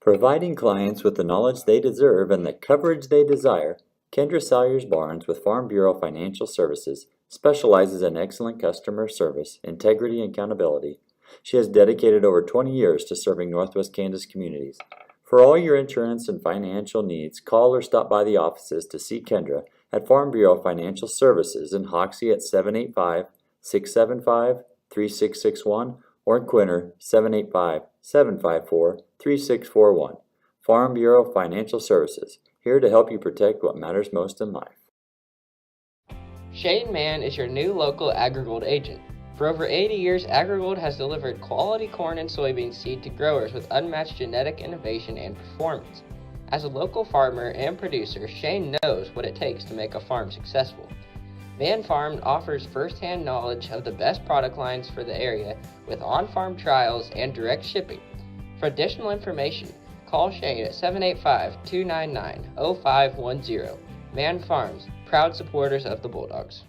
Providing clients with the knowledge they deserve and the coverage they desire, Kendra Salyers Barnes with Farm Bureau Financial Services specializes in excellent customer service, integrity, and accountability. She has dedicated over 20 years to serving Northwest Kansas communities. For all your insurance and financial needs, call or stop by the offices to see Kendra at Farm Bureau Financial Services in Hoxie at 785-675-3661 or in Quinter 785-754-3641. Farm Bureau Financial Services, here to help you protect what matters most in life. Shane Mann is your new local AgriGold agent. For over 80 years, AgriGold has delivered quality corn and soybean seed to growers with unmatched genetic innovation and performance. As a local farmer and producer, Shane knows what it takes to make a farm successful. Mann Farm offers first-hand knowledge of the best product lines for the area with on-farm trials and direct shipping. For additional information, call Shane at 785-299-0510. Mann Farms, proud supporters of the Bulldogs.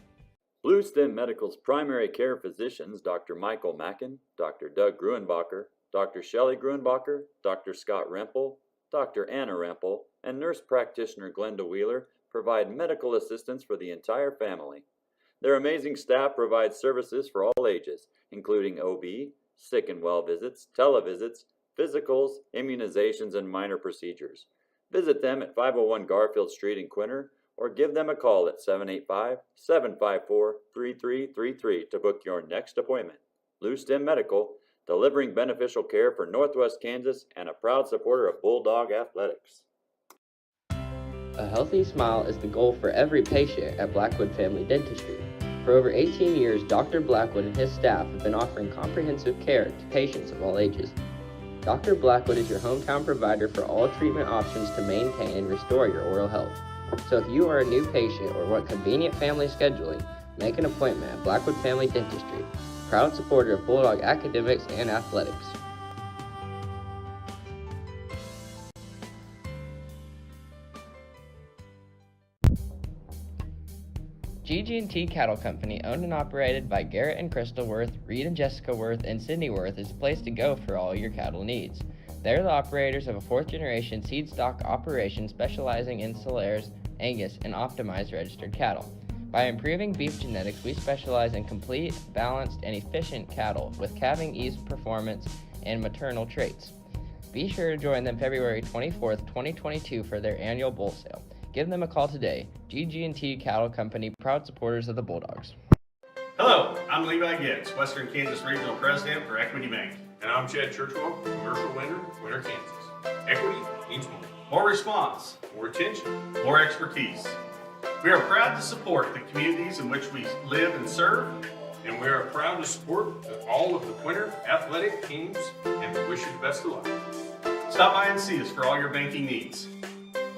Blue Stem Medical's primary care physicians, Dr. Michael Mackin, Dr. Doug Gruenbacher, Dr. Shelley Gruenbacher, Dr. Scott Rempel, Dr. Anna Rempel, and nurse practitioner Glenda Wheeler provide medical assistance for the entire family. Their amazing staff provides services for all ages, including OB, sick and well visits, televisits, physicals, immunizations, and minor procedures. Visit them at 501 Garfield Street in Quinter, or give them a call at 785-754-3333 to book your next appointment. Blue Stem Medical, delivering beneficial care for Northwest Kansas and a proud supporter of Bulldog Athletics. A healthy smile is the goal for every patient at Blackwood Family Dentistry. For over 18 years, Dr. Blackwood and his staff have been offering comprehensive care to patients of all ages. Dr. Blackwood is your hometown provider for all treatment options to maintain and restore your oral health. So if you are a new patient or want convenient family scheduling, make an appointment at Blackwood Family Dentistry, proud supporter of Bulldog academics and athletics. GG&T Cattle Company, owned and operated by Garrett and Crystal Worth, Reed and Jessica Worth, and Cindy Worth, is the place to go for all your cattle needs. They're the operators of a fourth-generation seed stock operation specializing in Solares, Angus, and optimized registered cattle. By improving beef genetics, we specialize in complete, balanced, and efficient cattle with calving ease performance and maternal traits. Be sure to join them February 24th, 2022 for their annual bull sale. Give them a call today. GG&T Cattle Company, proud supporters of the Bulldogs. Hello, I'm Levi Getz, Western Kansas Regional President for Equity Bank. And I'm Chad Churchwell, Commercial Lender, Winter, Kansas. Equity means more. More response, More attention. more expertise. We are proud to support the communities in which we live and serve. And we are proud to support all of the Quinter athletic teams, and we wish you the best of luck. Stop by and see us for all your banking needs.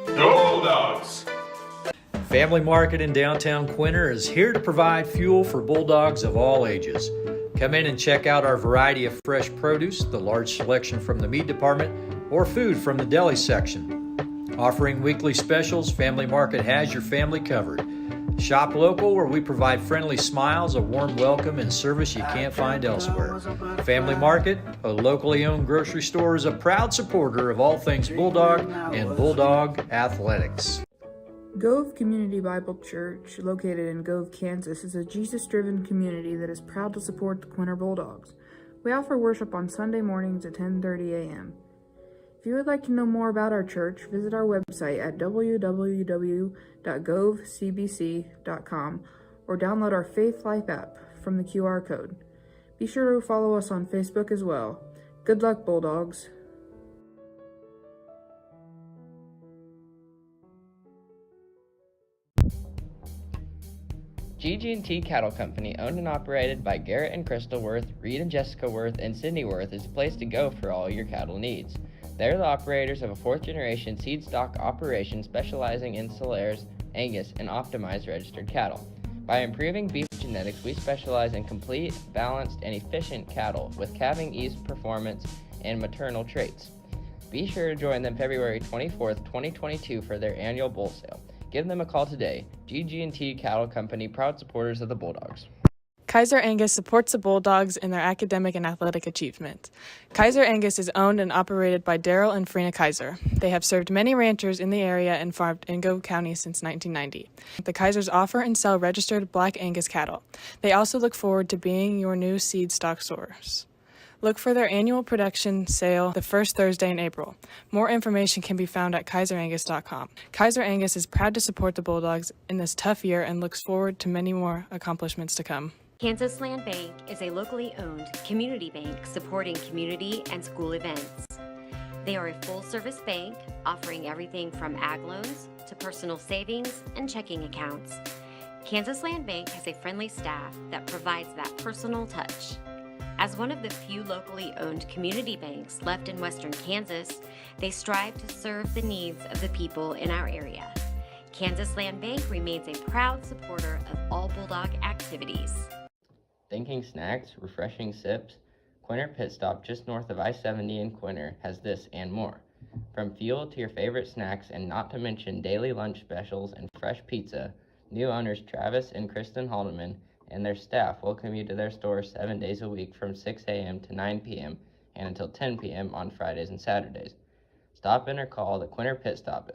Go Bulldogs! Family Market in downtown Quinter is here to provide fuel for Bulldogs of all ages. Come in and check out our variety of fresh produce, the large selection from the meat department, or food from the deli section. Offering weekly specials, Family Market has your family covered. Shop local, where we provide friendly smiles, a warm welcome, and service you can't find elsewhere. Family Market, a locally owned grocery store, is a proud supporter of all things Bulldog and Bulldog athletics. Gove Community Bible Church, located in Gove, Kansas, is a Jesus-driven community that is proud to support the Quinter Bulldogs. We offer worship on Sunday mornings at 10:30 a.m. If you would like to know more about our church, visit our website at www.govecbc.com or download our Faith Life app from the QR code. Be sure to follow us on Facebook as well. Good luck, Bulldogs. GG&T Cattle Company, owned and operated by Garrett and Crystal Worth, Reed and Jessica Worth, and Cindy Worth, is the place to go for all your cattle needs. They're the operators of a fourth-generation seed stock operation specializing in Solares, Angus, and optimized registered cattle. By improving beef genetics, we specialize in complete, balanced, and efficient cattle with calving ease performance and maternal traits. Be sure to join them February 24th, 2022 for their annual bull sale. Give them a call today. GG&T Cattle Company, proud supporters of the Bulldogs. Kaiser Angus supports the Bulldogs in their academic and athletic achievement. Kaiser Angus is owned and operated by Daryl and Frina Kaiser. They have served many ranchers in the area and farmed in Gove County since 1990. The Kaisers offer and sell registered Black Angus cattle. They also look forward to being your new seed stock source. Look for their annual production sale the first Thursday in April. More information can be found at kaiserangus.com. Kaiser Angus is proud to support the Bulldogs in this tough year and looks forward to many more accomplishments to come. Kansas Land Bank is a locally owned community bank supporting community and school events. They are a full-service bank offering everything from ag loans to personal savings and checking accounts. Kansas Land Bank has a friendly staff that provides that personal touch. As one of the few locally owned community banks left in western Kansas, they strive to serve the needs of the people in our area. Kansas Land Bank remains a proud supporter of all Bulldog activities. Thinking snacks, refreshing sips? Quinter Pit Stop just north of I-70 in Quinter has this and more. From fuel to your favorite snacks and not to mention daily lunch specials and fresh pizza, new owners Travis and Kristen Haldeman and their staff welcome you to their store 7 days a week from 6 a.m. to 9 p.m. and until 10 p.m. on Fridays and Saturdays. Stop in or call the Quinter Pit Stop at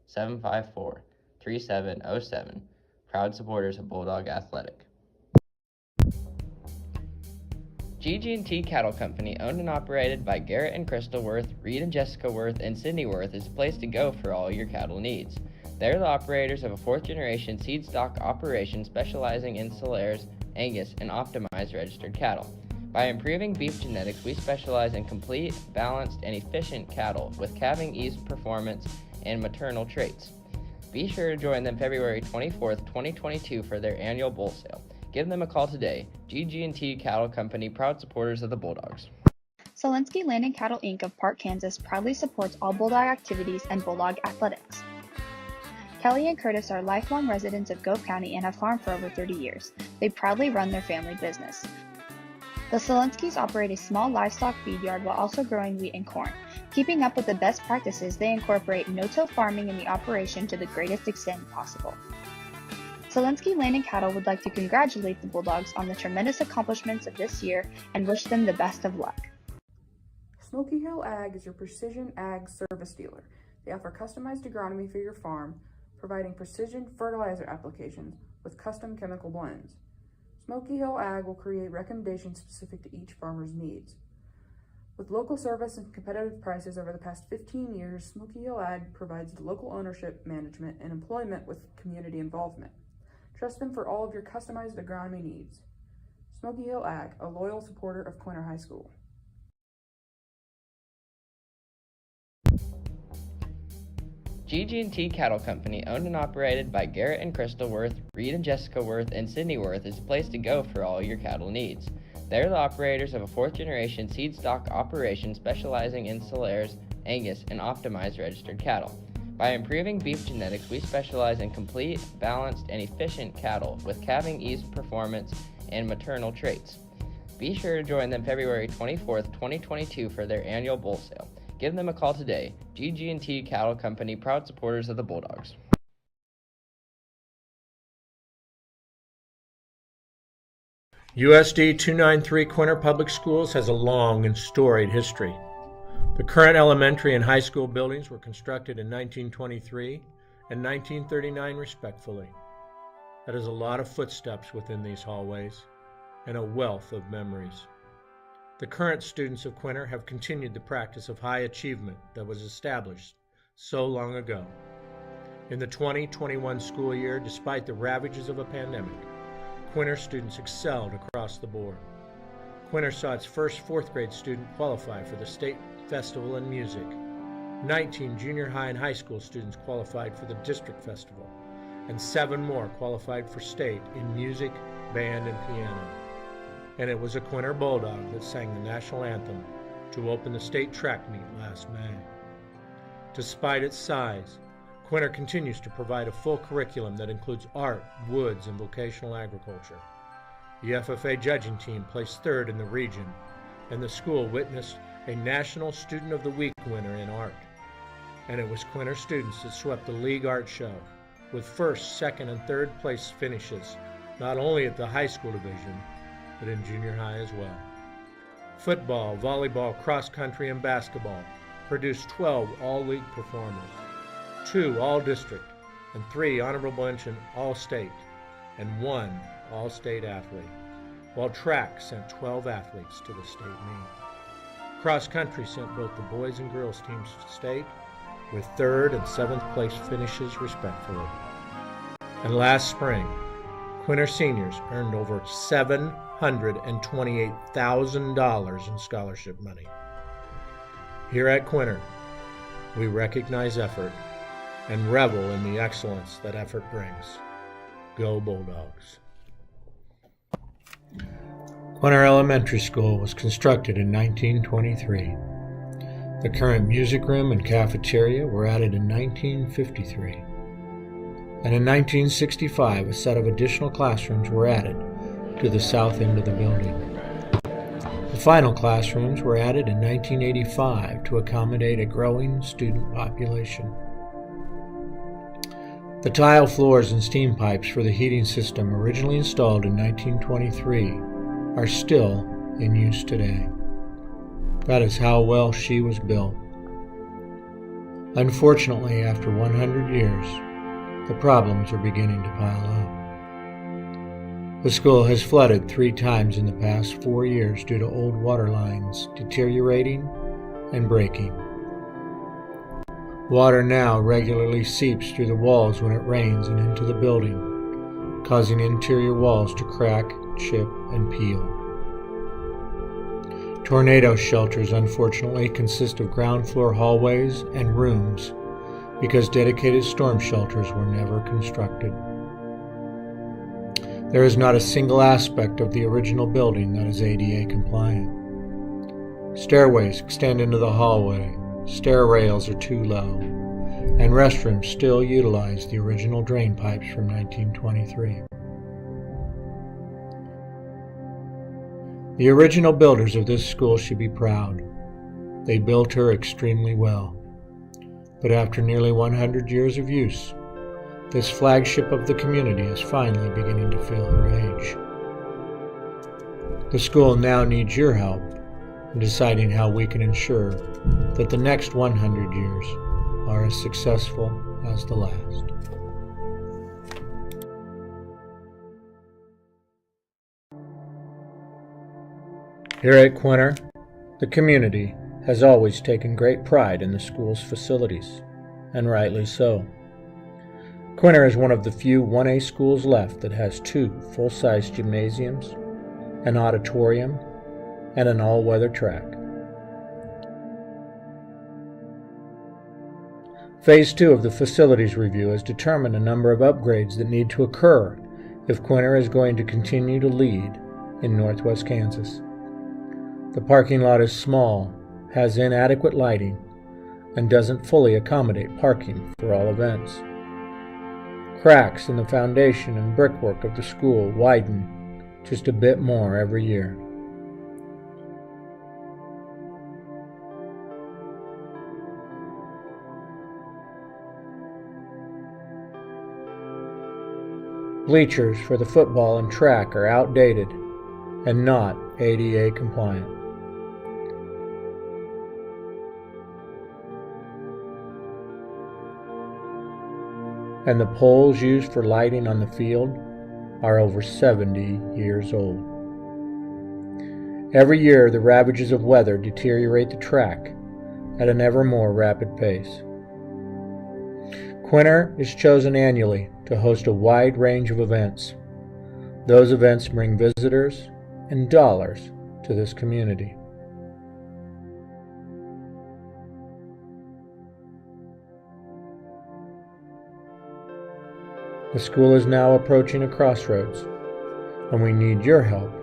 785-754-3707. Proud supporters of Bulldog Athletic. GG&T Cattle Company, owned and operated by Garrett and Crystal Worth, Reed and Jessica Worth, and Cindy Worth, is a place to go for all your cattle needs. They're the operators of a fourth-generation seed stock operation specializing in Solaires, Angus, and optimized registered cattle. By improving beef genetics, we specialize in complete, balanced, and efficient cattle with calving ease performance and maternal traits. Be sure to join them February 24th, 2022 for their annual bull sale. Give them a call today. GG&T Cattle Company, proud supporters of the Bulldogs. Solinsky Land and Cattle Inc. of Park, Kansas proudly supports all Bulldog activities and Bulldog athletics. Kelly and Curtis are lifelong residents of Gove County and have farmed for over 30 years. They proudly run their family business. The Solinskys operate a small livestock feed yard while also growing wheat and corn. Keeping up with the best practices, they incorporate no-till farming in the operation to the greatest extent possible. Solinsky Land and Cattle would like to congratulate the Bulldogs on the tremendous accomplishments of this year and wish them the best of luck. Smoky Hill Ag is your precision ag service dealer. They offer customized agronomy for your farm, providing precision fertilizer applications with custom chemical blends. Smoky Hill Ag will create recommendations specific to each farmer's needs. With local service and competitive prices over the past 15 years, Smoky Hill Ag provides local ownership, management, and employment with community involvement. Trust them for all of your customized agronomy needs. Smoky Hill Ag, a loyal supporter of Quinter High School. GG&T Cattle Company, owned and operated by Garrett and Crystal Worth, Reed and Jessica Worth, and Cindy Worth, is a place to go for all your cattle needs. They're the operators of a fourth-generation seed stock operation specializing in Solaires, Angus, and optimized registered cattle. By improving beef genetics, we specialize in complete, balanced, and efficient cattle with calving ease performance and maternal traits. Be sure to join them February 24th, 2022 for their annual bull sale. Give them a call today. GG&T Cattle Company, proud supporters of the Bulldogs. USD 293 Quinter Public Schools has a long and storied history. The current elementary and high school buildings were constructed in 1923 and 1939 respectively. That is a lot of footsteps within these hallways and a wealth of memories. The current students of Quinter have continued the practice of high achievement that was established so long ago. In the 2021 school year, despite the ravages of a pandemic, Quinter students excelled across the board. Quinter saw its first fourth grade student qualify for the State Festival in Music. 19 junior high and high school students qualified for the District Festival, and 7 more qualified for state in music, band, and piano. And it was a Quinter Bulldog that sang the national anthem to open the state track meet last May. Despite its size, Quinter continues to provide a full curriculum that includes art, woods, and vocational agriculture. The FFA judging team placed 3rd in the region, and the school witnessed a National Student of the Week winner in art. And it was Quinter students that swept the league art show with 1st, 2nd, and 3rd place finishes not only at the high school division, but in junior high as well. Football, volleyball, cross country, and basketball produced 12 all-league performers, 2 all-district, and 3 honorable mention all-state, and 1 all-state athlete, while track sent 12 athletes to the state meet. Cross country sent both the boys and girls teams to state, with 3rd and 7th place finishes respectively. And last spring, Quinter seniors earned over $728,000 in scholarship money. Here at Quinter, we recognize effort and revel in the excellence that effort brings. Go Bulldogs! Quinter Elementary School was constructed in 1923. The current music room and cafeteria were added in 1953. And in 1965, a set of additional classrooms were added to the south end of the building. The final classrooms were added in 1985 to accommodate a growing student population. The tile floors and steam pipes for the heating system originally installed in 1923 are still in use today. That is how well she was built. Unfortunately, after 100 years, the problems are beginning to pile up. The school has flooded 3 times in the past 4 years due to old water lines deteriorating and breaking. Water now regularly seeps through the walls when it rains and into the building, causing interior walls to crack, chip, and peel. Tornado shelters unfortunately consist of ground floor hallways and rooms because dedicated storm shelters were never constructed. There is not a single aspect of the original building that is ADA compliant. Stairways extend into the hallway, stair rails are too low, and restrooms still utilize the original drain pipes from 1923. The original builders of this school should be proud. They built her extremely well. But after nearly 100 years of use, this flagship of the community is finally beginning to feel her age. The school now needs your help in deciding how we can ensure that the next 100 years are as successful as the last. Here at Quinter, the community has always taken great pride in the school's facilities, and rightly so. Quinter is one of the few 1A schools left that has 2 full-size gymnasiums, an auditorium, and an all-weather track. Phase 2 of the facilities review has determined a number of upgrades that need to occur if Quinter is going to continue to lead in northwest Kansas. The parking lot is small, has inadequate lighting, and doesn't fully accommodate parking for all events. Cracks in the foundation and brickwork of the school widen just a bit more every year. Bleachers for the football and track are outdated and not ADA compliant. And the poles used for lighting on the field are over 70 years old. Every year, the ravages of weather deteriorate the track at an ever more rapid pace. Quinter is chosen annually to host a wide range of events. Those events bring visitors and dollars to this community. The school is now approaching a crossroads, and we need your help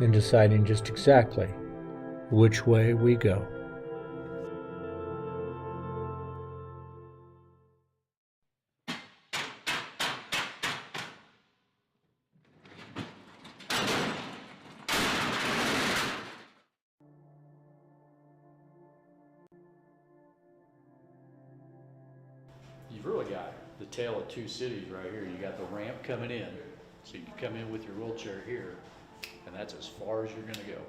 in deciding just exactly which way we go. You've really got the tale of 2 cities right here. You got the ramp coming in, So you can come in with your wheelchair here, and that's as far as you're going to go.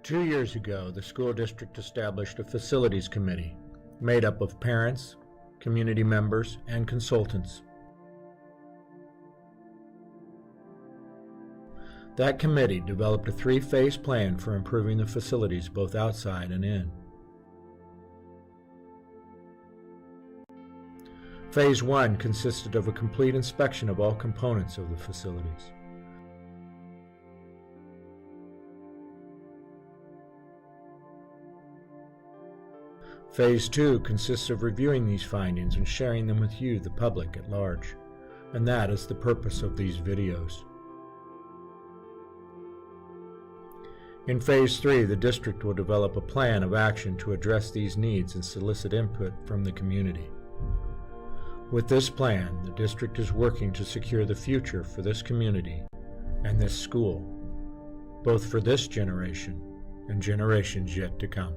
2 years ago, the school district established a facilities committee made up of parents, community members, and consultants. That committee developed a 3-phase plan for improving the facilities both outside and in. Phase 1 consisted of a complete inspection of all components of the facilities. Phase 2 consists of reviewing these findings and sharing them with you, the public at large. And that is the purpose of these videos. In Phase 3, the district will develop a plan of action to address these needs and solicit input from the community. With this plan, the district is working to secure the future for this community and this school, both for this generation and generations yet to come.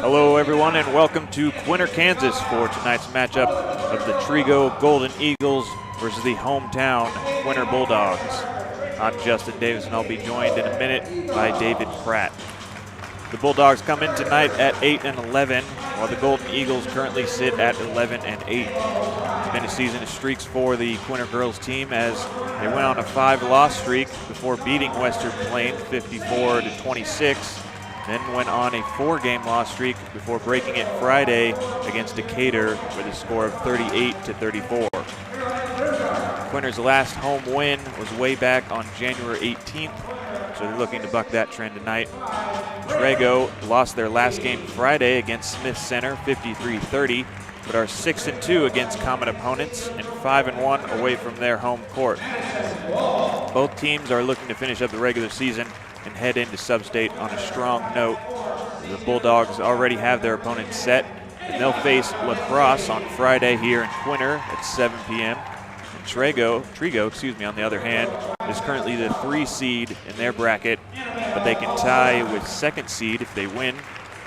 Hello everyone and welcome to Quinter, Kansas for tonight's matchup of the Trego Golden Eagles versus the hometown Quinter Bulldogs. I'm Justin Davis and I'll be joined in a minute by David Pratt. The Bulldogs come in tonight at 8-11 while the Golden Eagles currently sit at 11-8. It's been a season of streaks for the Quinter girls team as they went on a 5-loss streak before beating Western Plains 54-26. Then went on a 4-game loss streak before breaking it Friday against Decatur with a score of 38-34. Quinter's last home win was way back on January 18th, so they're looking to buck that trend tonight. Trego lost their last game Friday against Smith Center 53-30, but are 6-2 against common opponents and 5-1 away from their home court. Both teams are looking to finish up the regular season and head into Sub-State on a strong note. The Bulldogs already have their opponents set And they'll face Lacrosse on Friday here in Quinter at 7 p.m. And Trego, on the other hand, is currently the 3 seed in their bracket, but they can tie with 2nd seed if they win,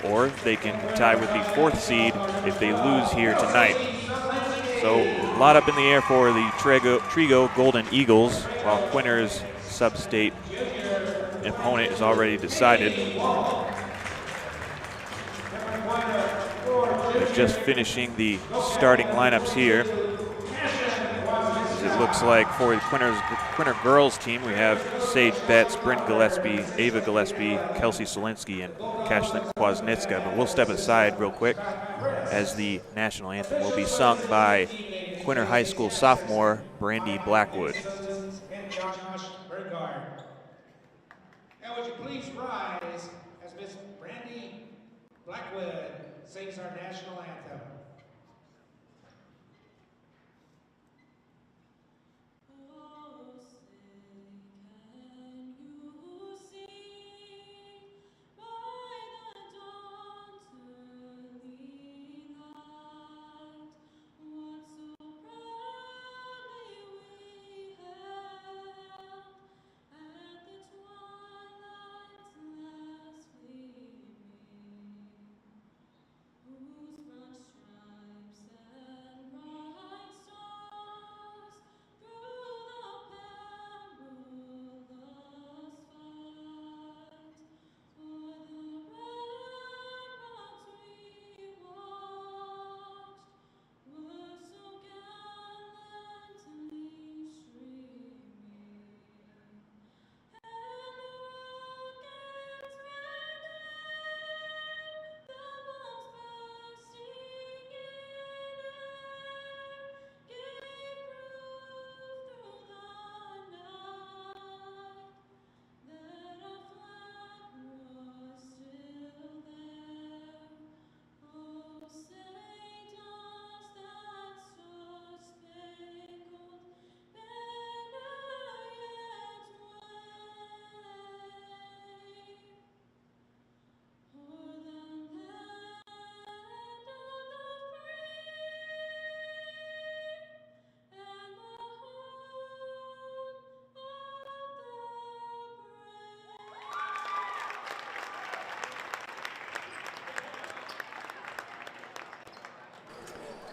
or they can tie with the 4th seed if they lose here tonight. So a lot up in the air for the Trego Golden Eagles, while Quinter's sub-state opponent is already decided. They're just finishing the starting lineups here. As it looks like for the Quinter girls team, we have Sage Betts, Bryn Gillespie, Ava Gillespie, Kelsey Solinsky, and Kashlyn Kwasnitska. But we'll step aside real quick as the national anthem will be sung by Quinter High School sophomore Brandy Blackwood. And would you please rise as Miss Brandy Blackwood sings our national anthem.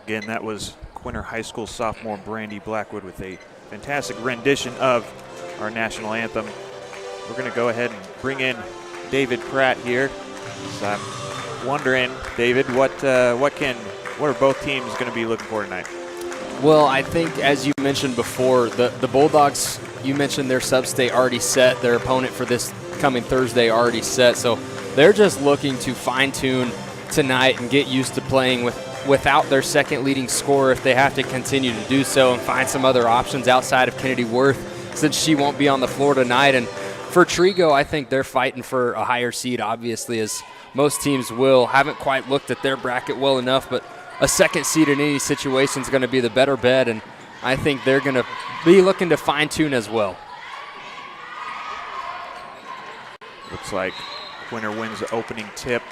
Again, that was Quinter High School sophomore Brandy Blackwood with a fantastic rendition of our national anthem. We're going to go ahead and bring in David Pratt here. So I'm wondering, David, what are both teams going to be looking for tonight? Well, I think, as you mentioned before, the Bulldogs, you mentioned their sub-state already set, their opponent for this coming Thursday already set, so they're just looking to fine-tune tonight and get used to playing without their second leading scorer if they have to continue to do so, and find some other options outside of Kennedy Worth since she won't be on the floor tonight. And for Trego, I think they're fighting for a higher seed, obviously, as most teams will. Haven't quite looked at their bracket well enough, but a second seed in any situation is going to be the better bet, and I think they're going to be looking to fine-tune as well. Looks like Quinter wins the opening tip.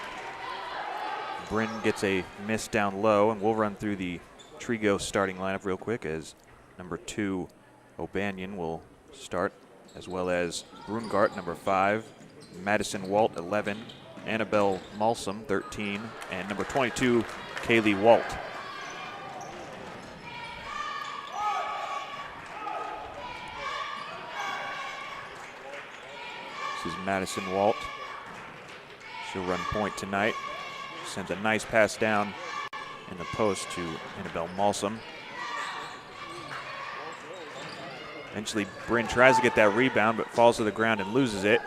Bryn gets a miss down low, and we'll run through the Trego starting lineup real quick as number 2, O'Banion will start, as well as Brungart, number 5, Madison Walt, 11, Annabelle Malsum, 13, and number 22, Kaylee Walt. This is Madison Walt. She'll run point tonight. Sends a nice pass down in the post to Annabelle Malsum. Eventually, Bryn tries to get that rebound, but falls to the ground and loses it.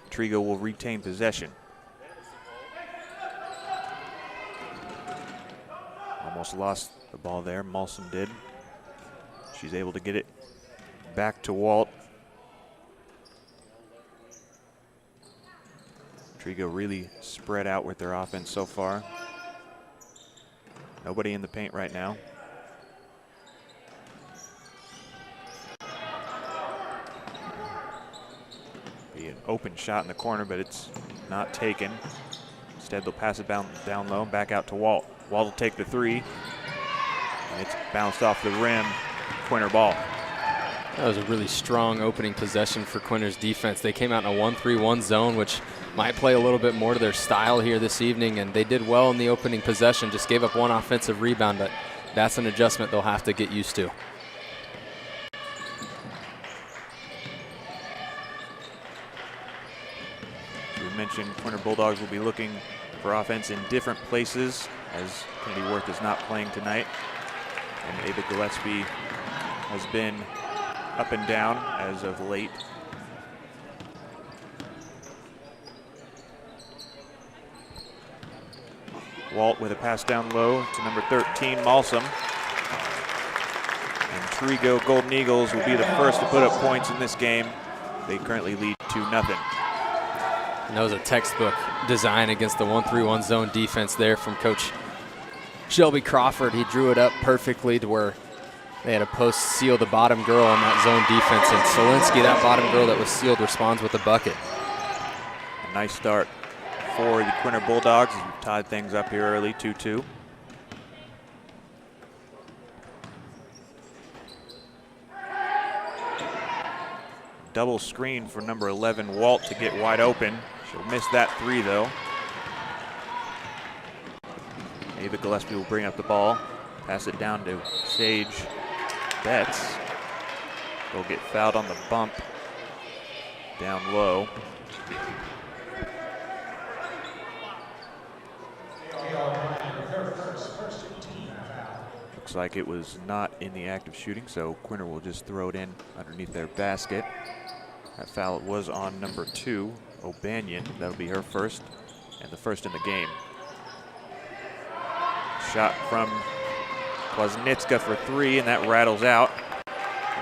Trego will retain possession. Almost lost the ball there, Malsum did. She's able to get it back to Walt. Trego really spread out with their offense so far. Nobody in the paint right now. Be an open shot in the corner, but it's not taken. Instead, Instead, they'll pass it down low and back out to Walt. Walt will take the three. And it's bounced off the rim. Quinter ball. That was a really strong opening possession for Quinter's defense. They came out in a 1-3-1 zone, which might play a little bit more to their style here this evening, and they did well in the opening possession, just gave up one offensive rebound, but that's an adjustment they'll have to get used to. We mentioned Quinter Bulldogs will be looking for offense in different places, as Kennedy Worth is not playing tonight, and Ava Gillespie has been up and down as of late. Walt with a pass down low to number 13, Malsum. And Trego Golden Eagles will be the first to put up points in this game. They currently lead 2-0. And that was a textbook design against the 1-3-1 zone defense there from Coach Shelby Crawford. He drew it up perfectly to where they had a post seal the bottom girl on that zone defense, and Solinsky, that bottom girl that was sealed, responds with a bucket. A nice start for the Quinter Bulldogs as we've tied things up here early, 2-2. Double screen for number 11, Walt, to get wide open. She'll miss that three, though. Ava Gillespie will bring up the ball, pass it down to Sage Betts. They'll get fouled on the bump down low. Looks like it was not in the act of shooting, so Quinter will just throw it in underneath their basket. That foul was on number 2, O'Banion. That'll be her first, and the first in the game. Shot from Kwasniewska for 3, and that rattles out.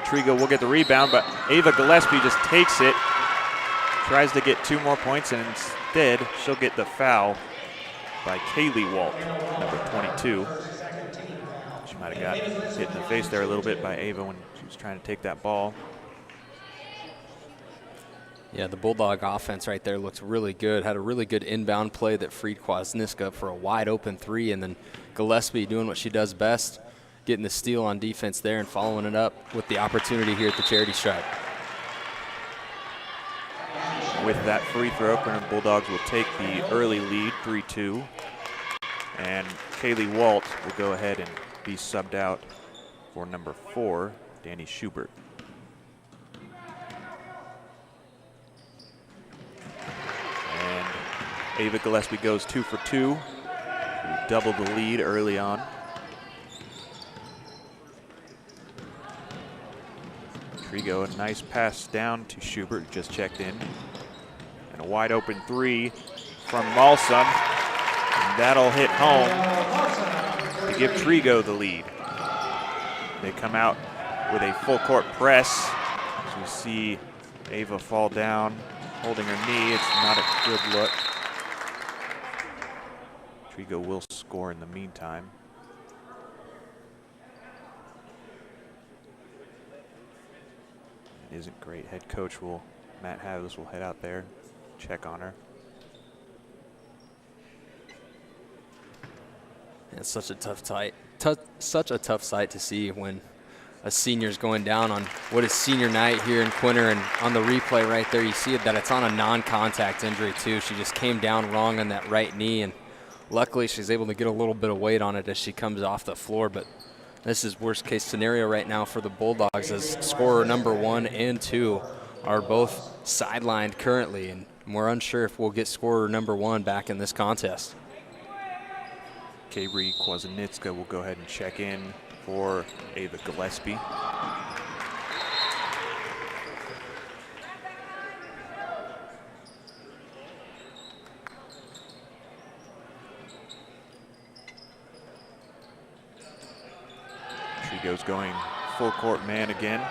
Trego will get the rebound, but Ava Gillespie just takes it, tries to get 2 more points, and instead she'll get the foul by Kaylee Walt, number 22. She might have got hit in the face there a little bit by Ava when she was trying to take that ball. Yeah, the Bulldog offense right there looks really good. Had a really good inbound play that freed Kwasniewska for a wide open 3, and then Gillespie doing what she does best, getting the steal on defense there and following it up with the opportunity here at the charity stripe. With that free throw, Quinter Bulldogs will take the early lead, 3-2. And Kaylee Walt will go ahead and be subbed out for number 4, Danny Schubert. And Ava Gillespie goes 2 for 2. We doubled the lead early on. Trego, a nice pass down to Schubert, just checked in. And a wide open 3 from Malsum. And that'll hit home to give Trego the lead. They come out with a full court press. As we see Ava fall down, holding her knee. It's not a good look. Trego will score in the meantime. It isn't great. Head coach Matt Havlis will head out there, check on her. It's such a such a tough sight to see when a senior's going down on what is senior night here in Quinter, and on the replay right there, you see that it's on a non-contact injury too. She just came down wrong on that right knee, and luckily she's able to get a little bit of weight on it as she comes off the floor, but this is worst case scenario right now for the Bulldogs, as scorer number 1 and 2 are both sidelined currently, and we're unsure if we'll get scorer number 1 back in this contest. Kaylee Kwasniewska will go ahead and check in for Ava Gillespie. Trego's going full court man again.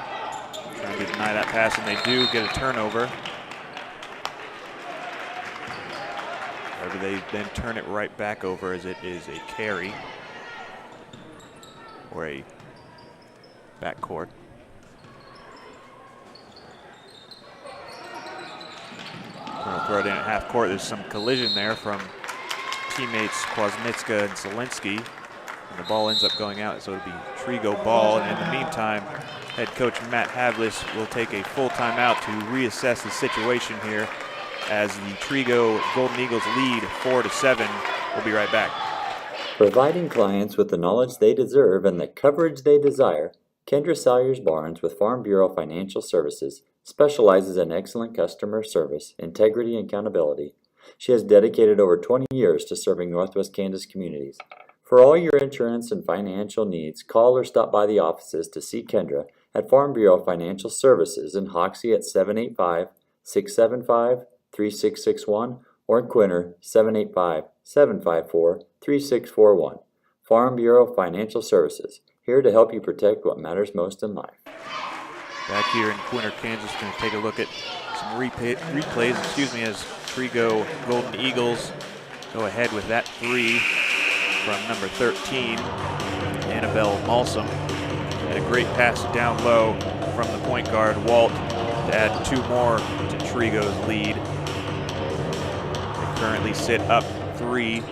Trying to deny that pass, and they do get a turnover. However, they then turn it right back over as it is a carry or a backcourt. Going to throw it in at half court. There's some collision there from teammates Kwasniewska and Zielinski. And the ball ends up going out, so it'll be Trego ball. And in the meantime, head coach Matt Havlis will take a full timeout to reassess the situation here as the Trego Golden Eagles lead 4-7. We'll be right back. Providing clients with the knowledge they deserve and the coverage they desire, Kendra Salyers Barnes with Farm Bureau Financial Services specializes in excellent customer service, integrity, and accountability. She has dedicated over 20 years to serving Northwest Kansas communities. For all your insurance and financial needs, call or stop by the offices to see Kendra at Farm Bureau Financial Services in Hoxie at 785-675-3661 or in Quinter 785-754-3641. Farm Bureau Financial Services, here to help you protect what matters most in life. Back here in Quinter, Kansas, going to take a look at some replays, as Trego Golden Eagles go ahead with that three from number 13, Annabelle Malsum. And a great pass down low from the point guard, Walt, to add two more to Trego's lead. They currently sit up 3.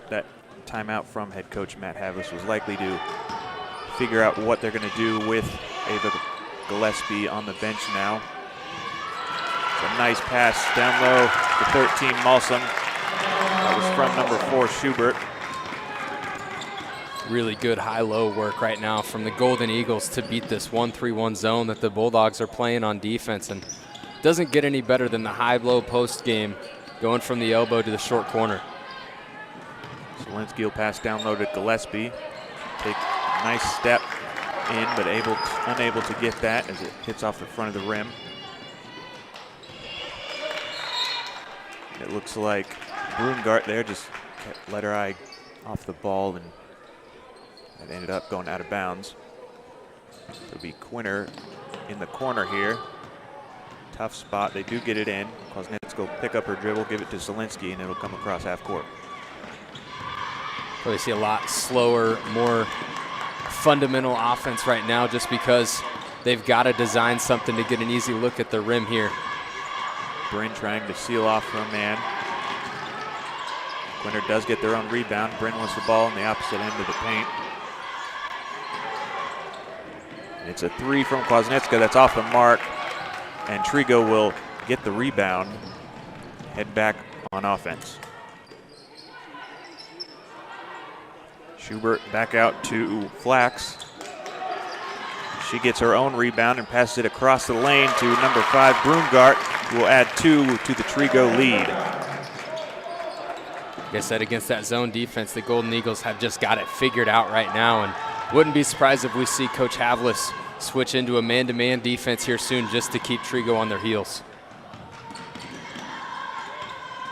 That timeout from head coach Matt Havlis was likely to figure out what they're going to do with Ava Gillespie on the bench now. A nice pass down low to 13, Malsum. That was from number 4, Schubert. Really good high-low work right now from the Golden Eagles to beat this 1-3-1 zone that the Bulldogs are playing on defense. And doesn't get any better than the high-low post game going from the elbow to the short corner. Zielinski will pass down low to Gillespie. Take a nice step in, but unable to get that as it hits off the front of the rim. It looks like Brungart there just let her eye off the ball, and it ended up going out of bounds. It'll be Quinter in the corner here. Tough spot. They do get it in. Kwasniewska will pick up her dribble, give it to Zielinski, and it'll come across half court. Probably see a lot slower, more fundamental offense right now just because they've got to design something to get an easy look at the rim here. Bryn trying to seal off her man. Quinter does get their own rebound. Bryn wants the ball on the opposite end of the paint. It's a 3 from Kwasniewska that's off the mark, and Trego will get the rebound, head back on offense. Schubert back out to Flax. She gets her own rebound and passes it across the lane to number 5, Brungart, who will add 2 to the Trego lead. Like I said, against that zone defense, the Golden Eagles have just got it figured out right now, and wouldn't be surprised if we see Coach Havlis switch into a man-to-man defense here soon just to keep Trego on their heels.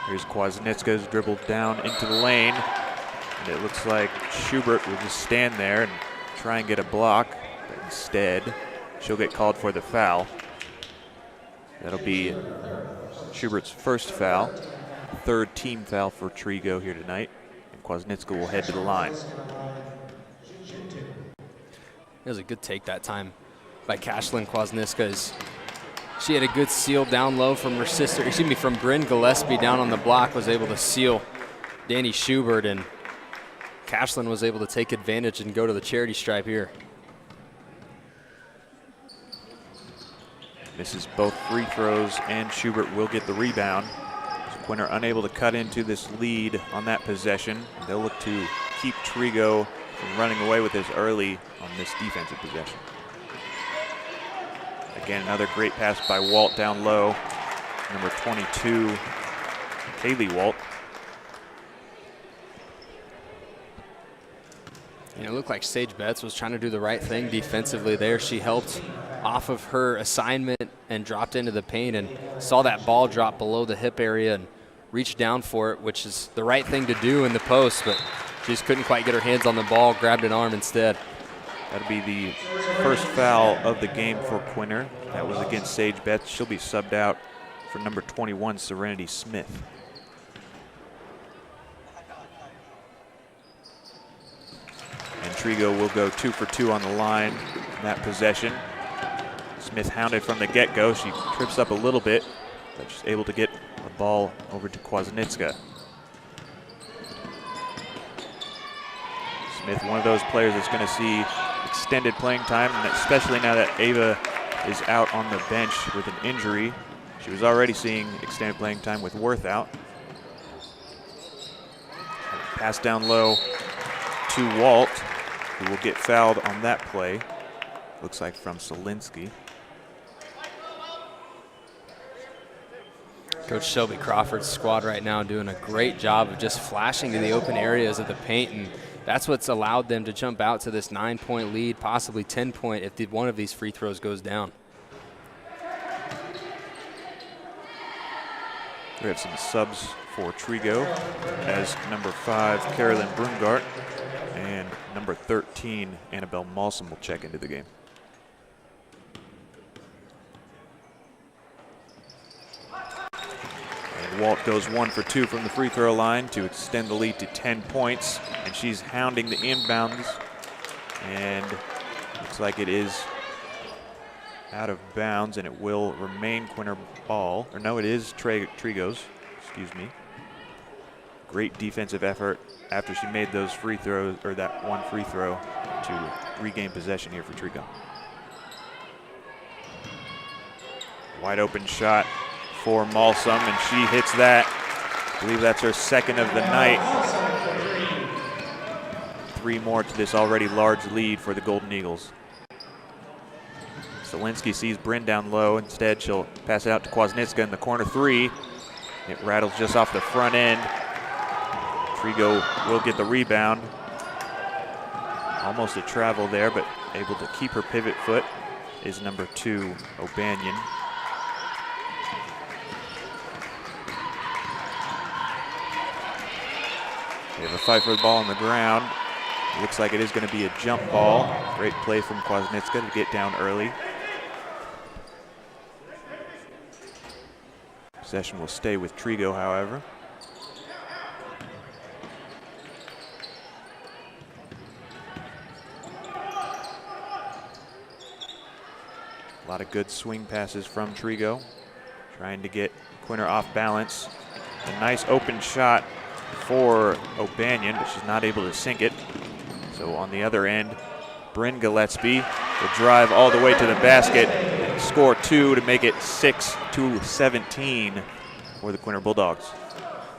Here's Kwasniewska's dribbled down into the lane. And it looks like Schubert will just stand there and try and get a block, but instead she'll get called for the foul. That'll be Schubert's first foul, 3rd team foul for Trego here tonight, and Kwasniewska will head to the line. It was a good take that time by Kashlyn Kwasniewska. She had a good seal down low from her sister, from Bryn Gillespie down on the block, was able to seal Danny Schubert, and Kashlyn was able to take advantage and go to the charity stripe here. Misses both free throws, and Schubert will get the rebound. So Quinter unable to cut into this lead on that possession. They'll look to keep Trego from running away with this early on this defensive possession. Again, another great pass by Walt down low. Number 22, Kaylee Walt. And it looked like Sage Betts was trying to do the right thing defensively there. She helped off of her assignment and dropped into the paint and saw that ball drop below the hip area and reached down for it, which is the right thing to do in the post, but she just couldn't quite get her hands on the ball, grabbed an arm instead. That'll be the first foul of the game for Quinter. That was against Sage Betts. She'll be subbed out for number 21, Serenity Smith. And Trego will go 2 for 2 on the line in that possession. Smith hounded from the get-go. She trips up a little bit, but she's able to get the ball over to Kwasniewska. Smith, one of those players that's going to see extended playing time, and especially now that Ava is out on the bench with an injury. She was already seeing extended playing time with Worth out. Pass down low to Walt, who will get fouled on that play. Looks like from Solinsky. Coach Shelby Crawford's squad right now doing a great job of just flashing to the open areas of the paint, and that's what's allowed them to jump out to this 9-point lead, possibly 10-point if one of these free throws goes down. We have some subs for Trego as number 5, Carolyn Brungart, and number 13, Annabelle Malsom will check into the game. And Walt goes 1 for 2 from the free throw line to extend the lead to 10 points, and she's hounding the inbounds, and looks like it is out of bounds, and it will remain Quinter ball. Or no, it is Trego's, excuse me. Great defensive effort after she made those free throws, or that one free throw, to regain possession here for Trego. Wide open shot for Malsom, and she hits that. I believe that's her second of the night. 3 more to this already large lead for the Golden Eagles. Solinsky sees Bryn down low. Instead, she'll pass it out to Kwasniewska in the corner 3. It rattles just off the front end. Trego will get the rebound. Almost a travel there, but able to keep her pivot foot is number 2, O'Banion. We have a fight for the ball on the ground. Looks like it is going to be a jump ball. Great play from Kwasniewska to get down early. Possession will stay with Trego, however. A lot of good swing passes from Trego, trying to get Quinter off balance. A nice open shot for O'Banion, but she's not able to sink it. So on the other end, Bryn Gillespie will drive all the way to the basket and score 2 to make it 6-17 for the Quinter Bulldogs.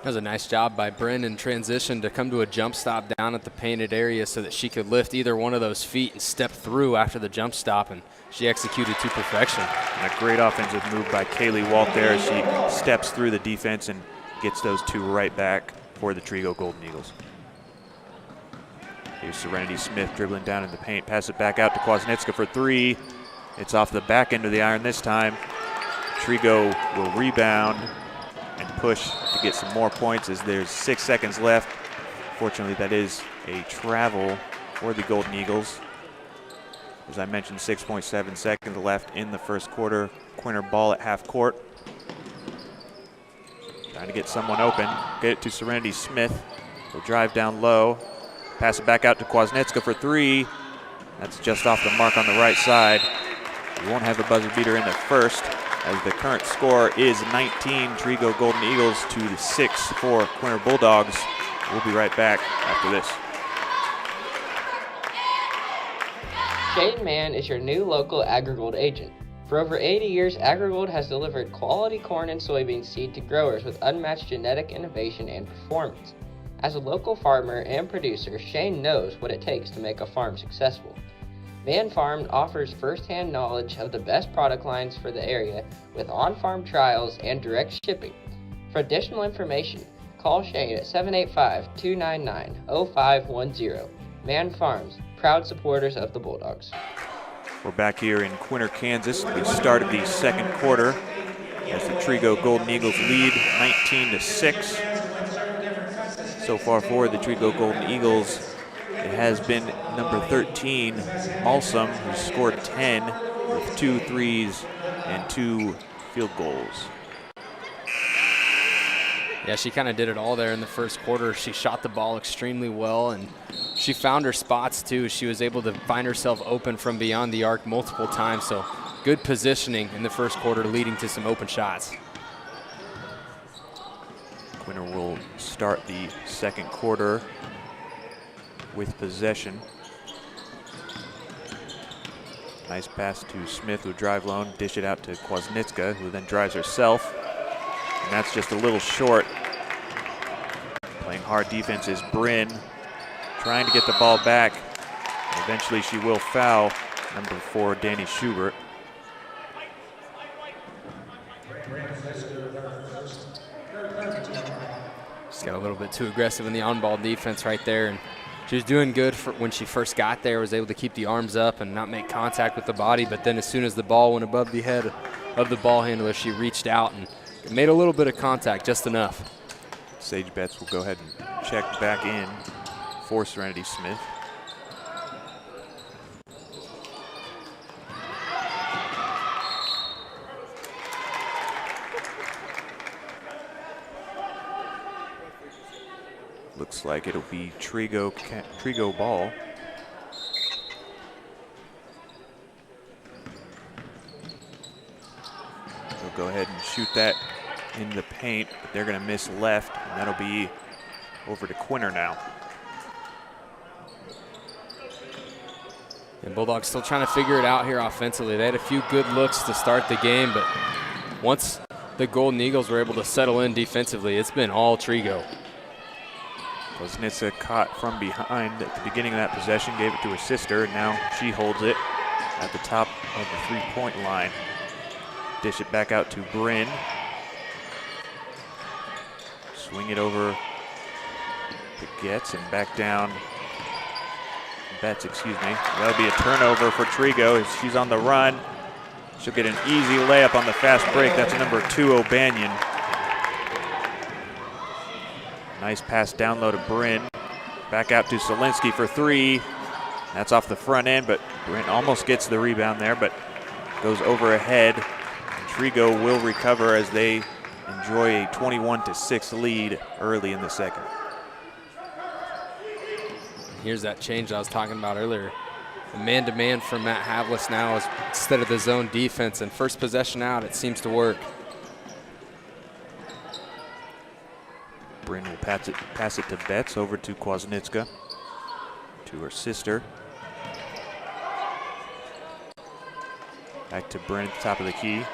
That was a nice job by Bryn in transition to come to a jump stop down at the painted area so that she could lift either one of those feet and step through after the jump stop, and she executed to perfection. And a great offensive move by Kaylee Walt there as she steps through the defense and gets those 2 right back for the Trego Golden Eagles. Here's Serenity Smith dribbling down in the paint. Pass it back out to Kwasniewska for 3. It's off the back end of the iron this time. Trego will rebound and push to get some more points as there's 6 seconds left. Fortunately, that is a travel for the Golden Eagles. As I mentioned, 6.7 seconds left in the first quarter. Quinter ball at half court. Trying to get someone open. Get it to Serenity Smith. Will drive down low. Pass it back out to Kwasniewska for 3. That's just off the mark on the right side. We won't have a buzzer beater in the first, as the current score is 19 Trego Golden Eagles to the 6 for Quinter Bulldogs. We'll be right back after this. Shane Mann is your new local AgriGold agent. For over 80 years, AgriGold has delivered quality corn and soybean seed to growers with unmatched genetic innovation and performance. As a local farmer and producer, Shane knows what it takes to make a farm successful. Mann Farm offers first-hand knowledge of the best product lines for the area with on-farm trials and direct shipping. For additional information, call Shane at 785-299-0510. Mann Farms, proud supporters of the Bulldogs. We're back here in Quinter, Kansas. We started the second quarter as the Trego Golden Eagles lead 19-6. So far for the Trego Golden Eagles, it has been number 13, Malsom, who scored 10 with 2 threes and 2 field goals. Yeah, she kind of did it all there in the first quarter. She shot the ball extremely well, and she found her spots too. She was able to find herself open from beyond the arc multiple times, so good positioning in the first quarter leading to some open shots. Quinter will start the second quarter with possession. Nice pass to Smith, who drive lone, dish it out to Kwasniewska, who then drives herself. And that's just a little short. Playing hard defense is Bryn, trying to get the ball back. Eventually she will foul number 4, Danny Schubert. Just got a little bit too aggressive in the on-ball defense right there, and she was doing good for when she first got there, was able to keep the arms up and not make contact with the body, but then as soon as the ball went above the head of the ball handler, she reached out and made a little bit of contact, just enough. Sage Betts will go ahead and check back in for Serenity Smith. Looks like it'll be Trego ball. They'll go ahead and shoot that in the paint, but they're going to miss left, and that'll be over to Quinter now. And Bulldogs still trying to figure it out here offensively. They had a few good looks to start the game, but once the Golden Eagles were able to settle in defensively, it's been all Trego. Kwasniewska caught from behind at the beginning of that possession, gave it to her sister, and now she holds it at the top of the three-point line. Dish it back out to Bryn. Swing it over to Getz and back down. Betts, excuse me. That'll be a turnover for Trego as she's on the run. She'll get an easy layup on the fast break. That's number 2, O'Banion. Nice pass down low to Bryn. Back out to Solinsky for 3. That's off the front end, but Bryn almost gets the rebound there, but goes over ahead. Trego will recover as they enjoy a 21-6 lead early in the second. Here's that change I was talking about earlier. The man-to-man from Matt Havlis now is instead of the zone defense, and first possession out, it seems to work. Bryn will pass it to Betts, over to Kwasniewska, to her sister. Back to Bryn at the top of the key.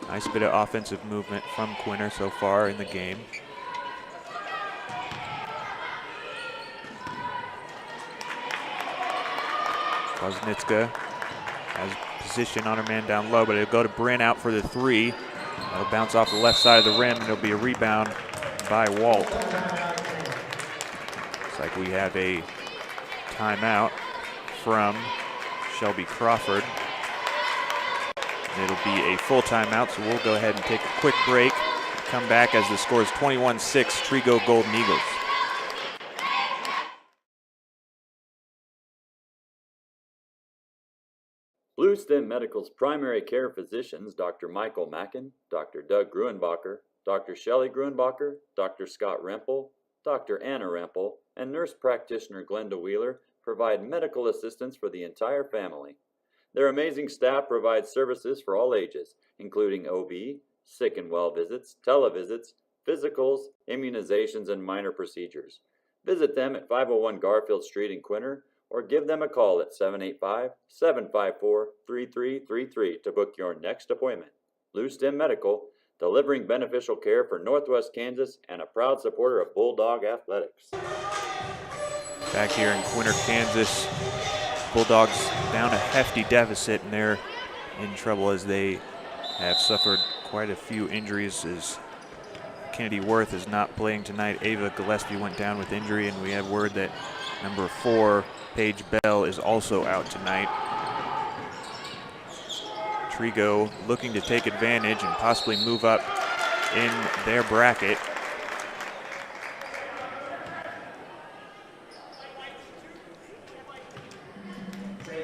Nice bit of offensive movement from Quinter so far in the game. Kwasniewska has position on her man down low, but it'll go to Bryn out for the 3. That'll bounce off the left side of the rim, and it'll be a rebound by Walt. Looks like we have a timeout from Shelby Crawford. It'll be a full timeout, so we'll go ahead and take a quick break. Come back as the score is 21-6, Trego Golden Eagles. Blue Stem Medical's primary care physicians, Dr. Michael Mackin, Dr. Doug Gruenbacher, Dr. Shelley Gruenbacher, Dr. Scott Rempel, Dr. Anna Rempel, and nurse practitioner Glenda Wheeler provide medical assistance for the entire family. Their amazing staff provides services for all ages, including OB, sick and well visits, televisits, physicals, immunizations, and minor procedures. Visit them at 501 Garfield Street in Quinter, or give them a call at 785-754-3333 to book your next appointment. Blue Stem Medical, delivering beneficial care for Northwest Kansas and a proud supporter of Bulldog Athletics. Back here in Quinter, Kansas, Bulldogs down a hefty deficit, and they're in trouble as they have suffered quite a few injuries as Kennedy Worth is not playing tonight. Ava Gillespie went down with injury, and we have word that number 4, Paige Bell, is also out tonight. Trego looking to take advantage and possibly move up in their bracket.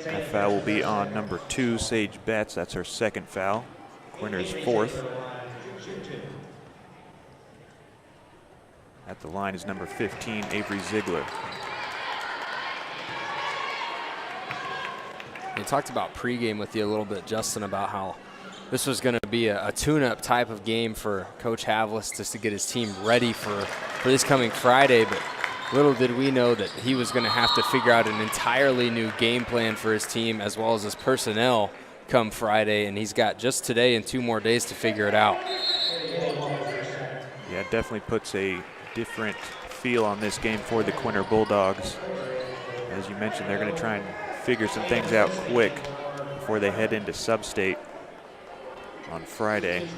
That foul will be on number 2, Sage Betts. That's her second foul. Quinter's 4th. At the line is number 15, Avery Ziegler. We talked about pregame with you a little bit, Justin, about how this was going to be a tune-up type of game for Coach Havlis just to get his team ready for this coming Friday, but little did we know that he was going to have to figure out an entirely new game plan for his team as well as his personnel come Friday, and he's got just today and 2 more days to figure it out. Yeah, it definitely puts a different feel on this game for the Quinter Bulldogs. As you mentioned, they're going to try and figure some things out quick before they head into Sub-State on Friday.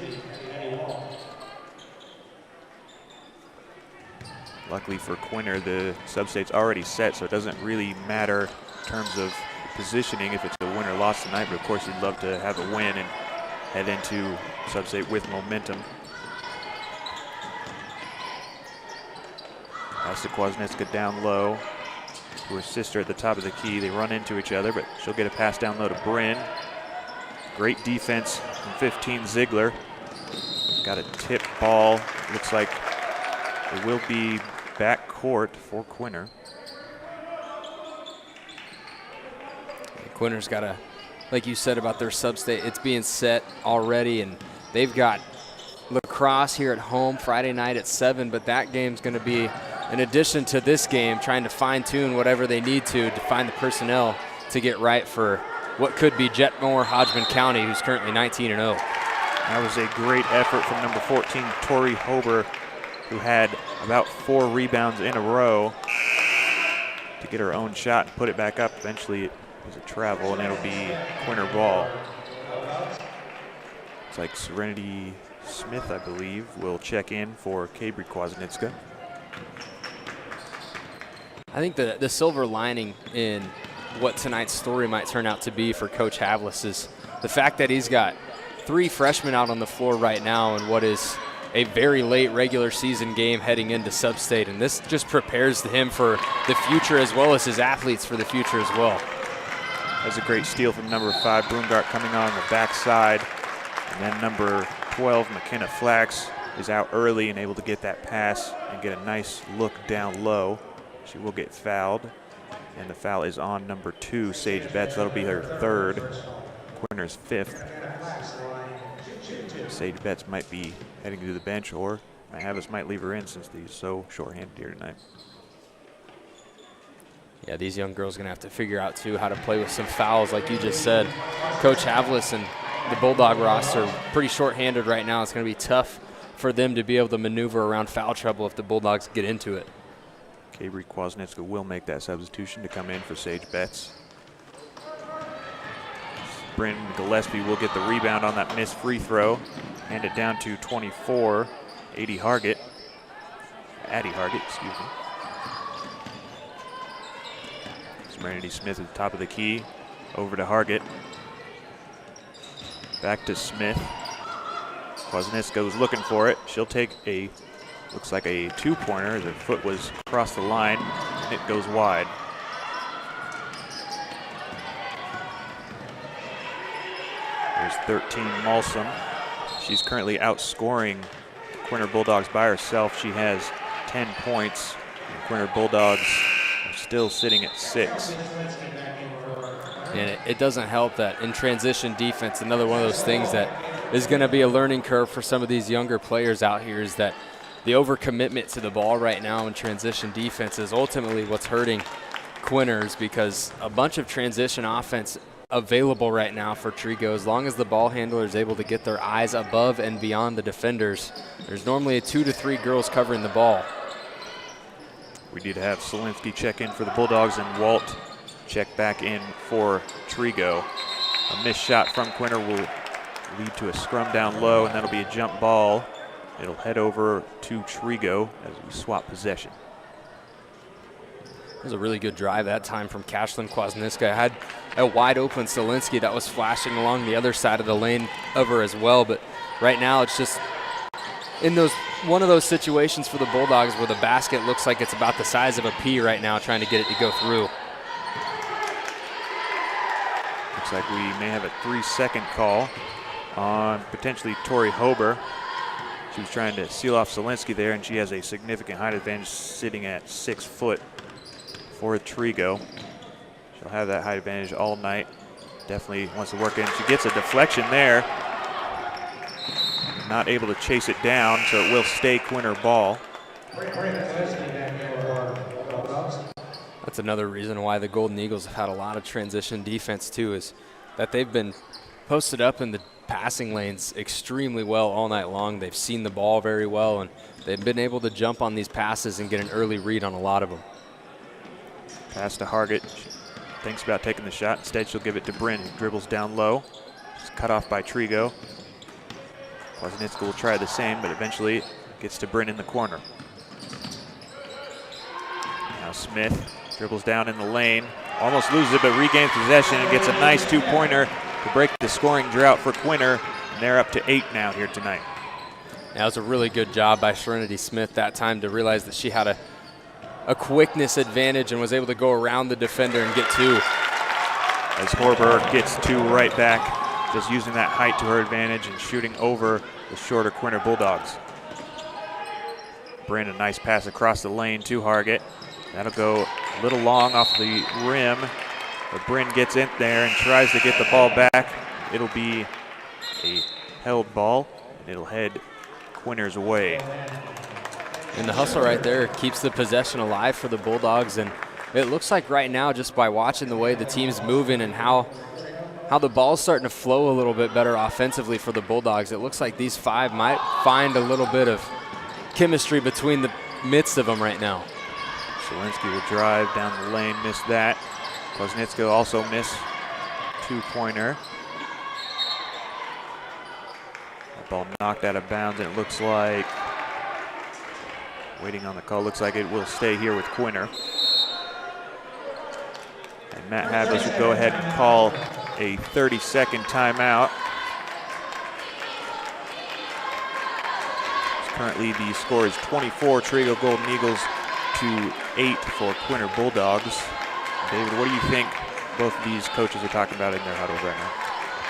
Luckily for Quinter, the Sub-State's already set, so it doesn't really matter in terms of positioning if it's a win or loss tonight, but of course you'd love to have a win and head into Sub-State with momentum. Pass to Kwasniewska down low to her sister at the top of the key. They run into each other, but she'll get a pass down low to Bryn. Great defense from 15 Ziegler. Got a tip ball. Looks like it will be back court for Quinter. Quinter's got like you said about their Sub-State, it's being set already, and they've got lacrosse here at home Friday night at 7, but that game's going to be in addition to this game, trying to fine-tune whatever they need to find the personnel to get right for what could be Jetmore Hodgman County, who's currently 19-0. That was a great effort from number 14, Tori Hober, who had about 4 rebounds in a row to get her own shot and put it back up. Eventually it was a travel, and it'll be Quinter ball. It's like Serenity Smith, I believe, will check in for Kabri Kwasniewska. I think the silver lining in what tonight's story might turn out to be for Coach Havlis is the fact that he's got 3 freshmen out on the floor right now in what is a very late regular season game heading into Sub-State, and this just prepares him for the future as well as his athletes for the future as well. That's a great steal from number 5, Broomgart, coming on the backside. And then number 12, McKenna Flax, is out early and able to get that pass and get a nice look down low. She will get fouled, and the foul is on number 2, Sage Betts. That'll be her 3rd, Quinter's 5th. Sage Betts might be heading to the bench, or Havlis might leave her in since he's so shorthanded here tonight. Yeah, these young girls are going to have to figure out, too, how to play with some fouls, like you just said. Coach Havlis and the Bulldog roster are pretty shorthanded right now. It's going to be tough for them to be able to maneuver around foul trouble if the Bulldogs get into it. Kabri Kwasniewska will make that substitution to come in for Sage Betts. Bryn Gillespie will get the rebound on that missed free throw. Hand it down to 24, Addie Hargett, excuse me. Serenity Smith at the top of the key. Over to Hargett. Back to Smith. Kwasniewska was looking for it. She'll take looks like a 2-pointer as her foot was across the line, and it goes wide. There's 13 Malsum. She's currently outscoring the Quinter Bulldogs by herself. She has 10 points. The Quinter Bulldogs are still sitting at 6. And it doesn't help that in transition defense, another one of those things that is going to be a learning curve for some of these younger players out here, is that the overcommitment to the ball right now in transition defense is ultimately what's hurting Quinters, because a bunch of transition offense available right now for Trego. As long as the ball handler is able to get their eyes above and beyond the defenders, there's normally 2 to 3 girls covering the ball. We need to have Solinsky check in for the Bulldogs and Walt check back in for Trego. A missed shot from Quinter will lead to a scrum down low, and that'll be a jump ball. It'll head over to Trego as we swap possession. It was a really good drive that time from Kashlyn Kwasniewska. Had a wide open Solinsky that was flashing along the other side of the lane of her as well, but right now it's just in one of those situations for the Bulldogs where the basket looks like it's about the size of a pea right now, trying to get it to go through. Looks like we may have a 3-second call on potentially Tori Hober. She was trying to seal off Solinsky there, and she has a significant height advantage, sitting at 6 foot for Trego. She'll have that height advantage all night. Definitely wants to work in. She gets a deflection there, not able to chase it down, so it will stay Quinter ball. That's another reason why the Golden Eagles have had a lot of transition defense too, is that they've been posted up in the passing lanes extremely well all night long. They've seen the ball very well, and they've been able to jump on these passes and get an early read on a lot of them. Pass to Hargett. She thinks about taking the shot. Instead, she'll give it to Bryn, who dribbles down low. It's cut off by Trego. Kwasniewska will try the same, but eventually gets to Bryn in the corner. Now Smith dribbles down in the lane. Almost loses it, but regains possession and gets a nice two-pointer to break the scoring drought for Quinter. And they're up to 8 now here tonight. That was a really good job by Serenity Smith that time to realize that she had a quickness advantage and was able to go around the defender and get 2. As Horber gets 2 right back, just using that height to her advantage and shooting over the shorter Quinter Bulldogs. Bryn, a nice pass across the lane to Hargett. That'll go a little long off the rim, but Bryn gets in there and tries to get the ball back. It'll be a held ball, and it'll head Quinter's way. And the hustle right there keeps the possession alive for the Bulldogs, and it looks like right now, just by watching the way the team's moving and how the ball's starting to flow a little bit better offensively for the Bulldogs, it looks like these 5 might find a little bit of chemistry between the midst of them right now. Zielinski will drive down the lane, miss that. Kwasniewska also miss 2-pointer. That ball knocked out of bounds, and it looks like, waiting on the call, looks like it will stay here with Quinter. And Matt Havers will go ahead and call a 30-second timeout. Currently the score is 24 Trego Golden Eagles to 8 for Quinter Bulldogs. David, what do you think both of these coaches are talking about in their huddles right now?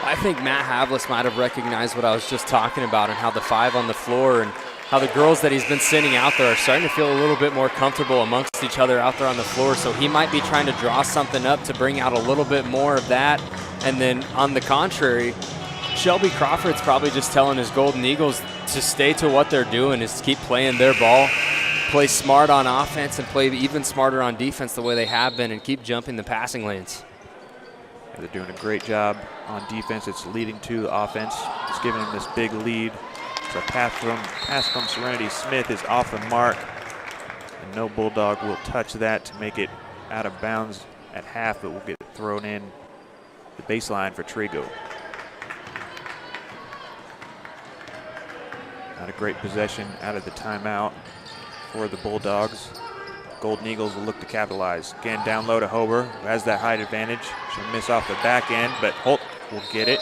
I think Matt Havlis might have recognized what I was just talking about and how the 5 on the floor and how the girls that he's been sending out there are starting to feel a little bit more comfortable amongst each other out there on the floor. So he might be trying to draw something up to bring out a little bit more of that. And then on the contrary, Shelby Crawford's probably just telling his Golden Eagles to stay to what they're doing, is to keep playing their ball, play smart on offense, and play even smarter on defense the way they have been, and keep jumping the passing lanes. Yeah, they're doing a great job on defense. It's leading to the offense. It's giving them this big lead. So a pass from Serenity Smith is off the mark, and no Bulldog will touch that to make it out of bounds at half, but will get thrown in the baseline for Trego. Not a great possession out of the timeout for the Bulldogs. Golden Eagles will look to capitalize. Again, down low to Hober, who has that height advantage. She'll miss off the back end, but Walt will get it.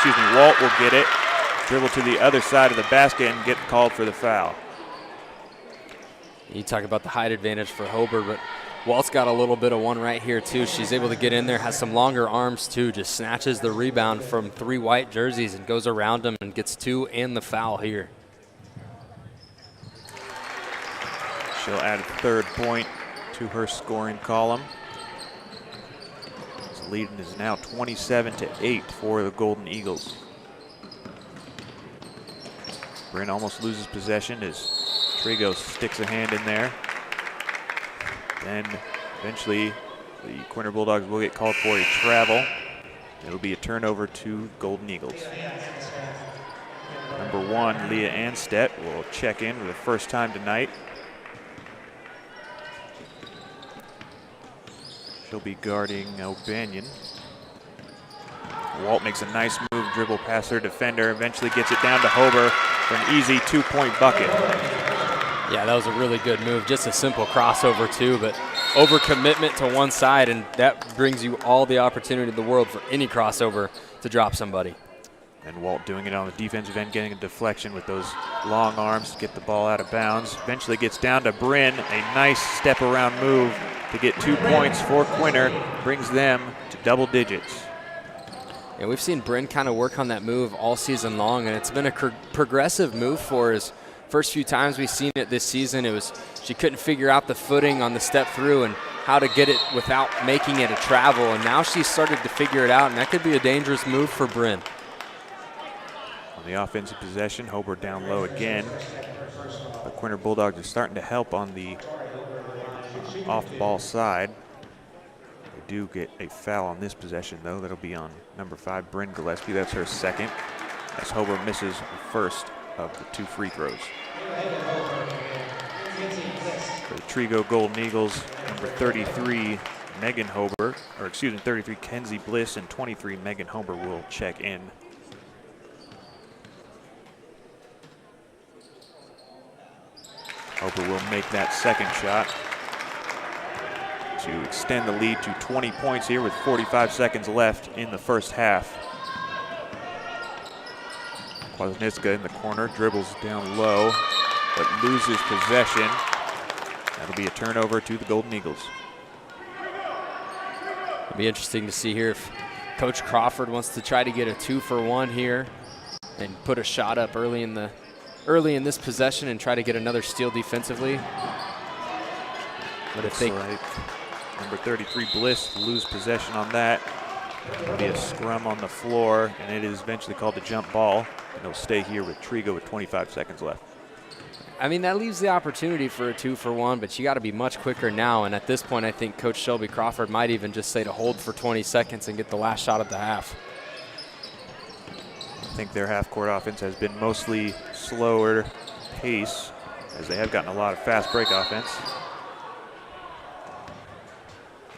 Walt will get it. Dribble to the other side of the basket and get called for the foul. You talk about the height advantage for Hober, but Walt's got a little bit of one right here too. She's able to get in there, has some longer arms too, just snatches the rebound from 3 white jerseys and goes around them and gets 2 and the foul here. She'll add a 3rd point to her scoring column. The lead is now 27-8 for the Golden Eagles. Bryn almost loses possession as Trego sticks a hand in there. Then eventually the Quinter Bulldogs will get called for a travel. It'll be a turnover to Golden Eagles. Number 1, Leah Anstedt, will check in for the first time tonight. She'll be guarding O'Banion. Walt makes a nice move, dribble past her defender, eventually gets it down to Hober for an easy 2-point bucket. Yeah, that was a really good move. Just a simple crossover too, but overcommitment to one side, and that brings you all the opportunity in the world for any crossover to drop somebody. And Walt doing it on the defensive end, getting a deflection with those long arms to get the ball out of bounds. Eventually gets down to Bryn, a nice step around move to get 2 points for Quinter, brings them to double digits. And we've seen Bryn kind of work on that move all season long, and it's been a progressive move for us. First few times we've seen it this season, it was she couldn't figure out the footing on the step through and how to get it without making it a travel, and now she's started to figure it out, and that could be a dangerous move for Bryn. On the offensive possession, Hobart down low again. The Quinter Bulldogs are starting to help on the off-ball side. They do get a foul on this possession, though. That'll be on number 5, Bryn Gillespie. That's her second, as Hobart misses the first of the 2 free throws. For the Trego Golden Eagles, number 33, Megan Hobart, or excuse me, 33, Kenzie Bliss, and 23, Megan Hobart will check in. Hobart will make that second shot to extend the lead to 20 points here with 45 seconds left in the first half. Kwasniewska in the corner, dribbles down low, but loses possession. That'll be a turnover to the Golden Eagles. It'll be interesting to see here if Coach Crawford wants to try to get a 2-for-1 here and put a shot up early in this possession and try to get another steal defensively. But if they number 33 Bliss lose possession on that, it'll be a scrum on the floor, and it is eventually called a jump ball. And they'll stay here with Trego with 25 seconds left. I mean, that leaves the opportunity for a 2-for-1, but you got to be much quicker now. And at this point, I think Coach Shelby Crawford might even just say to hold for 20 seconds and get the last shot at the half. I think their half-court offense has been mostly slower pace, as they have gotten a lot of fast break offense.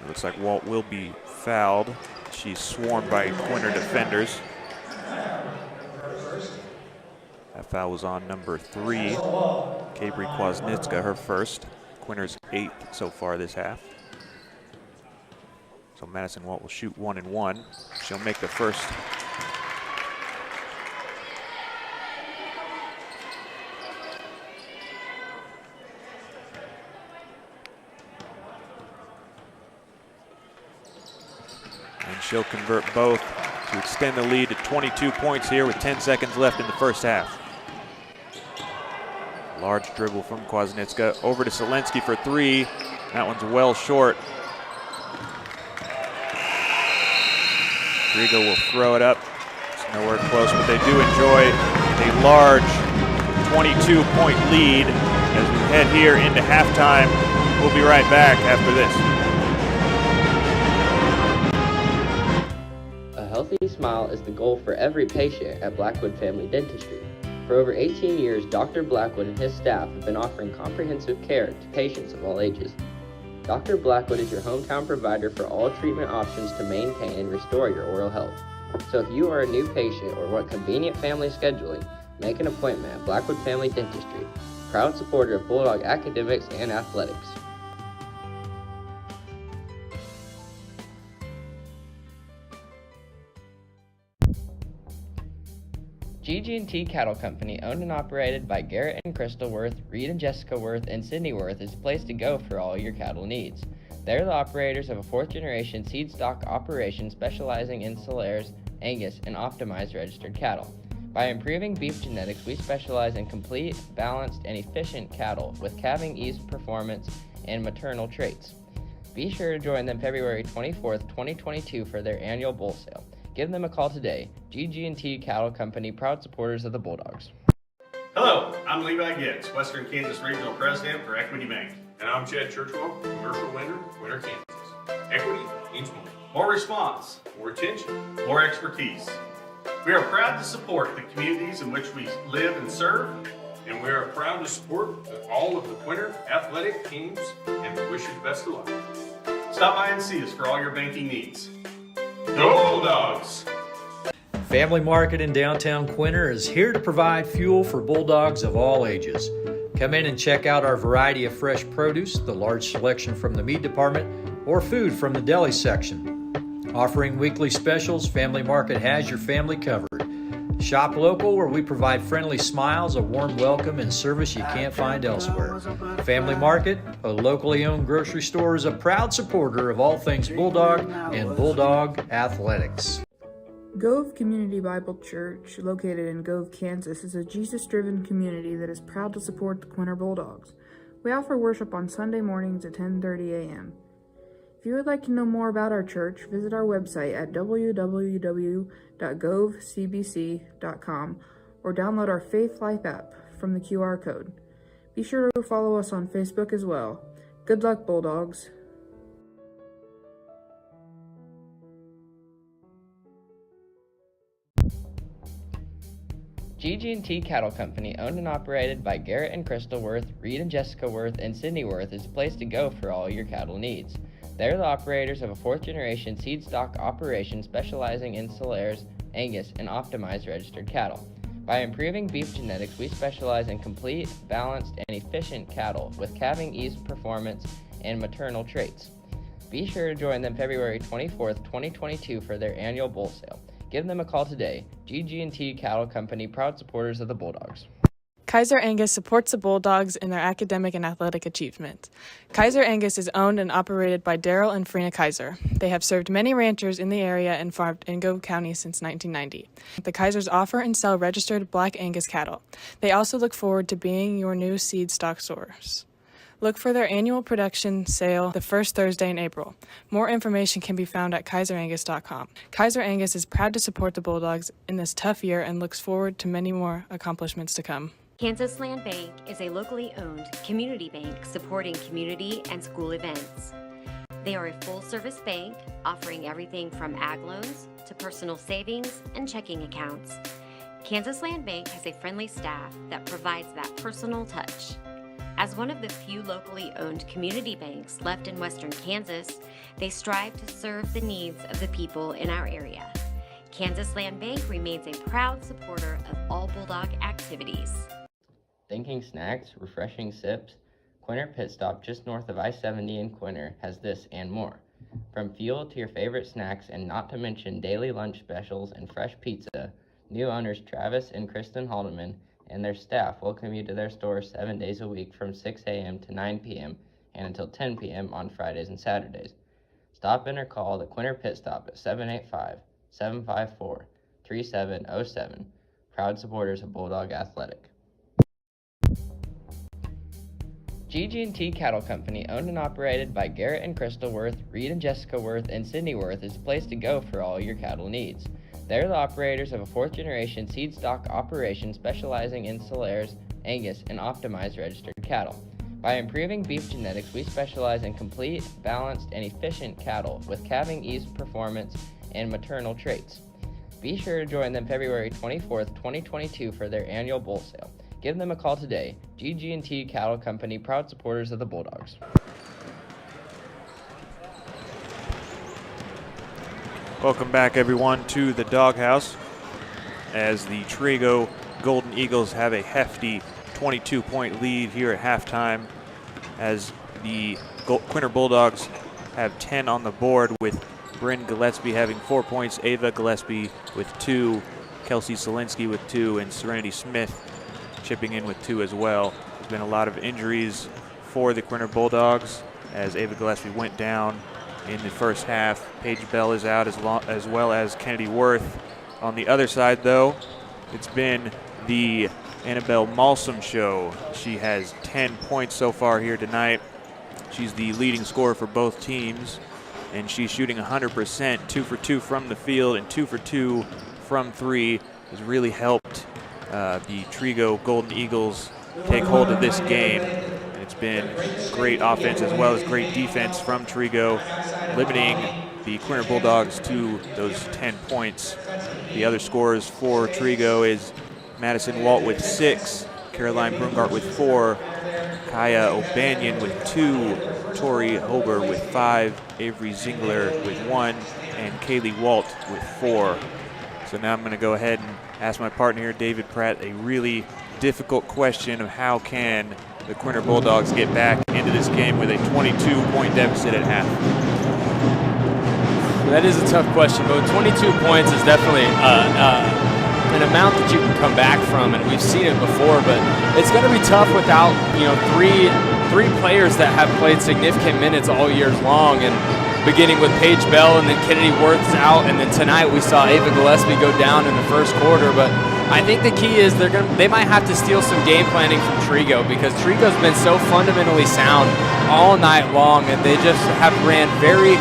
It looks like Walt will be fouled. She's swarmed by Quinter defenders. That foul was on number 3, Kabri Kwasniewska, her first. Quinter's 8th so far this half. So Madison Walt will shoot 1 and 1. She'll make the first. And she'll convert both to extend the lead to 22 points here with 10 seconds left in the first half. Large dribble from Kwasniewska over to Selensky for 3. That one's well short. Trego will throw it up. It's nowhere close, but they do enjoy a large 22-point lead as we head here into halftime. We'll be right back after this. A healthy smile is the goal for every patient at Blackwood Family Dentistry. For over 18 years, Dr. Blackwood and his staff have been offering comprehensive care to patients of all ages. Dr. Blackwood is your hometown provider for all treatment options to maintain and restore your oral health. So if you are a new patient or want convenient family scheduling, make an appointment at Blackwood Family Dentistry, proud supporter of Bulldog academics and athletics. GG&T Cattle Company, owned and operated by Garrett and Crystal Worth, Reed and Jessica Worth, and Sydney Worth, is a place to go for all your cattle needs. They're the operators of a 4th-generation seed stock operation specializing in Solares, Angus, and optimized registered cattle. By improving beef genetics, we specialize in complete, balanced, and efficient cattle with calving ease performance and maternal traits. Be sure to join them February 24th, 2022 for their annual bull sale. Give them a call today. GG&T Cattle Company, proud supporters of the Bulldogs. Hello, I'm Levi Gibbs, Western Kansas Regional President for Equity Bank. And I'm Chad Churchwell, commercial lender, Quinter, Kansas. Equity means more. More response, More attention. more expertise. We are proud to support the communities in which we live and serve. And we are proud to support all of the Quinter athletic teams, and we wish you the best of luck. Stop by and see us for all your banking needs. Go Bulldogs! Family Market in downtown Quinter is here to provide fuel for Bulldogs of all ages. Come in and check out our variety of fresh produce, the large selection from the meat department, or food from the deli section. Offering weekly specials, Family Market has your family covered. Shop local, where we provide friendly smiles, a warm welcome, and service you can't find elsewhere. Family Market, a locally owned grocery store, is a proud supporter of all things Bulldog and Bulldog athletics. Gove Community Bible Church, located in Gove, Kansas, is a Jesus-driven community that is proud to support the Quinter Bulldogs. We offer worship on Sunday mornings at 10:30 a.m. If you would like to know more about our church, visit our website at www.govecbc.com or download our Faith Life app from the QR code. Be sure to follow us on Facebook as well. Good luck, Bulldogs. GG&T Cattle Company, owned and operated by Garrett and Crystal Worth, Reed and Jessica Worth, and Sydney Worth, is a place to go for all your cattle needs. They're the operators of a fourth-generation seed stock operation specializing in Solaires, Angus, and optimized registered cattle. By improving beef genetics, we specialize in complete, balanced, and efficient cattle with calving ease performance and maternal traits. Be sure to join them February 24th, 2022 for their annual bull sale. Give them a call today. GG&T Cattle Company, proud supporters of the Bulldogs. Kaiser Angus supports the Bulldogs in their academic and athletic achievement. Kaiser Angus is owned and operated by Daryl and Frina Kaiser. They have served many ranchers in the area and farmed in Gove County since 1990. The Kaisers offer and sell registered Black Angus cattle. They also look forward to being your new seed stock source. Look for their annual production sale the first Thursday in April. More information can be found at kaiserangus.com. Kaiser Angus is proud to support the Bulldogs in this tough year and looks forward to many more accomplishments to come. Kansas Land Bank is a locally owned community bank supporting community and school events. They are a full-service bank offering everything from ag loans to personal savings and checking accounts. Kansas Land Bank has a friendly staff that provides that personal touch. As one of the few locally owned community banks left in western Kansas, they strive to serve the needs of the people in our area. Kansas Land Bank remains a proud supporter of all Bulldog activities. Thinking snacks, refreshing sips? Quinter Pit Stop just north of I-70 in Quinter has this and more. From fuel to your favorite snacks, and not to mention daily lunch specials and fresh pizza, new owners Travis and Kristen Haldeman and their staff welcome you to their store 7 days a week from 6 a.m. to 9 p.m. and until 10 p.m. on Fridays and Saturdays. Stop in or call the Quinter Pit Stop at 785-754-3707. Proud supporters of Bulldog Athletic. GG&T Cattle Company, owned and operated by Garrett and Crystal Worth, Reed and Jessica Worth, and Sydney Worth, is a place to go for all your cattle needs. They're the operators of a fourth-generation seed stock operation specializing in Solaires, Angus, and optimized registered cattle. By improving beef genetics, we specialize in complete, balanced, and efficient cattle with calving ease performance and maternal traits. Be sure to join them February 24th, 2022 for their annual bull sale. Give them a call today. GG&T Cattle Company, proud supporters of the Bulldogs. Welcome back, everyone, to the Doghouse as the Trego Golden Eagles have a hefty 22-point lead here at halftime, as the Quinter Bulldogs have 10 on the board, with Bryn Gillespie having 4 points, Ava Gillespie with 2, Kelsey Solinsky with 2, and Serenity Smith chipping in with 2 as well. There's been a lot of injuries for the Quinter Bulldogs, as Ava Gillespie went down in the first half. Paige Bell is out, as well as Kennedy Worth. On the other side, though, it's been the Annabelle Malsum show. She has 10 points so far here tonight. She's the leading scorer for both teams, and she's shooting 100%, 2 for 2 from the field and 2 for 2 from 3. Has really helped the Trego Golden Eagles take hold of this game. And it's been great offense as well as great defense from Trego, limiting the Quinter Bulldogs to those 10 points. The other scorers for Trego is Madison Walt with 6, Caroline Brungart with 4, Kaya O'Banion with 2, Tori Hober with 5, Avery Zingler with 1, and Kaylee Walt with 4. So now I'm going to go ahead and ask my partner here, David Pratt, a really difficult question of how can the Quinter Bulldogs get back into this game with a 22-point deficit at half? That is a tough question, but 22 points is definitely an amount that you can come back from, and we've seen it before, but it's going to be tough without, three players that have played significant minutes all year long, and beginning with Paige Bell, and then Kennedy Worth's out, and then tonight we saw Ava Gillespie go down in the first quarter. But I think the key is they might have to steal some game planning from Trego, because Trego's been so fundamentally sound all night long, and they just have ran very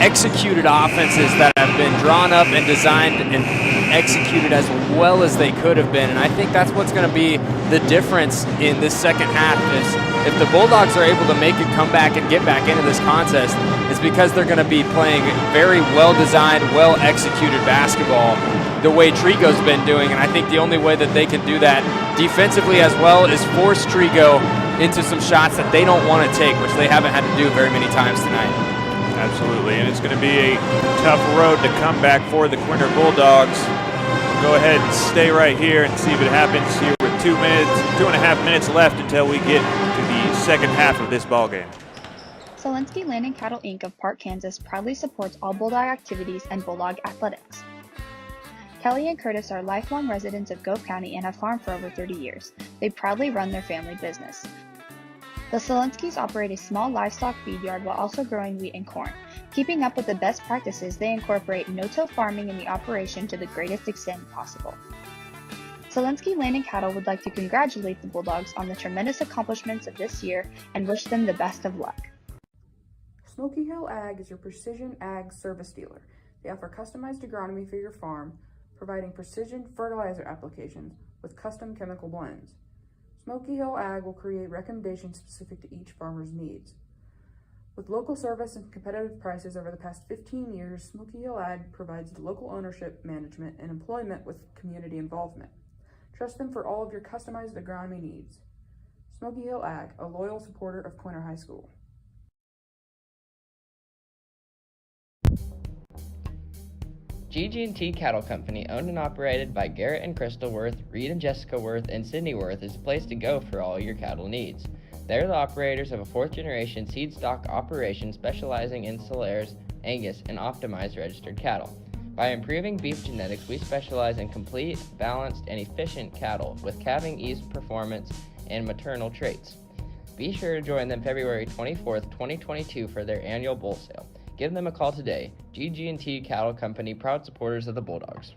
executed offenses that have been drawn up and designed and executed as well as they could have been. And I think that's what's going to be the difference in this second half is if the Bulldogs are able to make a comeback and get back into this contest, it's because they're going to be playing very well-designed, well-executed basketball the way Trego's been doing. And I think the only way that they can do that defensively as well is force Trego into some shots that they don't want to take, which they haven't had to do very many times tonight. Absolutely, and it's going to be a tough road to come back for the Quinter Bulldogs. Go ahead and stay right here and see if it happens here with 2.5 minutes left until we get to the second half of this ball game. Zelensky Land and Cattle Inc. of Park, Kansas proudly supports all Bulldog activities and Bulldog athletics. Kelly and Curtis are lifelong residents of Gove County and have farmed for over 30 years. They proudly run their family business. The Zelenskys operate a small livestock feed yard while also growing wheat and corn. Keeping up with the best practices, they incorporate no-till farming in the operation to the greatest extent possible. Zelensky Land and Cattle would like to congratulate the Bulldogs on the tremendous accomplishments of this year and wish them the best of luck. Smoky Hill Ag is your precision ag service dealer. They offer customized agronomy for your farm, providing precision fertilizer applications with custom chemical blends. Smoky Hill Ag will create recommendations specific to each farmer's needs. With local service and competitive prices over the past 15 years, Smoky Hill Ag provides local ownership, management, and employment with community involvement. Trust them for all of your customized agronomy needs. Smoky Hill Ag, a loyal supporter of Quinter High School. GG&T Cattle Company, owned and operated by Garrett and Crystal Worth, Reed and Jessica Worth, and Sydney Worth, is the place to go for all your cattle needs. They're the operators of a fourth-generation seed stock operation specializing in Solares, Angus, and optimized registered cattle. By improving beef genetics, we specialize in complete, balanced, and efficient cattle with calving ease performance and maternal traits. Be sure to join them February 24th, 2022 for their annual bull sale. Give them a call today. GG&T Cattle Company, proud supporters of the Bulldogs.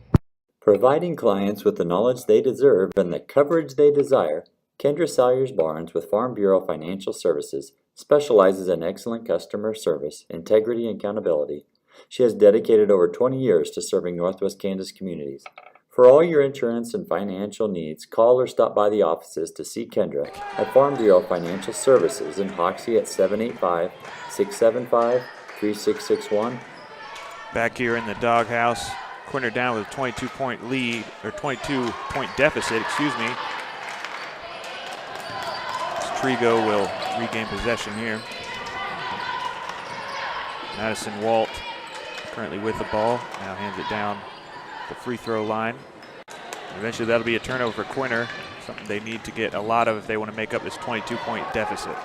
Providing clients with the knowledge they deserve and the coverage they desire, Kendra Salyers Barnes with Farm Bureau Financial Services specializes in excellent customer service, integrity, and accountability. She has dedicated over 20 years to serving Northwest Kansas communities. For all your insurance and financial needs, call or stop by the offices to see Kendra at Farm Bureau Financial Services in Hoxie at 785-675-3661. Back here in the doghouse, Quinter down with a 22-point lead, or 22-point deficit, excuse me. Trego will regain possession here. Madison Walt currently with the ball, now hands it down the free throw line. Eventually that'll be a turnover for Quinter, something they need to get a lot of if they want to make up this 22-point deficit.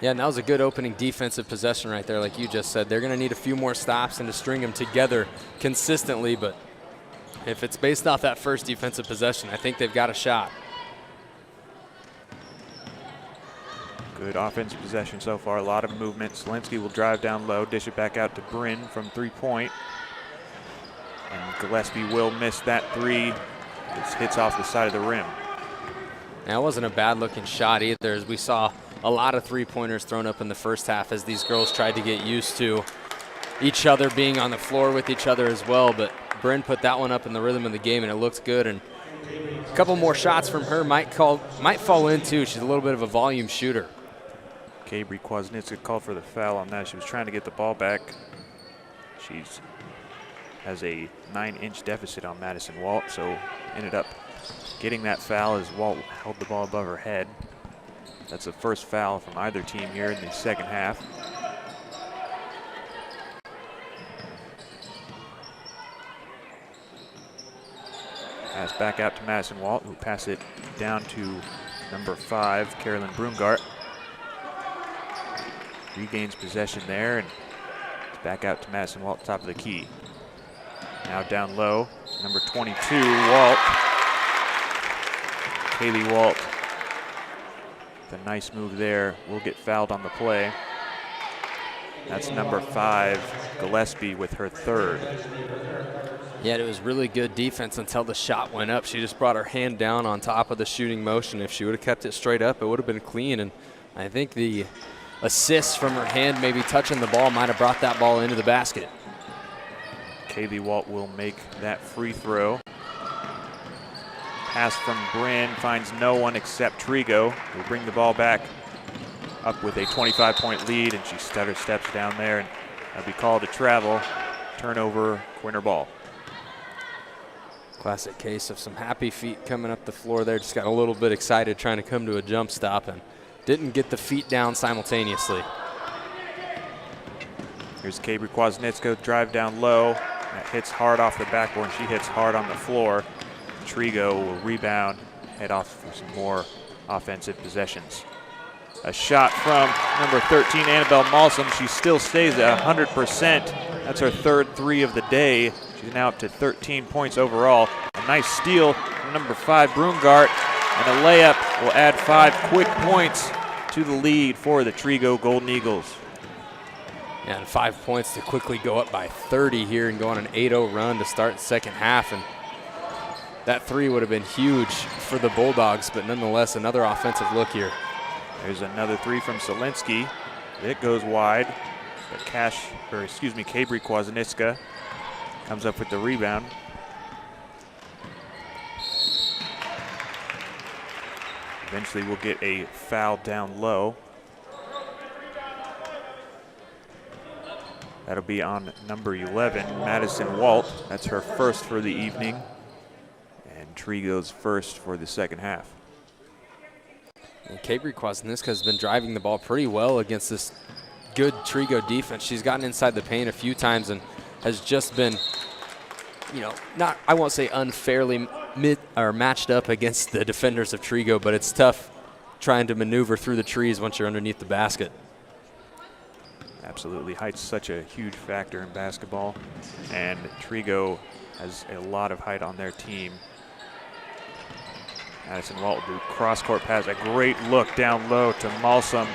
Yeah, and that was a good opening defensive possession right there, like you just said. They're going to need a few more stops and to string them together consistently, but if it's based off that first defensive possession, I think they've got a shot. Good offensive possession so far, a lot of movement. Zelensky will drive down low, dish it back out to Bryn from three-point. And Gillespie will miss that three. It hits off the side of the rim. That wasn't a bad-looking shot either, as we saw a lot of three-pointers thrown up in the first half as these girls tried to get used to each other being on the floor with each other as well. But Bryn put that one up in the rhythm of the game, and it looked good. And a couple more shots from her might fall in too. She's a little bit of a volume shooter. Kabri Kwasniewska called for the foul on that. She was trying to get the ball back. She's has a 9-inch deficit on Madison Walt, so ended up getting that foul as Walt held the ball above her head. That's the first foul from either team here in the second half. Pass back out to Madison Walt, who passed it down to number 5, Carolyn Brungart. Regains possession there, and it's back out to Madison Walt, top of the key. Now down low, number 22, Walt. Kaylee Walt, with a nice move there, will get fouled on the play. That's number 5, Gillespie, with her third. Yeah, it was really good defense until the shot went up. She just brought her hand down on top of the shooting motion. If she would have kept it straight up, it would have been clean. And I think the assist from her hand maybe touching the ball might have brought that ball into the basket. Kaylee Walt will make that free throw. Pass from Bryn finds no one except Trego. Will bring the ball back up with a 25-point lead, and she stutter steps down there, and that'll be called a travel. Turnover, Quinter ball. Classic case of some happy feet coming up the floor there. Just got a little bit excited trying to come to a jump stop and didn't get the feet down simultaneously. Here's Cabri Kwasniewska, drive down low. That hits hard off the backboard. She hits hard on the floor. Trego will rebound, head off for some more offensive possessions. A shot from number 13, Annabelle Malsom. She still stays at 100%. That's her third three of the day. She's now up to 13 points overall. A nice steal from number 5, Brungart, and a layup will add 5 quick points to the lead for the Trego Golden Eagles. Yeah, and 5 points to quickly go up by 30 here and go on an 8-0 run to start the second half. And that three would have been huge for the Bulldogs, but nonetheless, another offensive look here. There's another three from Solinsky. It goes wide, but Cabri Kwasniewska comes up with the rebound. Eventually we'll get a foul down low. That'll be on number 11, Madison Walt. That's her first for the evening. And Trego's first for the second half. And Cabri Kwasniewska has been driving the ball pretty well against this good Trego defense. She's gotten inside the paint a few times and has just been, not, I won't say unfairly matched up against the defenders of Trego, but it's tough trying to maneuver through the trees once you're underneath the basket. Absolutely, height's such a huge factor in basketball, and Trego has a lot of height on their team. Madison Walt will do cross-court pass, a great look down low to Malsom.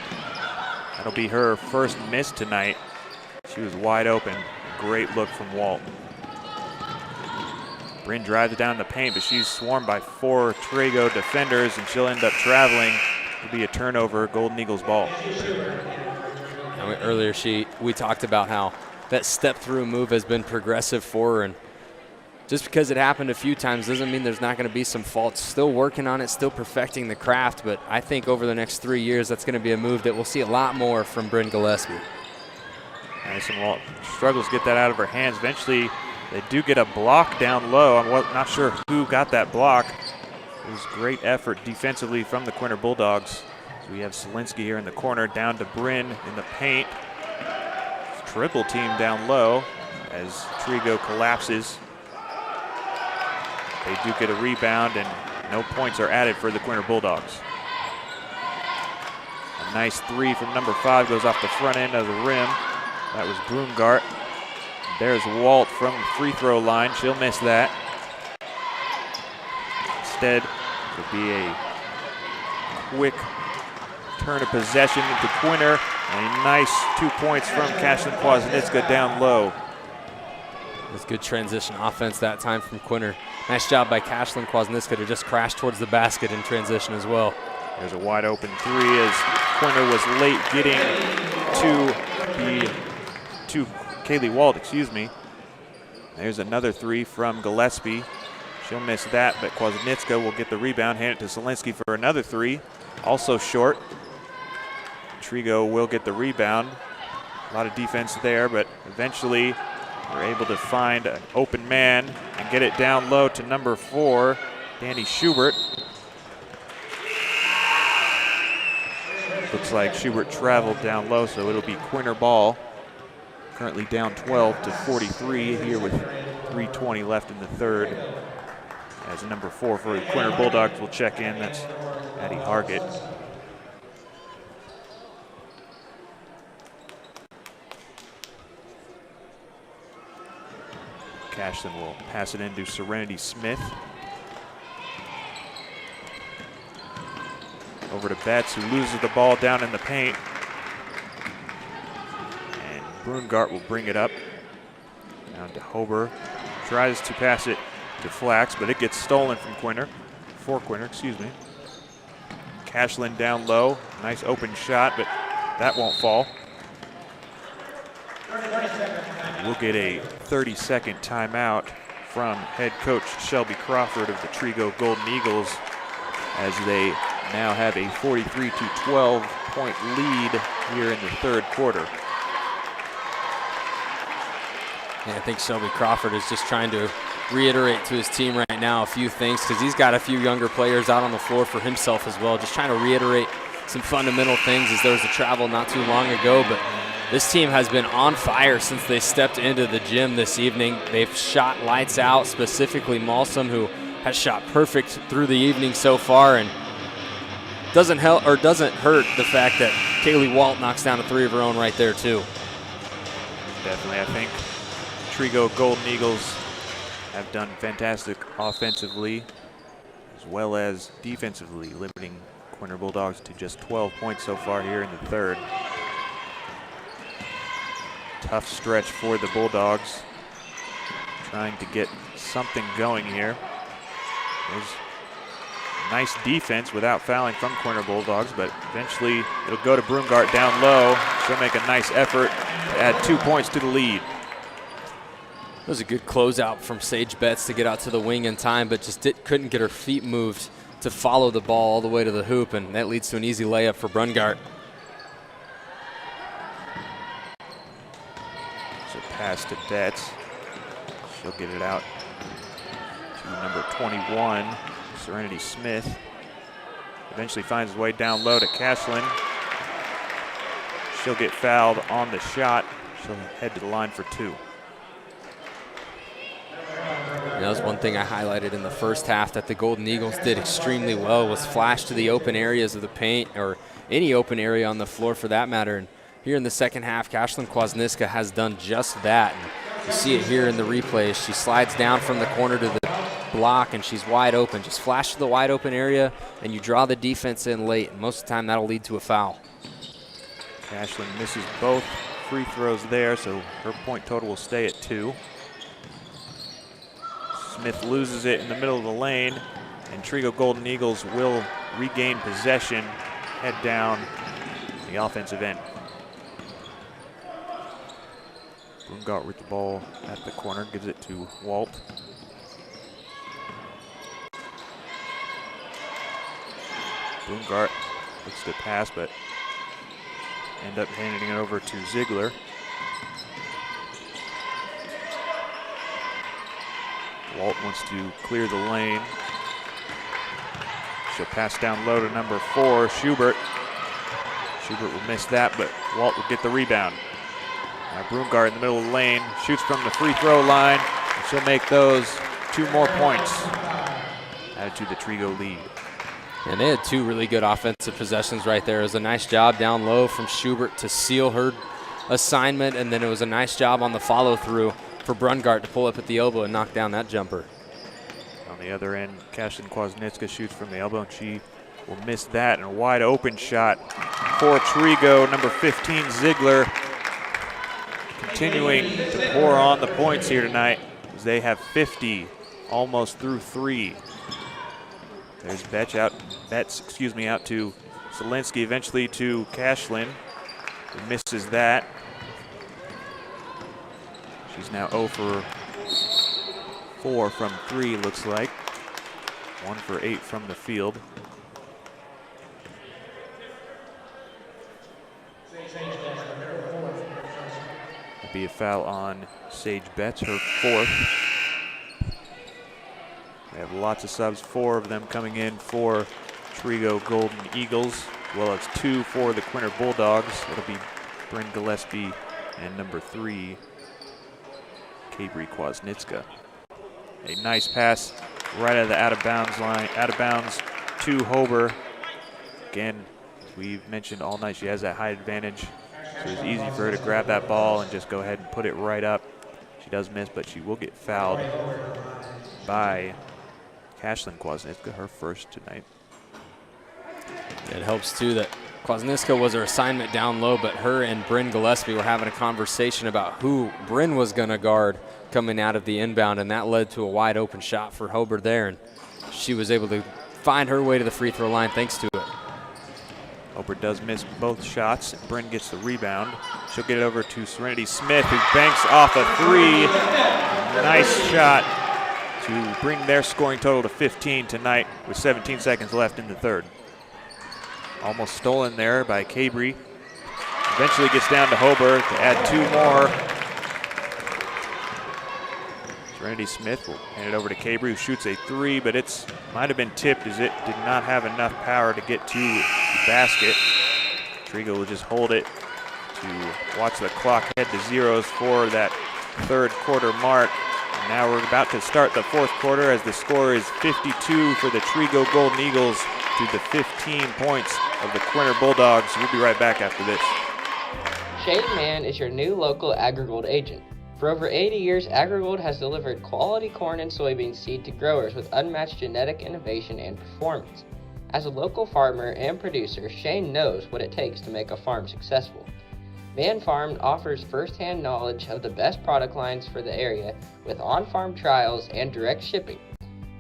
That'll be her first miss tonight. She was wide open, great look from Walt. Bryn drives it down the paint, but she's swarmed by 4 Trego defenders, and she'll end up traveling. It'll be a turnover, Golden Eagles ball. Earlier we talked about how that step-through move has been progressive for her, and just because it happened a few times doesn't mean there's not going to be some faults. Still working on it, still perfecting the craft, but I think over the next 3 years that's going to be a move that we'll see a lot more from Bryn Gillespie. Madison Walt struggles to get that out of her hands. Eventually they do get a block down low. I'm not sure who got that block. It was great effort defensively from the Quinter Bulldogs. So we have Solinsky here in the corner, down to Bryn in the paint. Triple team down low as Trego collapses. They do get a rebound, and no points are added for the Quinter Bulldogs. A nice three from number 5 goes off the front end of the rim. That was Brungart. There's Walt from the free throw line. She'll miss that. Instead, it'll be a quick turn of possession into Quinter. A nice 2 points from Cashlyn Kwasniewska down low. It's good transition offense that time from Quinter. Nice job by Cashlyn Kwasniewska to just crash towards the basket in transition as well. There's a wide open three as Quinter was late getting to Kaylee Walt, There's another three from Gillespie. She'll miss that, but Kwasniewska will get the rebound, hand it to Solinsky for another three. Also short. Trego will get the rebound. A lot of defense there, but eventually they're able to find an open man and get it down low to number 4, Danny Schubert. Looks like Schubert traveled down low, so it'll be Quinter ball. Currently down 12 to 43 here with 3:20 left in the third. As number 4 for the Quinter Bulldogs will check in, that's Addie Hargett. Cashlyn will pass it into Serenity Smith. Over to Betts, who loses the ball down in the paint. And Brungart will bring it up. Down to Hober. Tries to pass it to Flax, but it gets stolen from Quinter. For Quinter, Cashlyn down low. Nice open shot, but that won't fall. We'll get a 30-second timeout from head coach Shelby Crawford of the Trego Golden Eagles, as they now have a 43-12 point lead here in the third quarter. And I think Shelby Crawford is just trying to reiterate to his team right now a few things, because he's got a few younger players out on the floor for himself as well, just trying to reiterate some fundamental things, as there was a travel not too long ago. But this team has been on fire since they stepped into the gym this evening. They've shot lights out, specifically Malsum, who has shot perfect through the evening so far, and doesn't hurt the fact that Kaylee Walt knocks down a three of her own right there too. Definitely, I think Trego Golden Eagles have done fantastic offensively as well as defensively, limiting Quinter Bulldogs to just 12 points so far here in the third. Tough stretch for the Bulldogs, trying to get something going here. There's nice defense without fouling from Quinter Bulldogs, but eventually it'll go to Broomgart down low. She'll make a nice effort to add 2 points to the lead. It was a good closeout from Sage Betts to get out to the wing in time, but just couldn't get her feet moved to follow the ball all the way to the hoop, and that leads to an easy layup for Brungart. So pass to Betts. She'll get it out to number 21, Serenity Smith. Eventually finds his way down low to Cashlin. She'll get fouled on the shot. She'll head to the line for two. That was one thing I highlighted in the first half that the Golden Eagles did extremely well, was flash to the open areas of the paint, or any open area on the floor for that matter. And here in the second half, Cashlyn Kwasniewska has done just that. And you see it here in the replay. She slides down from the corner to the block, and she's wide open. Just flash to the wide open area, and you draw the defense in late. And most of the time, that'll lead to a foul. Cashlyn misses both free throws there, so her point total will stay at 2. Smith loses it in the middle of the lane, and Trego Golden Eagles will regain possession, head down the offensive end. Broomgart with the ball at the corner, gives it to Walt. Broomgart looks to pass, but end up handing it over to Ziegler. Walt wants to clear the lane. She'll pass down low to number 4, Schubert. Schubert will miss that, but Walt will get the rebound. Now Broomgart in the middle of the lane, shoots from the free throw line. And she'll make those 2 more points, added to the Trego lead. And they had 2 really good offensive possessions right there. It was a nice job down low from Schubert to seal her assignment, and then it was a nice job on the follow-through for Brungart to pull up at the elbow and knock down that jumper. On the other end, Cashlyn Kwasniewska shoots from the elbow, and she will miss that. And a wide open shot for Trego, number 15, Ziegler, continuing to pour on the points here tonight, as they have 50, almost through 3. There's Betts out to Zielinski, eventually to Cashlyn, who misses that. She's now 0 for 4 from 3, looks like. 1 for 8 from the field. That'd be a foul on Sage Betts, her 4th. We have lots of subs, 4 of them coming in for Trego Golden Eagles, as well as 2 for the Quinter Bulldogs. It'll be Bryn Gillespie and number 3, Cabri Kwasniewska. A nice pass right out of the out of bounds to Hober. Again, we've mentioned all night she has that height advantage, so it's easy for her to grab that ball and just go ahead and put it right up. She does miss, but she will get fouled by Cashlyn Kwasniewska, her first tonight. It helps too that Kwasniewska was her assignment down low, but her and Bryn Gillespie were having a conversation about who Bryn was going to guard coming out of the inbound, and that led to a wide open shot for Hober there, and she was able to find her way to the free throw line thanks to it. Ober does miss both shots. Bryn gets the rebound. She'll get it over to Serenity Smith, who banks off a three. Nice shot to bring their scoring total to 15 tonight with 17 seconds left in the third. Almost stolen there by Cabry. Eventually gets down to Hober to add 2 more. Serenity Smith will hand it over to Cabry, who shoots a 3, but it might have been tipped as it did not have enough power to get to the basket. Trego will just hold it to watch the clock head to zeros for that third quarter mark. And now we're about to start the fourth quarter as the score is 52 for the Trego Golden Eagles to the 15 points of the Quinter Bulldogs. We'll be right back after this. Shane Mann is your new local AgriGold agent. For over 80 years, AgriGold has delivered quality corn and soybean seed to growers with unmatched genetic innovation and performance. As a local farmer and producer, Shane knows what it takes to make a farm successful. Mann Farm offers first-hand knowledge of the best product lines for the area with on-farm trials and direct shipping.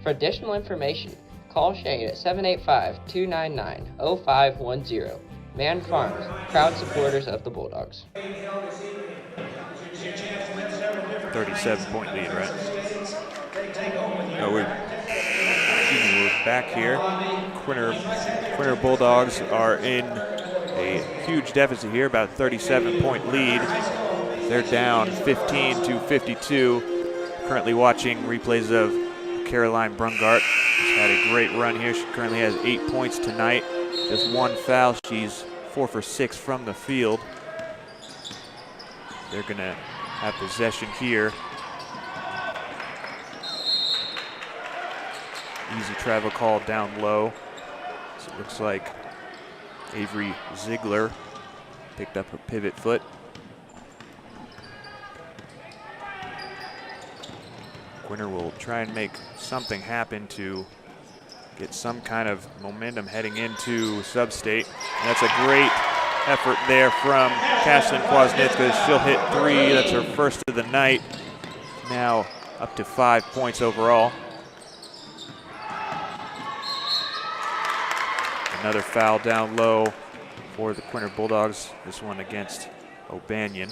For additional information, call Shane at 785-299-0510. Mann Farms, proud supporters of the Bulldogs. 37-point lead, right? No, we're back here. Quinter Bulldogs are in a huge deficit here, about a 37-point lead. They're down 15 to 52. Currently watching replays of Caroline Brungart. She's had a great run here. She currently has 8 points tonight. Just 1 foul. She's 4 for 6 from the field. They're going to have possession here. Easy travel call down low. So it looks like Avery Ziegler picked up her pivot foot. Quinter will try and make something happen to get some kind of momentum heading into Sub-State. And that's a great effort there from Kashlyn Kwasniewska. She'll hit 3. That's her first of the night. Now up to 5 points overall. Another foul down low for the Quinter Bulldogs. This one against O'Banion.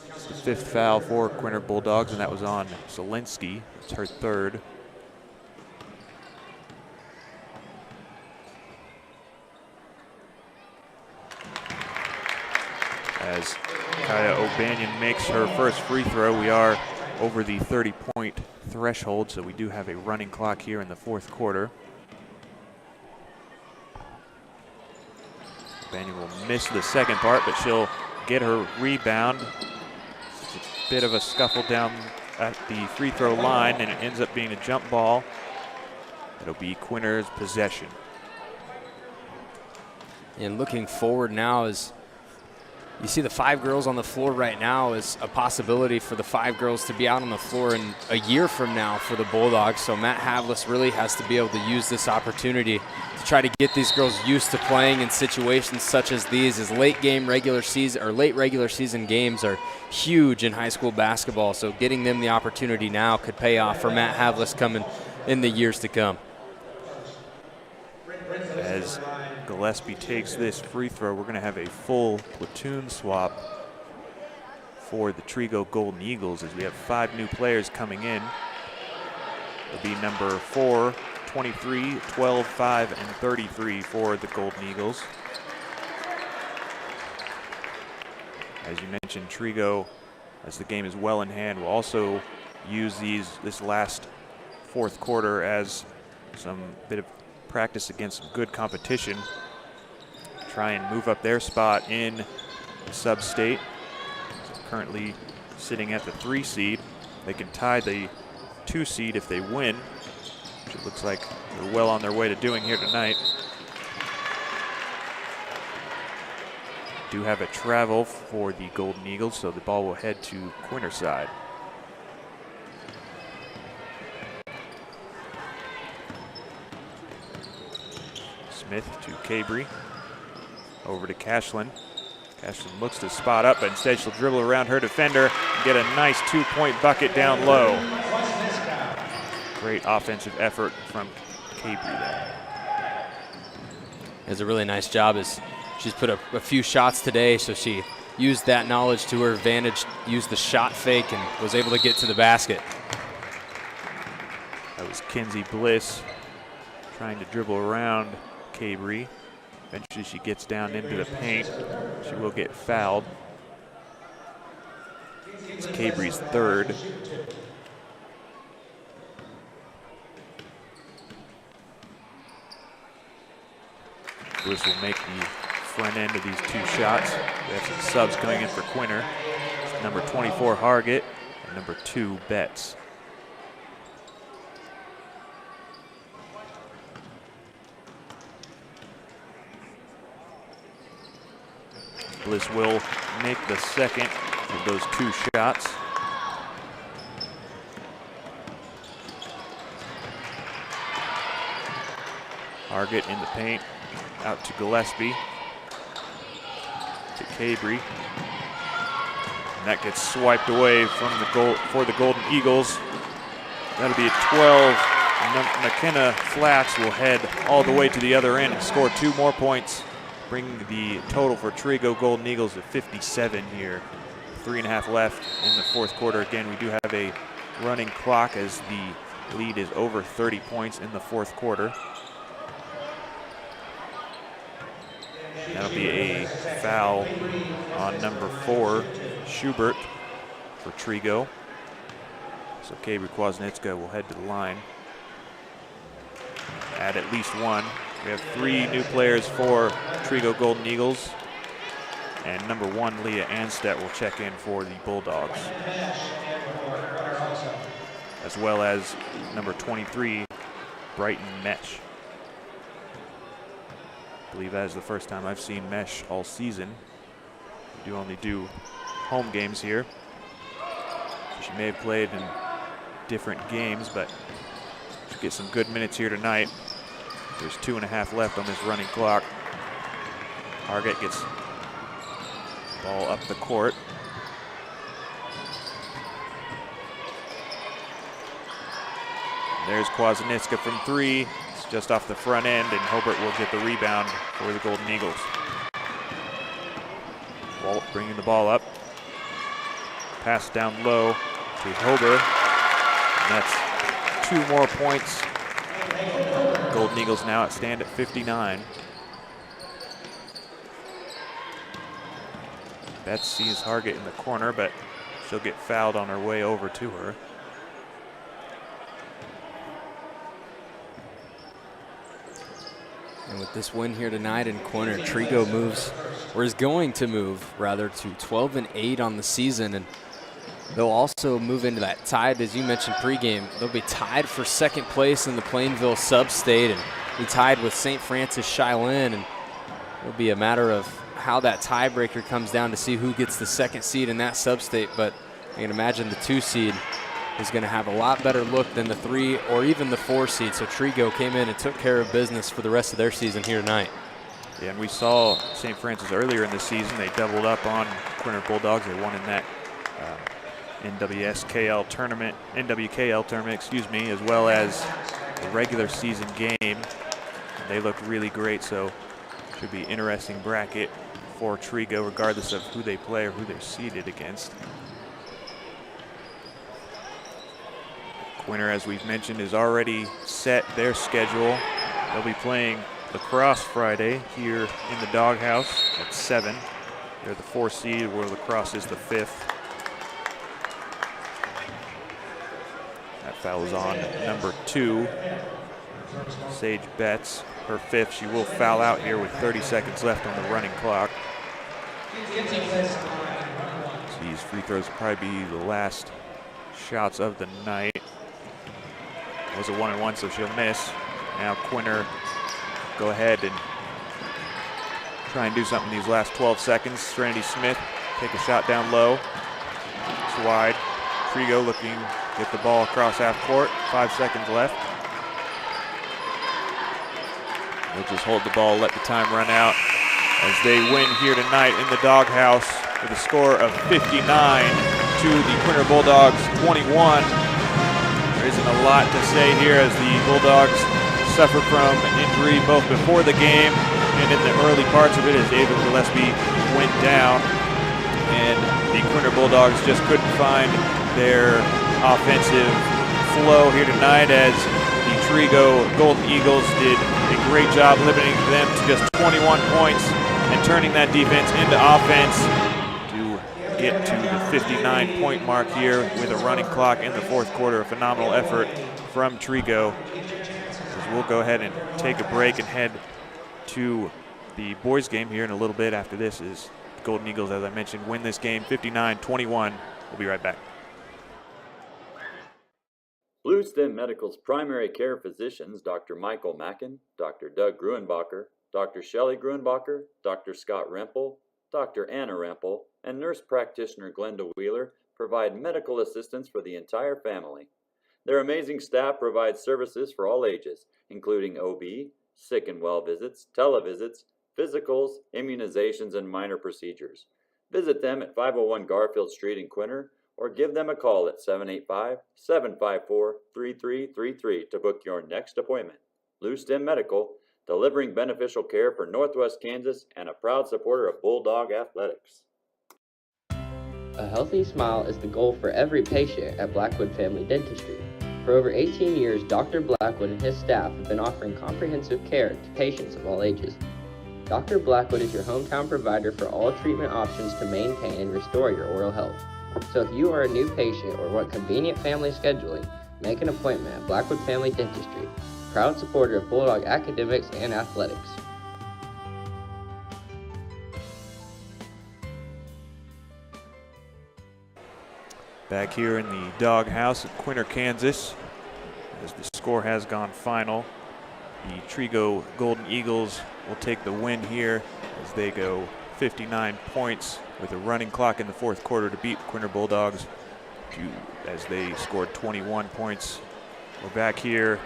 It's the 5th foul for Quinter Bulldogs, and that was on Zielinski. It's her 3rd. As Kaya O'Banion makes her first free throw, we are over the 30-point threshold, so we do have a running clock here in the fourth quarter. O'Banion will miss the second part, but she'll get her rebound. It's a bit of a scuffle down at the free throw line, and it ends up being a jump ball. It'll be Quinter's possession. And looking forward now is you see the 5 girls on the floor right now is a possibility for the 5 girls to be out on the floor in a year from now for the Bulldogs. So Matt Havlis really has to be able to use this opportunity to try to get these girls used to playing in situations such as these, as late regular season games are huge in high school basketball. So getting them the opportunity now could pay off for Matt Havlis coming in the years to come. As Gillespie takes this free throw, we're going to have a full platoon swap for the Trego Golden Eagles as we have 5 new players coming in. It'll be number 4, 23, 12, 5, and 33 for the Golden Eagles. As you mentioned, Trego, as the game is well in hand, will also use this last fourth quarter as some bit of practice against some good competition. Try and move up their spot in Sub-State. Currently sitting at the 3 seed. They can tie the 2 seed if they win, which it looks like they're well on their way to doing here tonight. Do have a travel for the Golden Eagles, so the ball will head to Quinter side. Smith to Cabry. Over to Kashlyn. Kashlyn looks to spot up, but instead she'll dribble around her defender and get a nice 2-point bucket down low. Great offensive effort from Capri there. Does a really nice job as she's put up a few shots today, so she used that knowledge to her advantage, used the shot fake, and was able to get to the basket. That was Kinsey Bliss trying to dribble around Capri. Eventually she gets down into the paint. She will get fouled. It's Capri's third. Bliss will make the front end of these two shots. We have some subs coming in for Quinter. It's number 24, Hargett, and number 2, Betts. Bliss will make the second of those 2 shots. Hargett in the paint. Out to Gillespie, to Capri, and that gets swiped away from the goal for the Golden Eagles. That'll be a 12. McKenna Flax will head all the way to the other end and score 2 more points, bringing the total for Trego Golden Eagles to 57 here. 3.5 left in the fourth quarter. Again, we do have a running clock as the lead is over 30 points in the fourth quarter. That'll be a foul on number 4, Schubert, for Trego. So Capri Kwasniewska will head to the line. Add at least 1. We have 3 new players for Trego Golden Eagles. And number 1, Leah Anstedt, will check in for the Bulldogs. As well as number 23, Brighton Mesh. I believe that is the first time I've seen Mesh all season. We do only do home games here. She may have played in different games, but she'll get some good minutes here tonight. There's 2.5 left on this running clock. Hargett gets the ball up the court. There's Kwasniewska from 3. Just off the front end, and Hobart will get the rebound for the Golden Eagles. Walt bringing the ball up. Pass down low to Hobart. And that's 2 more points. Golden Eagles now stand at 59. Betts sees Hargett in the corner, but she'll get fouled on her way over to her. And with this win here tonight in Quinter, Trego moves, or is going to move, rather, to 12-8 on the season. And they'll also move into that tied, as you mentioned pregame. They'll be tied for second place in the Plainville sub-state and be tied with St. Francis Cheylin. And it'll be a matter of how that tiebreaker comes down to see who gets the second seed in that sub-state. But I can imagine the 2 seed is going to have a lot better look than the 3 or even the 4 seed. So Trego came in and took care of business for the rest of their season here tonight. Yeah, and we saw St. Francis earlier in the season. They doubled up on Quinter Bulldogs. They won in that NWKL tournament, excuse me, as well as the regular season game. They looked really great, so should be an interesting bracket for Trego, regardless of who they play or who they're seeded against. Quinter, as we've mentioned, has already set their schedule. They'll be playing lacrosse Friday here in the Doghouse at 7. They're the 4 seed, where lacrosse is the 5th. That foul is on number 2, Sage Betts. Her 5th. She will foul out here with 30 seconds left on the running clock. These free throws will probably be the last shots of the night. It was a 1-and-1, so she'll miss. Now Quinter go ahead and try and do something these last 12 seconds. Serenity Smith take a shot down low. It's wide. Trego looking to get the ball across half court. 5 seconds left. They'll just hold the ball, let the time run out as they win here tonight in the Doghouse with a score of 59 to the Quinter Bulldogs 21. There isn't a lot to say here as the Bulldogs suffered from an injury both before the game and in the early parts of it as David Gillespie went down. And the Quinter Bulldogs just couldn't find their offensive flow here tonight as the Trego Golden Eagles did a great job limiting them to just 21 points and turning that defense into offense to get to the 59-point mark here with a running clock in the fourth quarter. A phenomenal effort from Trego. We'll go ahead and take a break and head to the boys game here in a little bit. After this is the Golden Eagles, as I mentioned, win this game 59-21. We'll be right back. Blue Stem Medical's primary care physicians, Dr. Michael Mackin, Dr. Doug Gruenbacher, Dr. Shelley Gruenbacher, Dr. Scott Rempel, Dr. Anna Rempel, and nurse practitioner Glenda Wheeler provide medical assistance for the entire family. Their amazing staff provides services for all ages, including OB, sick and well visits, televisits, physicals, immunizations, and minor procedures. Visit them at 501 Garfield Street in Quinter, or give them a call at 785-754-3333 to book your next appointment. Blue Stem Medical, delivering beneficial care for Northwest Kansas and a proud supporter of Bulldog Athletics. A healthy smile is the goal for every patient at Blackwood Family Dentistry. For over 18 years, Dr. Blackwood and his staff have been offering comprehensive care to patients of all ages. Dr. Blackwood is your hometown provider for all treatment options to maintain and restore your oral health. So if you are a new patient or want convenient family scheduling, make an appointment at Blackwood Family Dentistry, proud supporter of Bulldog academics and athletics. Back here in the doghouse at Quinter, Kansas, as the score has gone final. The Trego Golden Eagles will take the win here as they go 59 points with a running clock in the fourth quarter to beat the Quinter Bulldogs as they scored 21 points. We're back here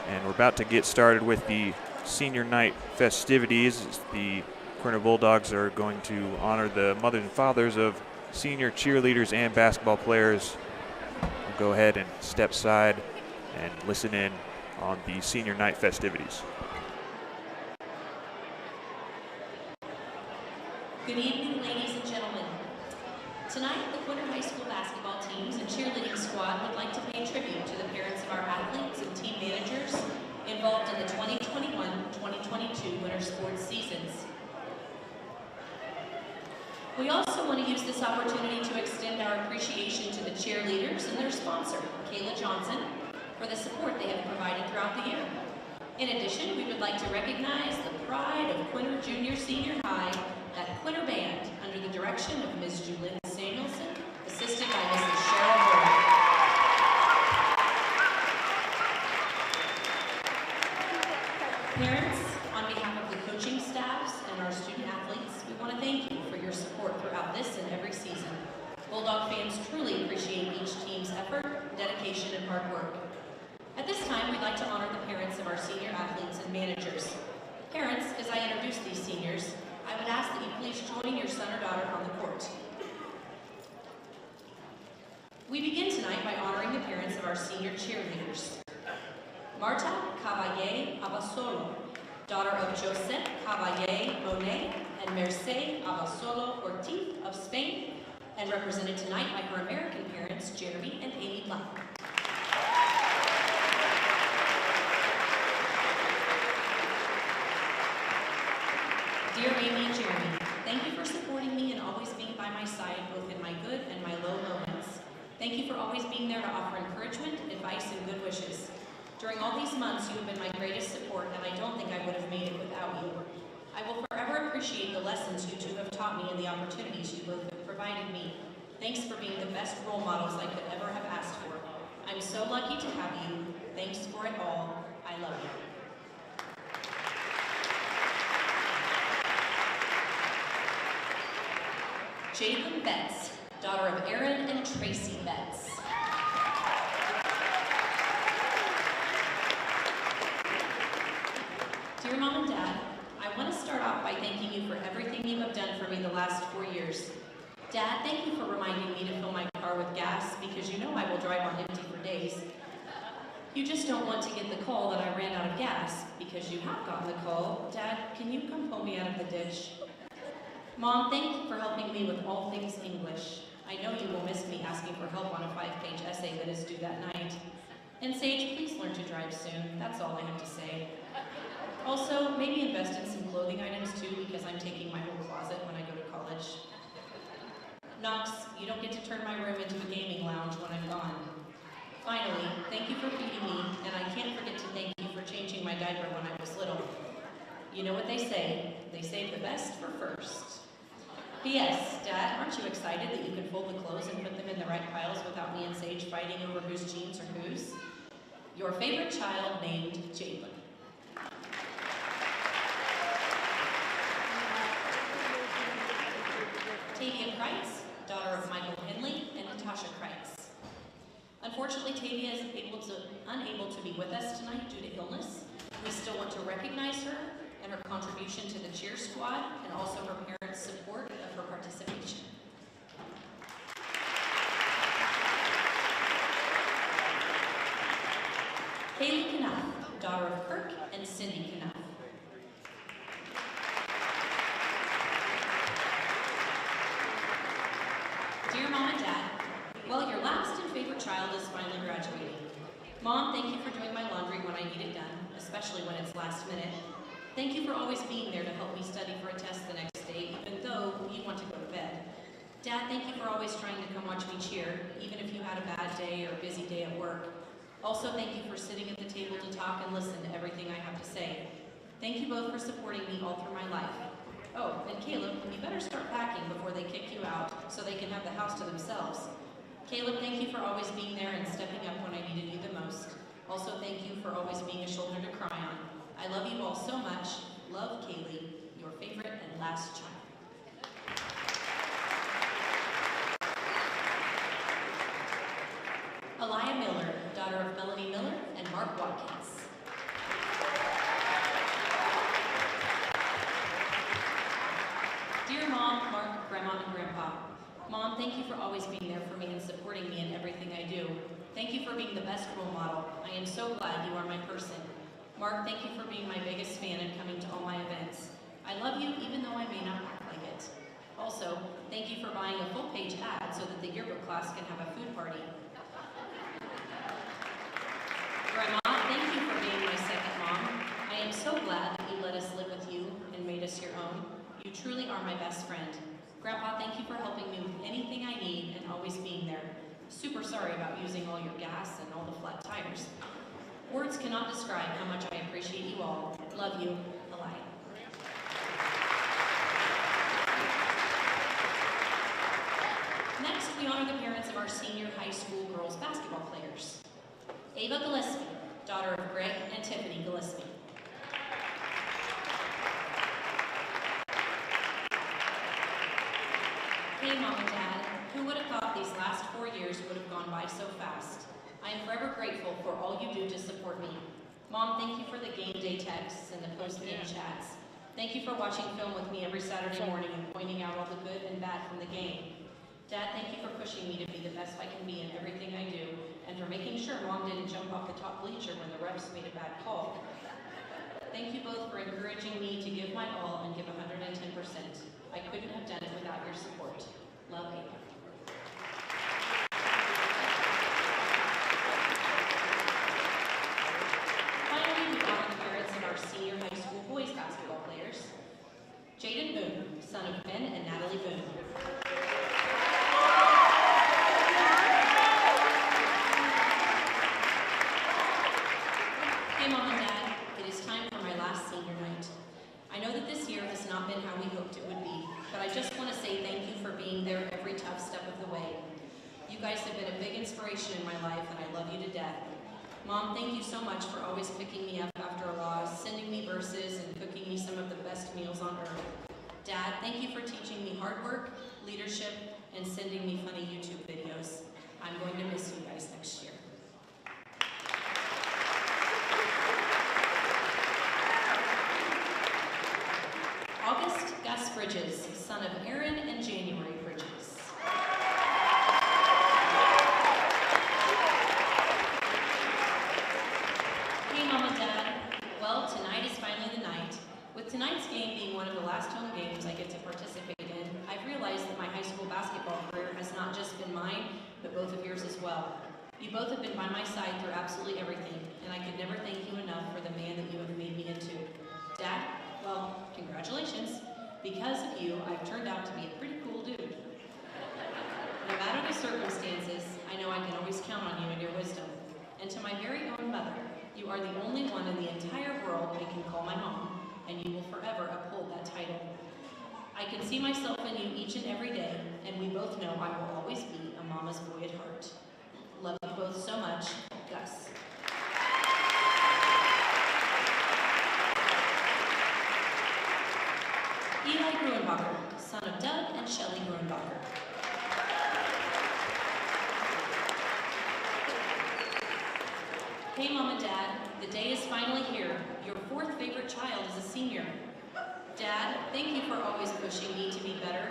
and we're about to get started with the senior night festivities. The Quinter Bulldogs are going to honor the mothers and fathers of senior cheerleaders and basketball players. We'll go ahead and step aside and listen in on the senior night festivities. Good evening, ladies and gentlemen. Tonight, the Quinter High School basketball teams and cheerleading squad would like to pay tribute to the parents of our athletes and team managers involved in the 2021-2022 winter sports seasons. We also want to use this opportunity to extend our appreciation to the cheerleaders and their sponsor, Kayla Johnson, for the support they have provided throughout the year. In addition, we would like to recognize the pride of Quinter Junior Senior High, that Quinter Band, under the direction of Ms. Julynn Samuelson, assisted by Mrs. Cheryl Moore. Parents, on behalf of the coaching staffs and our student athletes, we want to thank you for your support throughout this and every season. Bulldog fans truly appreciate each team's effort, dedication, and hard work. At this time, we'd like to honor the parents of our senior athletes and managers. Parents, as I introduce these seniors, I would ask that you please join your son or daughter on the court. We begin tonight by honoring the parents of our senior cheerleaders. Marta Caballé Abasolo, daughter of Josep Caballé Monet and Merced Abasolo Ortiz of Spain, and represented tonight by her American parents, Jeremy and Amy Blanc. Dear Amy and Jeremy, thank you for supporting me and always being by my side, both in my good and my low moments. Thank you for always being there to offer encouragement, advice, and good wishes. During all these months, you have been my greatest support, and I don't think I would have made it without you. I will forever appreciate the lessons you two have taught me and the opportunities you both have provided me. Thanks for being the best role models I could ever have asked for. I'm so lucky to have you. Thanks for it all. I love you. Jalen Betts, daughter of Aaron and Tracy Betts. Dear Mom and Dad, I want to start off by thanking you for everything you have done for me the last 4 years. Dad, thank you for reminding me to fill my car with gas because you know I will drive on empty for days. You just don't want to get the call that I ran out of gas, because you have gotten the call. Dad, can you come pull me out of the ditch? Mom, thank you for helping me with all things English. I know you will miss me asking for help on a 5-page essay that is due that night. And Sage, please learn to drive soon. That's all I have to say. Also, maybe invest in some clothing items too, because I'm taking my whole closet when I go to college. Knox, you don't get to turn my room into a gaming lounge when I'm gone. Finally, thank you for feeding me, and I can't forget to thank you for changing my diaper when I was little. You know what they say the best for first. P.S. Dad, aren't you excited that you can fold the clothes and put them in the right piles without me and Sage fighting over whose jeans are whose? Your favorite child named Jalen. Tavia Kreitz, daughter of Michael Henley and Natasha Kreitz. Unfortunately, Tavia is unable to be with us tonight due to illness. We still want to recognize her and her contribution to the cheer squad, and also her parents' support of her participation. Kaylee Knapp, daughter of Kirk and Cindy Knapp. Dear Mom and Dad, well, your last and favorite child is finally graduating. Mom, thank you for doing my laundry when I need it done, especially when it's last minute. Thank you for always being there to help me study for a test the next day, even though you want to go to bed. Dad, thank you for always trying to come watch me cheer, even if you had a bad day or a busy day at work. Also, thank you for sitting at the table to talk and listen to everything I have to say. Thank you both for supporting me all through my life. Oh, and Caleb, you better start packing before they kick you out so they can have the house to themselves. Caleb, thank you for always being there and stepping up when I needed you the most. Also, thank you for always being a shoulder to cry on. I love you all so much. Love, Kaylee, your favorite and last child. Aliyah Miller, daughter of Melanie Miller and Mark Watkins. Dear Mom, Mark, Grandma, and Grandpa, Mom, thank you for always being there for me and supporting me in everything I do. Thank you for being the best role model. I am so glad you are my person. Mark, thank you for being my biggest fan and coming to all my events. I love you even though I may not act like it. Also, thank you for buying a full-page ad so that the yearbook class can have a food party. Grandma, thank you for being my second mom. I am so glad that you let us live with you and made us your own. You truly are my best friend. Grandpa, thank you for helping me with anything I need and always being there. Super sorry about using all your gas and all the flat tires. Words cannot describe how much I appreciate you all. Love you, Aliyah. Next, we honor the parents of our senior high school girls basketball players. Ava Gillespie, daughter of Greg and Tiffany Gillespie. Hey, Mom and Dad, who would have thought these last 4 years would have gone by so fast? I am forever grateful for all you do to support me. Mom, thank you for the game day texts and the post-game chats. Thank you for watching film with me every Saturday morning and pointing out all the good and bad from the game. Dad, thank you for pushing me to be the best I can be in everything I do, and for making sure Mom didn't jump off the top bleacher when the refs made a bad call. Thank you both for encouraging me to give my all and give 110%. I couldn't have done it without your support. Love, Ava. Finally, we honor the parents of our senior high school boys basketball players. Jaden Boone, son of Ben and Natalie Boone. Hey, Mom and Dad, it is time for my last senior night. I know that this year has not been how we hoped it would be, but I just want to say thank you for being there every tough step of the way. You guys have been a big inspiration in my life, and I love you to death. Mom, thank you so much for always picking me up after a loss, sending me verses, and cooking me some of the best meals on earth. Dad, thank you for teaching me hard work, leadership, and sending me funny YouTube videos. I'm going to miss you guys next year. August Gus Bridges, son of Aaron and January Bridges. mine, but both of yours as well. You both have been by my side through absolutely everything, and I could never thank you enough for the man that you have made me into. Dad, well, congratulations. Because of you, I've turned out to be a pretty cool dude. No matter the circumstances, I know I can always count on you and your wisdom. And to my very own mother, you are the only one in the entire world I can call my mom, and you will forever uphold that title. I can see myself in you each and every day, and we both know I will always be a mama's boy at heart. Love you both so much, Gus. Eli Gruenbacher, son of Doug and Shelley Gruenbacher. Hey Mom and Dad, the day is finally here. Your fourth favorite child is a senior. Dad, thank you for always pushing me to be better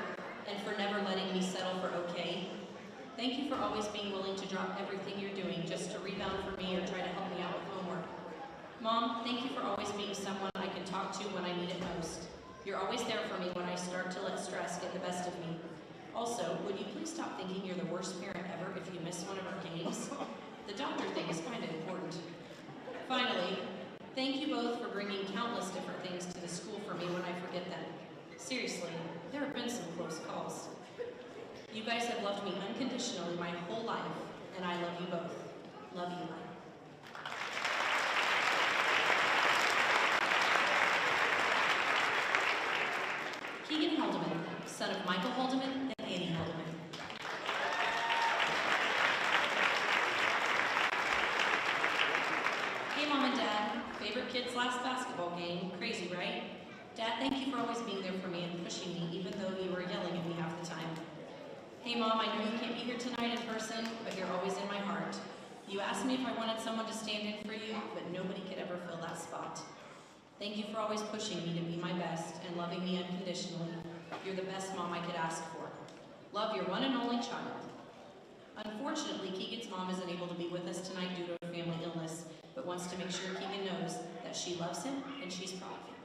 and for never letting me settle for okay. Thank you for always being willing to drop everything you're doing just to rebound for me or try to help me out with homework. Mom, thank you for always being someone I can talk to when I need it most. You're always there for me when I start to let stress get the best of me. Also, would you please stop thinking you're the worst parent ever if you miss one of our games? The doctor thing is kind of important. Finally, thank you both for bringing countless different things to the school for me when I forget them. Seriously, there have been some close calls. You guys have loved me unconditionally my whole life, and I love you both. Love you, Eli. Keegan Haldeman, son of Michael Haldeman and Annie Haldeman. Hey Mom and Dad, favorite kid's last basketball game, crazy, right? Dad, thank you for always being there for me and pushing me, even though you were yelling at me half the time. Hey Mom, I know you can't be here tonight in person, but you're always in my heart. You asked me if I wanted someone to stand in for you, but nobody could ever fill that spot. Thank you for always pushing me to be my best and loving me unconditionally. You're the best mom I could ask for. Love your one and only child. Unfortunately, Keegan's mom isn't able to be with us tonight due to a family illness, but wants to make sure Keegan knows that she loves him and she's proud of him.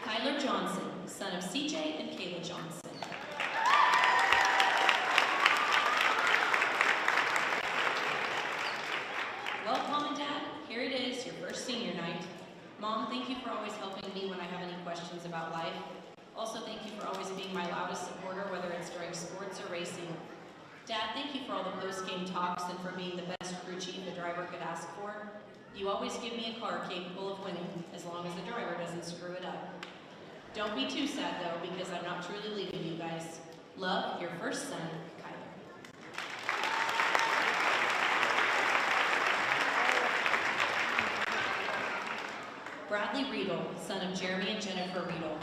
Tyler Johnson, son of CJ and Kayla Johnson. Well, Mom and Dad, here it is, your first senior night. Mom, thank you for always helping me when I have any questions about life. Also, thank you for always being my loudest supporter, whether it's during sports or racing. Dad, thank you for all the post-game talks and for being the best crew chief a driver could ask for. You always give me a car capable of winning, as long as the driver doesn't screw it up. Don't be too sad, though, because I'm not truly leaving you guys. Love, your first son, Kyler. Bradley Riedel, son of Jeremy and Jennifer Riedel.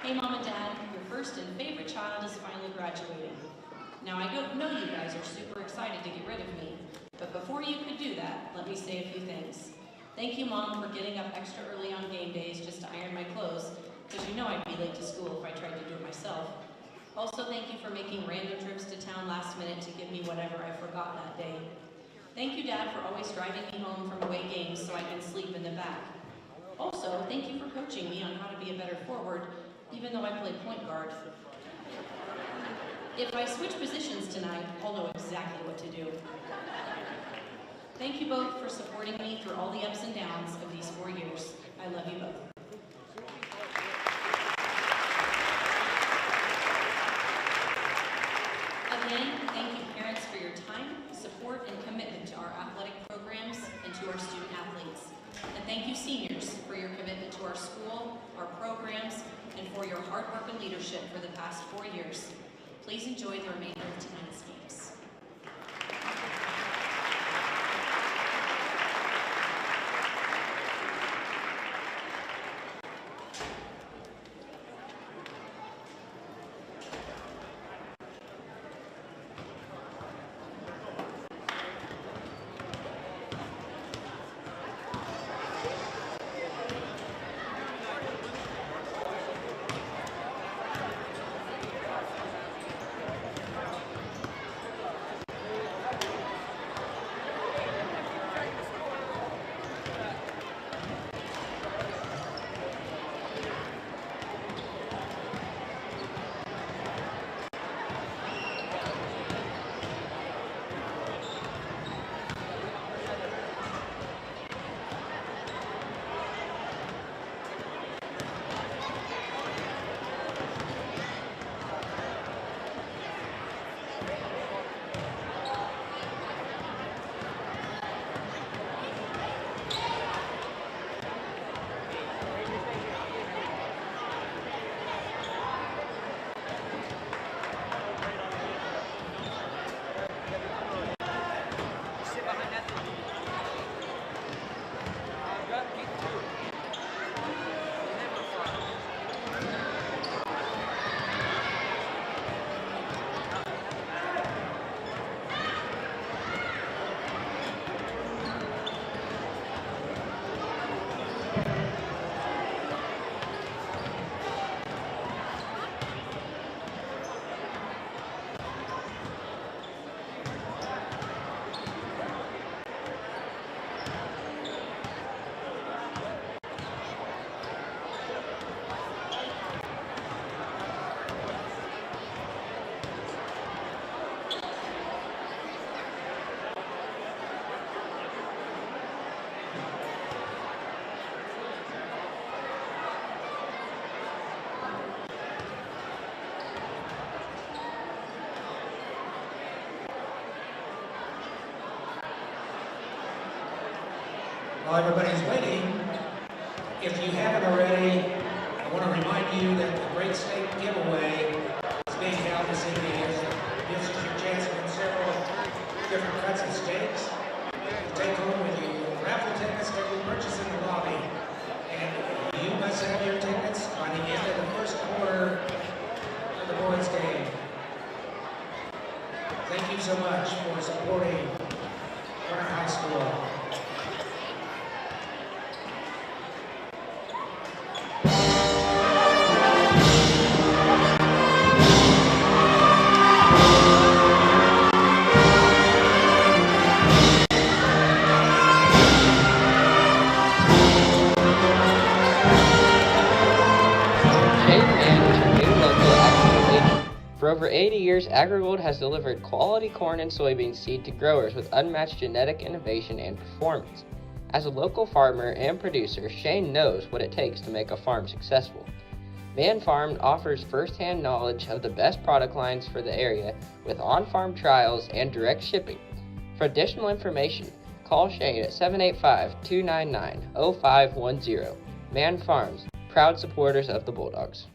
Hey Mom and Dad, your first and favorite child is finally graduating. Now I know you guys are super excited to get rid of me, but before you could do that, let me say a few things. Thank you Mom for getting up extra early on game days just to iron my clothes, because you know I'd be late to school if I tried to do it myself. Also, thank you for making random trips to town last minute to give me whatever I forgot that day. Thank you, Dad, for always driving me home from away games so I can sleep in the back. Also, thank you for coaching me on how to be a better forward, even though I play point guard. If I switch positions tonight, I'll know exactly what to do. Thank you both for supporting me through all the ups and downs of these 4 years. I love you both. Again, thank you parents for your time, support, and commitment to our athletic programs and to our student athletes. And thank you seniors for your commitment to our school, our programs, and for your hard work and leadership for the past 4 years. Please enjoy the remainder of tonight's games. While everybody's waiting, if you haven't already, I want to remind you that the Great Steak Giveaway is being held this evening. It gives you a chance to win several different cuts of steaks to take home with you. Raffle tickets can be purchased in the lobby, and you must have your tickets by the end of the first quarter of the boys' game. Thank you so much for supporting Quinter High School. For over 80 years, AgriGold has delivered quality corn and soybean seed to growers with unmatched genetic innovation and performance. As a local farmer and producer, Shane knows what it takes to make a farm successful. Man Farm offers first-hand knowledge of the best product lines for the area with on-farm trials and direct shipping. For additional information, call Shane at 785-299-0510. Man Farms, proud supporters of the Bulldogs.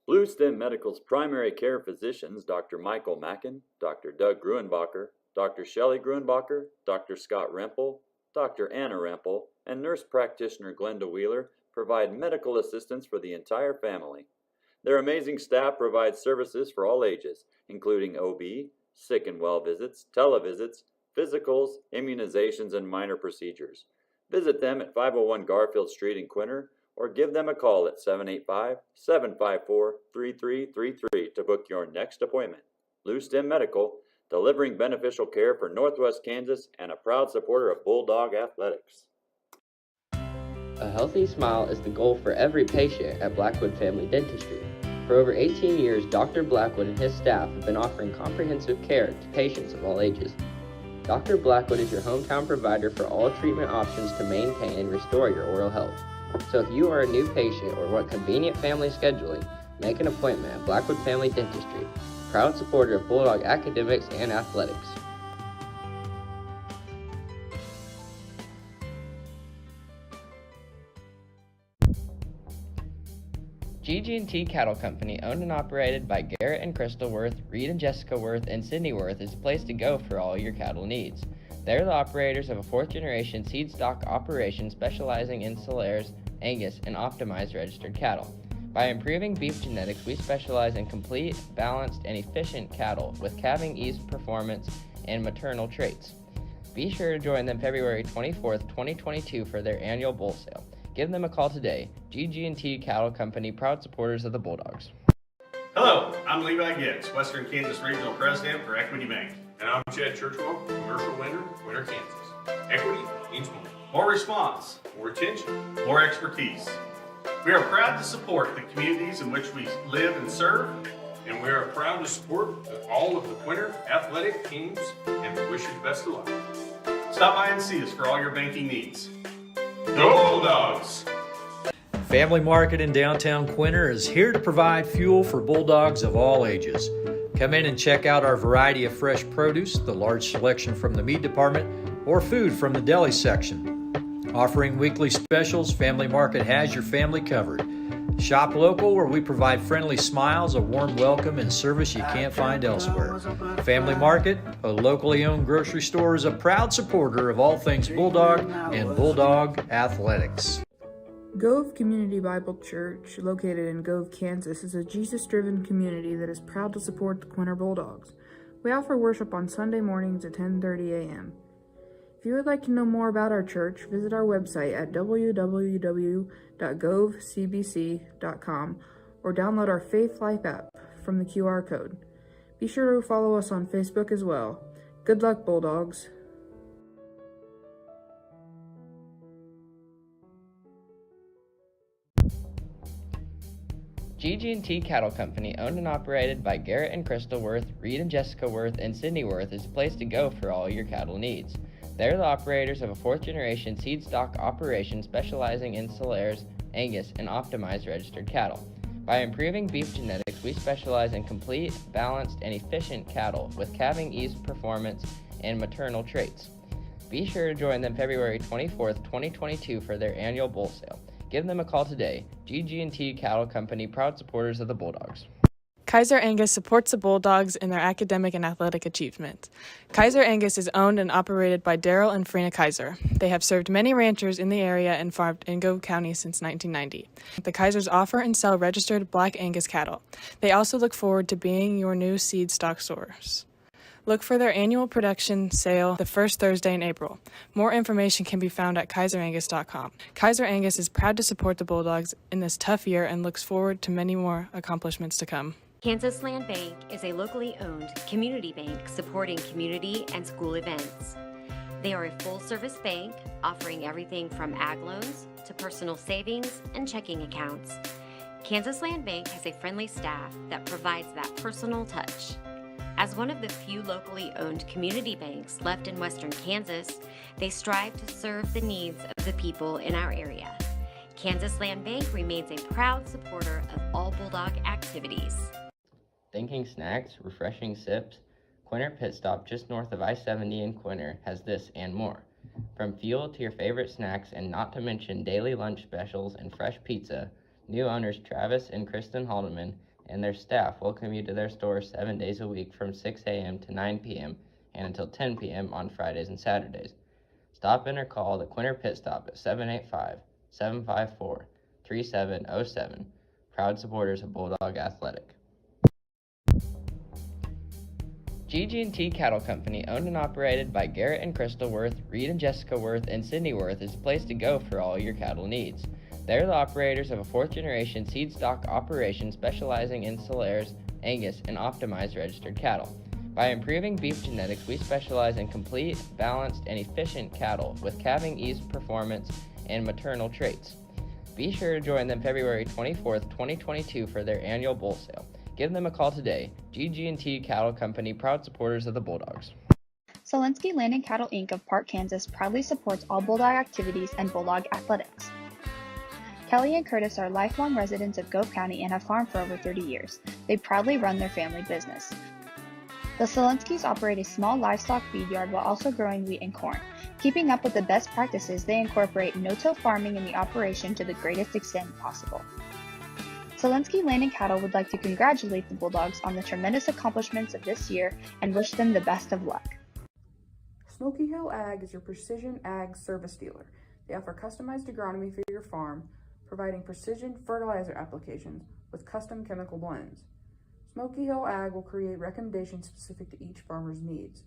Blue Stem Medical's primary care physicians, Dr. Michael Mackin, Dr. Doug Gruenbacher, Dr. Shelley Gruenbacher, Dr. Scott Rempel, Dr. Anna Rempel, and nurse practitioner Glenda Wheeler provide medical assistance for the entire family. Their amazing staff provides services for all ages, including OB, sick and well visits, televisits, physicals, immunizations, and minor procedures. Visit them at 501 Garfield Street in Quinter, or give them a call at 785-754-3333 to book your next appointment. Blue Stem Medical, delivering beneficial care for Northwest Kansas and a proud supporter of Bulldog Athletics. A healthy smile is the goal for every patient at Blackwood Family Dentistry. For over 18 years, Dr. Blackwood and his staff have been offering comprehensive care to patients of all ages. Dr. Blackwood is your hometown provider for all treatment options to maintain and restore your oral health. So if you are a new patient or want convenient family scheduling, make an appointment at Blackwood Family Dentistry, proud supporter of Bulldog academics and athletics. GG&T Cattle Company, owned and operated by Garrett and Crystal Worth, Reed and Jessica Worth, and Sydney Worth, is the place to go for all your cattle needs. They're the operators of a fourth-generation seed stock operation specializing in Solares, Angus, and optimized registered cattle. By improving beef genetics, we specialize in complete, balanced, and efficient cattle with calving ease performance and maternal traits. Be sure to join them February 24th, 2022 for their annual bull sale. Give them a call today. GG&T Cattle Company, proud supporters of the Bulldogs. Hello, I'm Levi Gibbs, Western Kansas Regional President for Equity Bank. And I'm Chad Churchwell, commercial lender, Quinter, Kansas. Equity means more. More response, More attention. more expertise. We are proud to support the communities in which we live and serve. And we are proud to support all of the Quinter athletic teams, and we wish you the best of luck. Stop by and see us for all your banking needs. Go Bulldogs! Family Market in downtown Quinter is here to provide fuel for Bulldogs of all ages. Come in and check out our variety of fresh produce, the large selection from the meat department, or food from the deli section. Offering weekly specials, Family Market has your family covered. Shop local, where we provide friendly smiles, a warm welcome, and service you can't find elsewhere. Family Market, a locally owned grocery store, is a proud supporter of all things Bulldog and Bulldog athletics. Gove Community Bible Church, located in Gove, Kansas, is a Jesus-driven community that is proud to support the Quinter Bulldogs. We offer worship on Sunday mornings at 10:30 a.m. If you would like to know more about our church, visit our website at www.govecbc.com or download our Faith Life app from the QR code. Be sure to follow us on Facebook as well. Good luck, Bulldogs. GG&T Cattle Company, owned and operated by Garrett and Crystal Worth, Reed and Jessica Worth, and Sydney Worth, is the place to go for all your cattle needs. They're the operators of a fourth-generation seed stock operation specializing in Solares, Angus, and optimized registered cattle. By improving beef genetics, we specialize in complete, balanced, and efficient cattle with calving ease performance and maternal traits. Be sure to join them February 24th, 2022 for their annual bull sale. Give them a call today. GG&T Cattle Company, proud supporters of the Bulldogs. Kaiser Angus supports the Bulldogs in their academic and athletic achievement. Kaiser Angus is owned and operated by Daryl and Frina Kaiser. They have served many ranchers in the area and farmed in Gove County since 1990. The Kaisers offer and sell registered Black Angus cattle. They also look forward to being your new seed stock source. Look for their annual production sale the first Thursday in April. More information can be found at kaiserangus.com. Kaiser Angus is proud to support the Bulldogs in this tough year and looks forward to many more accomplishments to come. Kansas Land Bank is a locally owned community bank supporting community and school events. They are a full-service bank offering everything from ag loans to personal savings and checking accounts. Kansas Land Bank has a friendly staff that provides that personal touch. As one of the few locally owned community banks left in western Kansas, they strive to serve the needs of the people in our area. Kansas Land Bank remains a proud supporter of all Bulldog activities. Thinking snacks, refreshing sips? Quinter Pit Stop just north of I-70 in Quinter has this and more. From fuel to your favorite snacks and not to mention daily lunch specials and fresh pizza, new owners Travis and Kristen Haldeman and their staff welcome you to their store 7 days a week from 6 a.m. to 9 p.m. and until 10 p.m. on Fridays and Saturdays. Stop in or call the Quinter Pit Stop at 785-754-3707. Proud supporters of Bulldog Athletic. GG&T Cattle Company, owned and operated by Garrett and Crystal Worth, Reed and Jessica Worth, and Sydney Worth, is the place to go for all your cattle needs. They're the operators of a fourth-generation seed stock operation specializing in Solares, Angus, and optimized registered cattle. By improving beef genetics, we specialize in complete, balanced, and efficient cattle with calving ease performance and maternal traits. Be sure to join them February 24th, 2022 for their annual bull sale. Give them a call today. GG&T Cattle Company, proud supporters of the Bulldogs. Solinsky Land and Cattle Inc. of Park, Kansas proudly supports all Bulldog activities and Bulldog athletics. Kelly and Curtis are lifelong residents of Gove County and have farmed for over 30 years. They proudly run their family business. The Solinskys operate a small livestock feed yard while also growing wheat and corn. Keeping up with the best practices, they incorporate no-till farming in the operation to the greatest extent possible. Solinsky Land and Cattle would like to congratulate the Bulldogs on the tremendous accomplishments of this year and wish them the best of luck. Smoky Hill Ag is your precision ag service dealer. They offer customized agronomy for your farm, providing precision fertilizer applications with custom chemical blends. Smoky Hill Ag will create recommendations specific to each farmer's needs.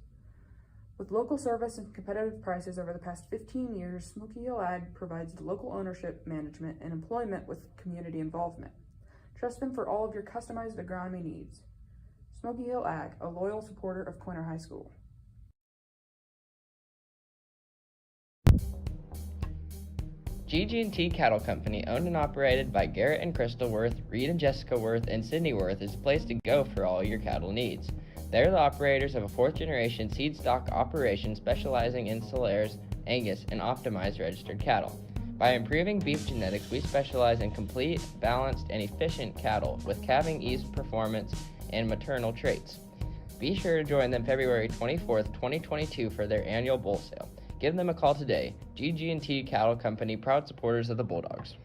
With local service and competitive prices over the past 15 years, Smoky Hill Ag provides local ownership, management, and employment with community involvement. Trust them for all of your customized agronomy needs. Smoky Hill Ag, a loyal supporter of Quinter High School. GG&T Cattle Company, owned and operated by Garrett and Crystal Worth, Reed and Jessica Worth, and Sydney Worth, is the place to go for all your cattle needs. They're the operators of a fourth-generation seed stock operation specializing in Solares, Angus, and optimized registered cattle. By improving beef genetics, we specialize in complete, balanced, and efficient cattle with calving ease performance and maternal traits. Be sure to join them February 24th, 2022 for their annual bull sale. Give them a call today. GG&T Cattle Company, proud supporters of the Bulldogs.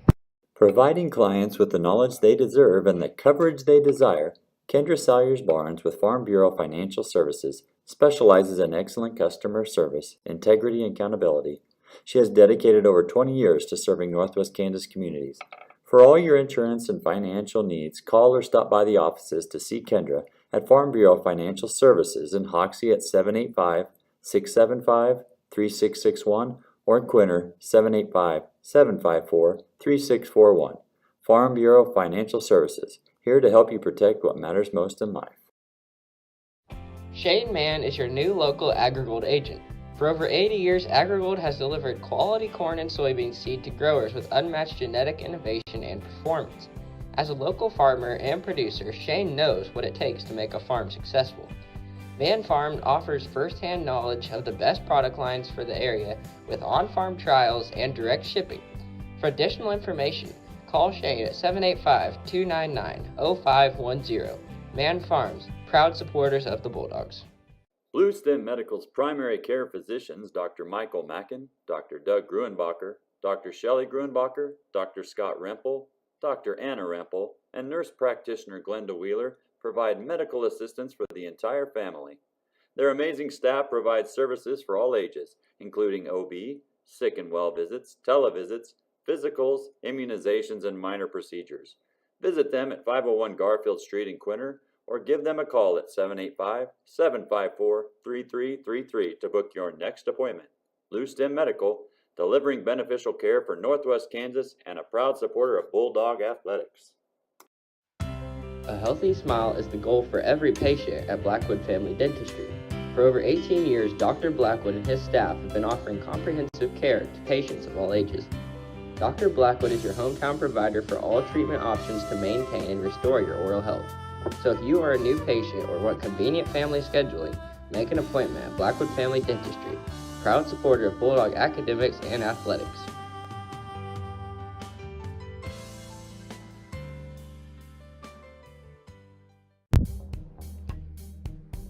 Providing clients with the knowledge they deserve and the coverage they desire, Kendra Salyers Barnes with Farm Bureau Financial Services specializes in excellent customer service, integrity, and accountability. She has dedicated over 20 years to serving Northwest Kansas communities. For all your insurance and financial needs, call or stop by the offices to see Kendra at Farm Bureau Financial Services in Hoxie at 785-675-3661 or in Quinter 785-754-3641. Farm Bureau Financial Services, here to help you protect what matters most in life. Shane Mann is your new local AgriGold agent. For over 80 years, AgriGold has delivered quality corn and soybean seed to growers with unmatched genetic innovation and performance. As a local farmer and producer, Shane knows what it takes to make a farm successful. Mann Farm offers first-hand knowledge of the best product lines for the area with on-farm trials and direct shipping. For additional information, call Shane at 785-299-0510. Mann Farms, proud supporters of the Bulldogs. Blue Stem Medical's primary care physicians, Dr. Michael Mackin, Dr. Doug Gruenbacher, Dr. Shelley Gruenbacher, Dr. Scott Rempel, Dr. Anna Rempel, and nurse practitioner Glenda Wheeler provide medical assistance for the entire family. Their amazing staff provides services for all ages, including OB, sick and well visits, televisits, physicals, immunizations, and minor procedures. Visit them at 501 Garfield Street in Quinter, or give them a call at 785-754-3333 to book your next appointment. Blue Stem Medical, delivering beneficial care for Northwest Kansas and a proud supporter of Bulldog Athletics. A healthy smile is the goal for every patient at Blackwood Family Dentistry. For over 18 years, Dr. Blackwood and his staff have been offering comprehensive care to patients of all ages. Dr. Blackwood is your hometown provider for all treatment options to maintain and restore your oral health. So if you are a new patient or want convenient family scheduling, make an appointment at Blackwood Family Dentistry, proud supporter of Bulldog academics and athletics.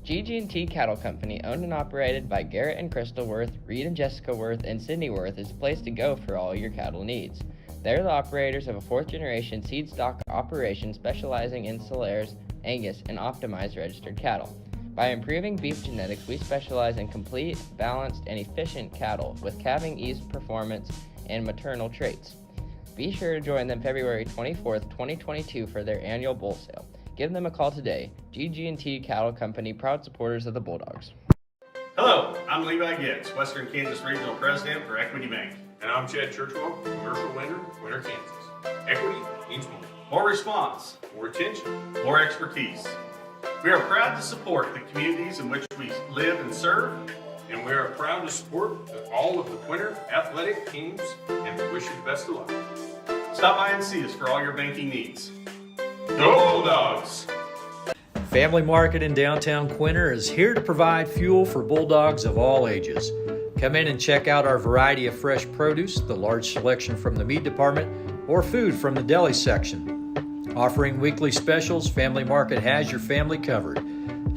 GG&T Cattle Company, owned and operated by Garrett and Crystal Worth, Reed and Jessica Worth, and Sydney Worth, is the place to go for all your cattle needs. They're the operators of a fourth-generation seed stock operation specializing in Solares, Angus, and optimized registered cattle. By improving beef genetics, we specialize in complete, balanced, and efficient cattle with calving ease performance and maternal traits. Be sure to join them February 24th, 2022 for their annual bull sale. Give them a call today. GG&T Cattle Company, proud supporters of the Bulldogs. Hello, I'm Levi Gibbs, Western Kansas Regional President for Equity Bank. And I'm Chad Churchwell, commercial lender, Quinter, Kansas. Equity means more. More response, More attention. more expertise. We are proud to support the communities in which we live and serve. And we are proud to support all of the Quinter athletic teams, and we wish you the best of luck. Stop by and see us for all your banking needs. Go Bulldogs! Family Market in downtown Quinter is here to provide fuel for Bulldogs of all ages. Come in and check out our variety of fresh produce, the large selection from the meat department, or food from the deli section. Offering weekly specials, Family Market has your family covered.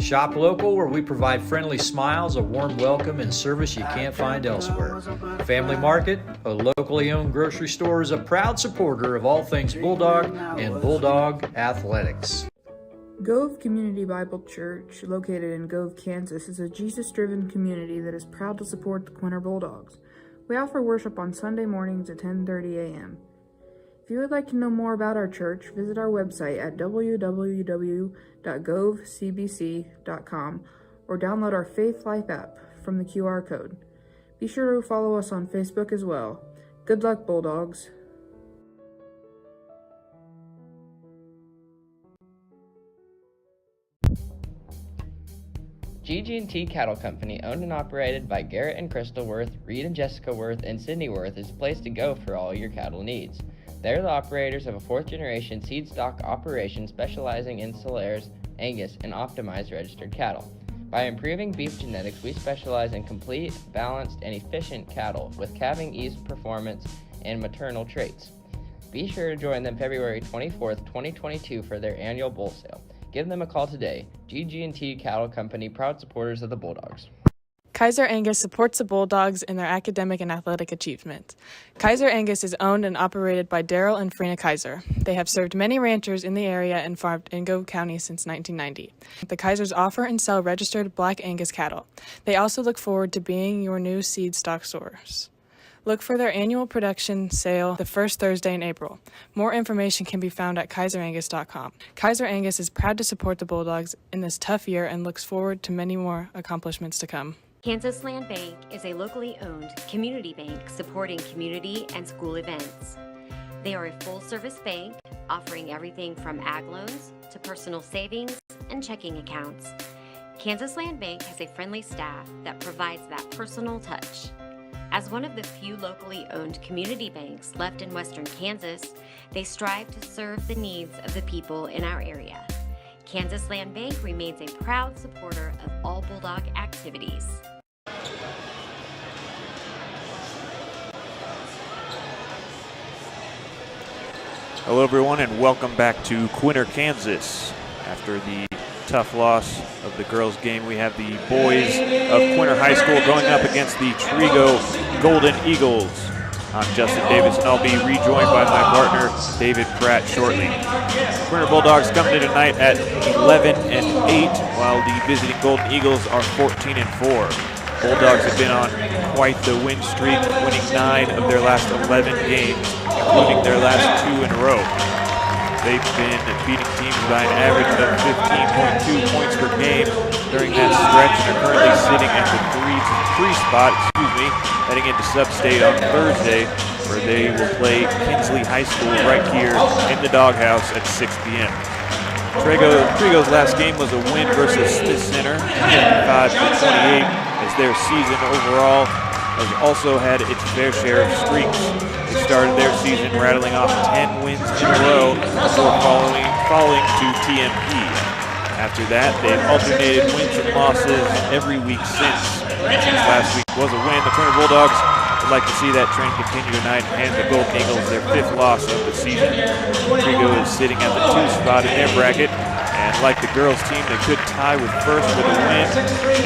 Shop local, where we provide friendly smiles, a warm welcome, and service you can't find elsewhere. Family Market, a locally owned grocery store, is a proud supporter of all things Bulldog and Bulldog athletics. Gove Community Bible Church, located in Gove, Kansas, is a Jesus-driven community that is proud to support the Quinter Bulldogs. We offer worship on Sunday mornings at 10:30 a.m. If you would like to know more about our church, visit our website at www.govecbc.com or download our Faith Life app from the QR code. Be sure to follow us on Facebook as well. Good luck, Bulldogs. GG&T Cattle Company, owned and operated by Garrett and Crystal Worth, Reed and Jessica Worth, and Sydney Worth, is the place to go for all your cattle needs. They're the operators of a fourth-generation seed stock operation specializing in Solares, Angus, and optimized registered cattle. By improving beef genetics, we specialize in complete, balanced, and efficient cattle with calving ease performance and maternal traits. Be sure to join them February 24th, 2022 for their annual bull sale. Give them a call today. GG&T Cattle Company, proud supporters of the Bulldogs. Kaiser Angus supports the Bulldogs in their academic and athletic achievement. Kaiser Angus is owned and operated by Daryl and Frina Kaiser. They have served many ranchers in the area and farmed in Gove County since 1990. The Kaisers offer and sell registered Black Angus cattle. They also look forward to being your new seed stock source. Look for their annual production sale the first Thursday in April. More information can be found at kaiserangus.com. Kaiser Angus is proud to support the Bulldogs in this tough year and looks forward to many more accomplishments to come. Kansas Land Bank is a locally owned community bank supporting community and school events. They are a full-service bank offering everything from ag loans to personal savings and checking accounts. Kansas Land Bank has a friendly staff that provides that personal touch. As one of the few locally owned community banks left in western Kansas, they strive to serve the needs of the people in our area. Kansas Land Bank remains a proud supporter of all Bulldog activities. Hello everyone and welcome back to Quinter, Kansas. After the tough loss of the girls' game. We have the boys of Quinter High School going up against the Trego Golden Eagles. I'm Justin Davis, and I'll be rejoined by my partner, David Pratt, shortly. Quinter Bulldogs coming in tonight at 11-8, while the visiting Golden Eagles are 14-4. Bulldogs have been on quite the win streak, winning 9 of their last 11 games, including their last 2 in a row. They've been beating teams by an average of 15.2 points per game during that stretch, and are currently sitting at the 3 spot, heading into Sub-State on Thursday, where they will play Kinsley High School right here in the Doghouse at 6 p.m. Trego's last game was a win versus Smith Center, 55-28, as their season overall has also had its fair share of streaks. They started their season rattling off 10 wins in a row before falling to TMP. After that, they've alternated wins and losses every week since. Since last week was a win, the Quinter Bulldogs would like to see that trend continue tonight and hand the Golden Eagles their 5th loss of the season. Trego is sitting at the 2 spot in their bracket, and like the girls team, they could tie with first with a win,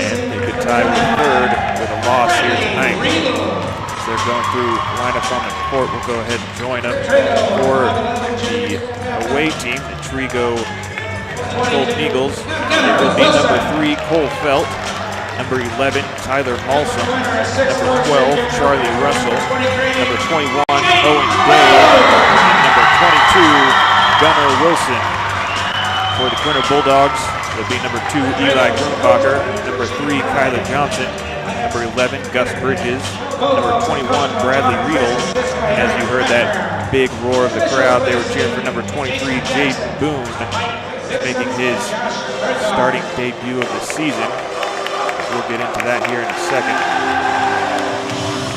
and they could tie with third with a loss here tonight. As they're going through lineups on the court, we'll go ahead and join them. For the away team, the Trego Golden Eagles, it will be number 3, Cole Felt, number 11, Tyler Malsom, number 12, Charlie Russell, number 21, Owen Day, and number 22, Gunnar Wilson. For the Quinter Bulldogs, it'll be number 2, Eli Grunbacher, number 3, Kyler Johnson, number 11, Gus Bridges, number 21, Bradley Riedel, and as you heard that big roar of the crowd, they were cheering for number 23, Jade Boone, making his starting debut of the season. We'll get into that here in a second.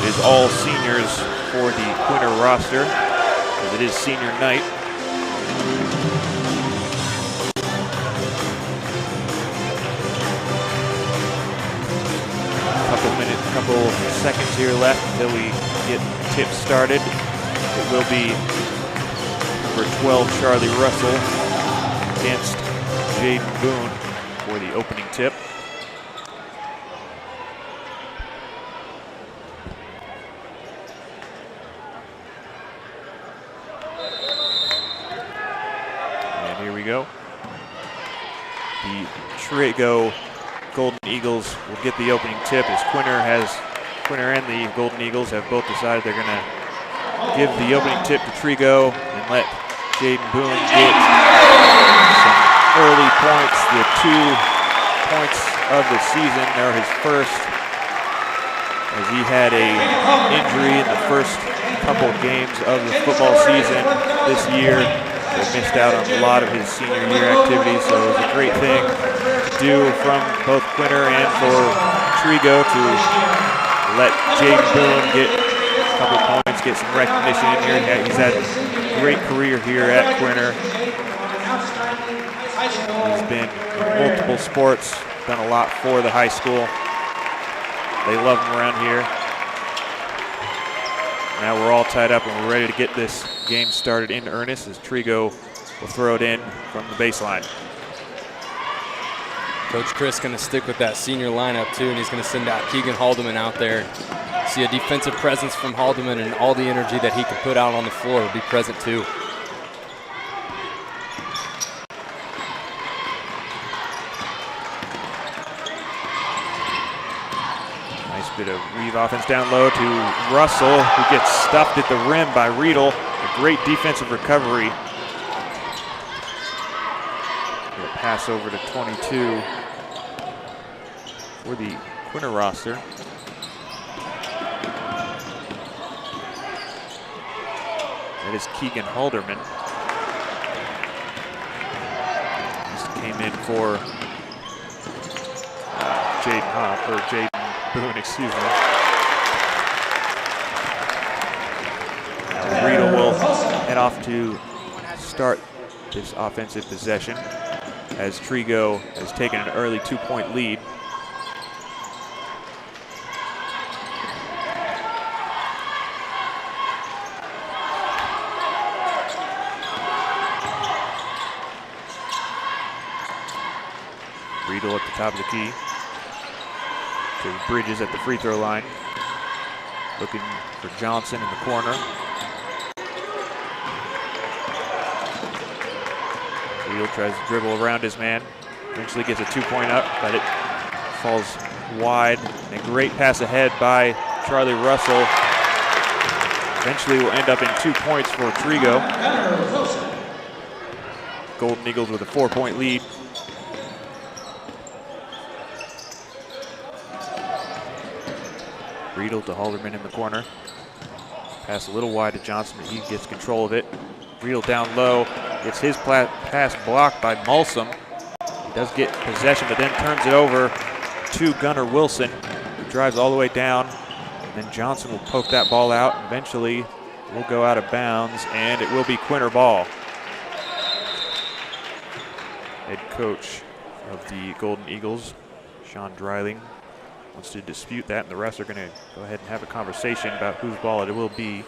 It is all seniors for the Quinter roster, as it is senior night. Couple seconds here left until we get tips started. It will be number 12, Charlie Russell, against Jaden Boone for the opening tip. And here we go. The Trego Golden Eagles will get the opening tip, as Quinter and the Golden Eagles have both decided they're going to give the opening tip to Trego and let Jaden Boone get some early points. The 2 points of the season are his first, as he had a injury in the first couple games of the football season this year. He missed out on a lot of his senior year activities, so it was a great thing to do from both Quinter and for Trego to let Jaden Boone get a couple points, get some recognition in here. He's had a great career here at Quinter. He's been in multiple sports, done a lot for the high school. They love him around here. Now we're all tied up and we're ready to get this game started in earnest, as Trego will throw it in from the baseline. Coach Chris going to stick with that senior lineup too, and he's going to send out Keegan Haldeman out there. See a defensive presence from Haldeman, and all the energy that he can put out on the floor will be present too. Nice bit of weave offense down low to Russell, who gets stuffed at the rim by Riedel. A great defensive recovery. Gonna pass over to 22 for the Quinter roster. That is Keegan Halderman. Just came in for Jaden Boone, excuse me. Now Riedel will head off to start this offensive possession, as Trego has taken an early 2-point lead. Riedel at the top of the key. To Bridges at the free throw line. Looking for Johnson in the corner. Riedel tries to dribble around his man. Eventually gets a 2-point up, but it falls wide. And a great pass ahead by Charlie Russell. Eventually will end up in 2 points for Trego. Golden Eagles with a 4-point lead. Riedel to Halderman in the corner. Pass a little wide to Johnson, but he gets control of it. Riedel down low, gets his pass blocked by Mulsum. He does get possession, but then turns it over to Gunnar Wilson, who drives all the way down. And then Johnson will poke that ball out. Eventually, will go out of bounds, and it will be Quinter ball. Head coach of the Golden Eagles, Sean Dreiling, wants to dispute that, and the refs are going to go ahead and have a conversation about whose ball it will be.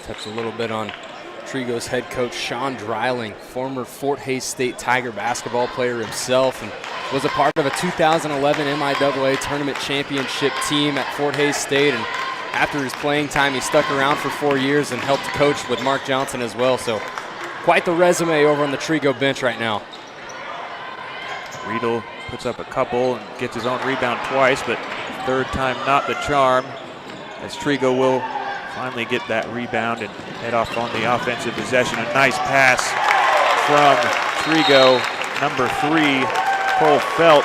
Touch a little bit on Trego's head coach, Sean Dreiling, former Fort Hays State Tiger basketball player himself, and was a part of a 2011 MIAA tournament championship team at Fort Hays State. And after his playing time, he stuck around for 4 years and helped coach with Mark Johnson as well. So quite the resume over on the Trego bench right now. Riedel puts up a couple and gets his own rebound twice, but third time not the charm, as Trego will finally get that rebound and head off on the offensive possession. A nice pass from Trego, number 3, Cole Felt.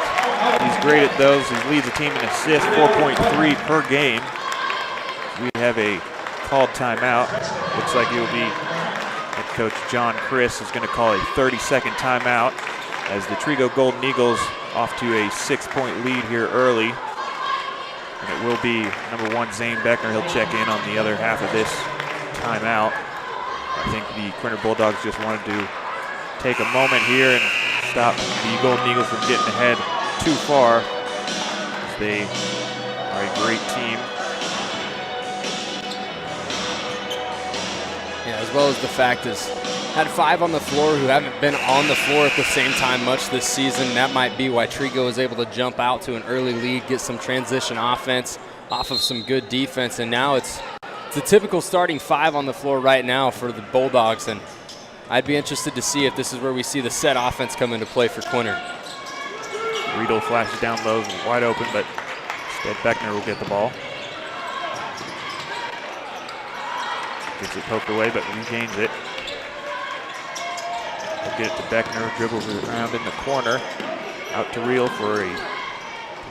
He's great at those. He leads the team in assists, 4.3 per game. We have a called timeout. Looks like it will be head coach John Chris is going to call a 30-second timeout, as the Trego Golden Eagles off to a 6-point lead here early. And it will be number 1, Zane Beckner. He'll check in on the other half of this timeout. I think the Quinter Bulldogs just wanted to take a moment here and stop the Golden Eagles from getting ahead too far, as they are a great team. Yeah, as well as the fact is, had 5 on the floor who haven't been on the floor at the same time much this season. That might be why Trego was able to jump out to an early lead, get some transition offense off of some good defense, and now it's a typical starting 5 on the floor right now for the Bulldogs, and I'd be interested to see if this is where we see the set offense come into play for Quinter. Riedel flashes down low, wide open, but instead Beckner will get the ball. Gets it poked away, but regains it. He'll get it to Beckner, dribbles it around in the corner. Out to Riedel for a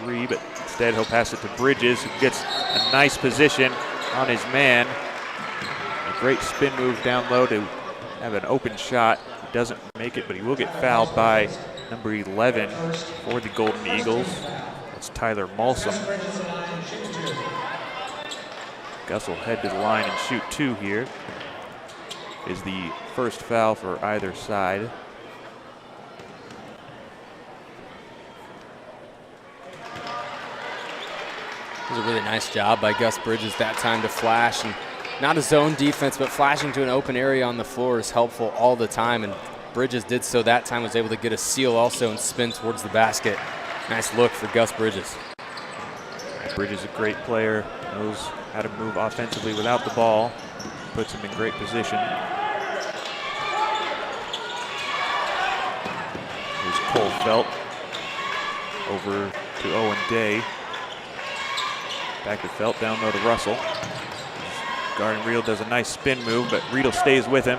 3, but instead he'll pass it to Bridges, who gets a nice position on his man. A great spin move down low to have an open shot. He doesn't make it, but he will get fouled by number 11 for the Golden Eagles. That's Tyler Mulsum. Gus will head to the line and shoot 2 here. Is the first foul for either side. It was a really nice job by Gus Bridges that time to flash, and not a zone defense, but flashing to an open area on the floor is helpful all the time, and Bridges did so that time, was able to get a steal also and spin towards the basket. Nice look for Gus Bridges. Bridges is a great player, knows how to move offensively without the ball, puts him in great position. Here's Cole Felt over to Owen Day. Back to Felt, down low to Russell. Guarding Riedel does a nice spin move, but Riedel stays with him.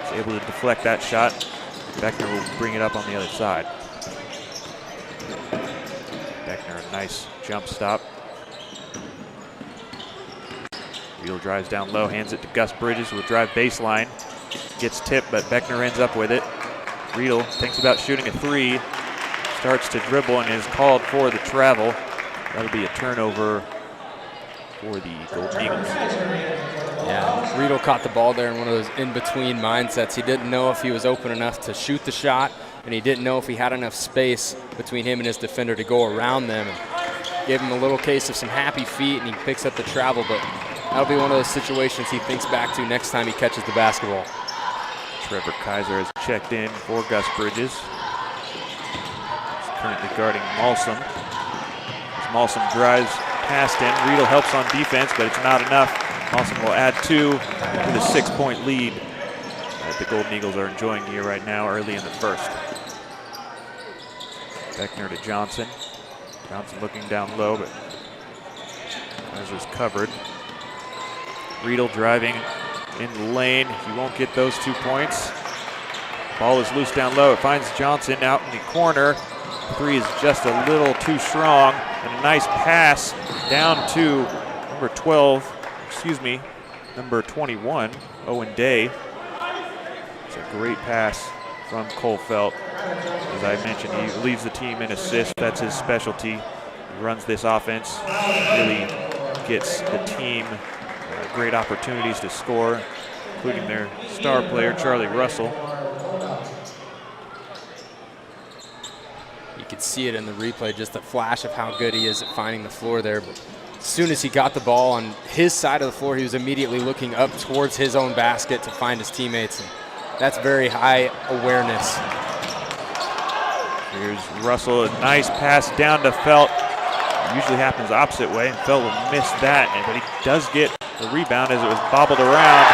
He's able to deflect that shot. Beckner will bring it up on the other side. Beckner, a nice jump stop. Riedel drives down low, hands it to Gus Bridges, who will drive baseline. Gets tipped, but Beckner ends up with it. Riedel thinks about shooting a 3, starts to dribble and is called for the travel. That'll be a turnover for the Golden Eagles. Yeah, Riedel caught the ball there in one of those in-between mindsets. He didn't know if he was open enough to shoot the shot, and he didn't know if he had enough space between him and his defender to go around them. And gave him a little case of some happy feet, and he picks up the travel, but that'll be one of those situations he thinks back to next time he catches the basketball. Trevor Kaiser has checked in for Gus Bridges. He's currently guarding Malsum. As Malsum drives past him, Riedel helps on defense, but it's not enough. Malsum will add 2 to the 6-point lead that the Golden Eagles are enjoying here right now early in the first. Beckner to Johnson. Johnson looking down low, but Kaiser's covered. Riedel driving in the lane. He won't get those 2 points. Ball is loose down low. It finds Johnson out in the corner. 3 is just a little too strong. And a nice pass down to number 21, Owen Day. It's a great pass from Colfelt. As I mentioned, he leads the team in assists. That's his specialty. He runs this offense, really gets the team great opportunities to score, including their star player, Charlie Russell. You could see it in the replay, just a flash of how good he is at finding the floor there. But as soon as he got the ball on his side of the floor, he was immediately looking up towards his own basket to find his teammates. And that's very high awareness. Here's Russell, a nice pass down to Felt. It usually happens opposite way, and Felt will miss that, but he does get the rebound as it was bobbled around.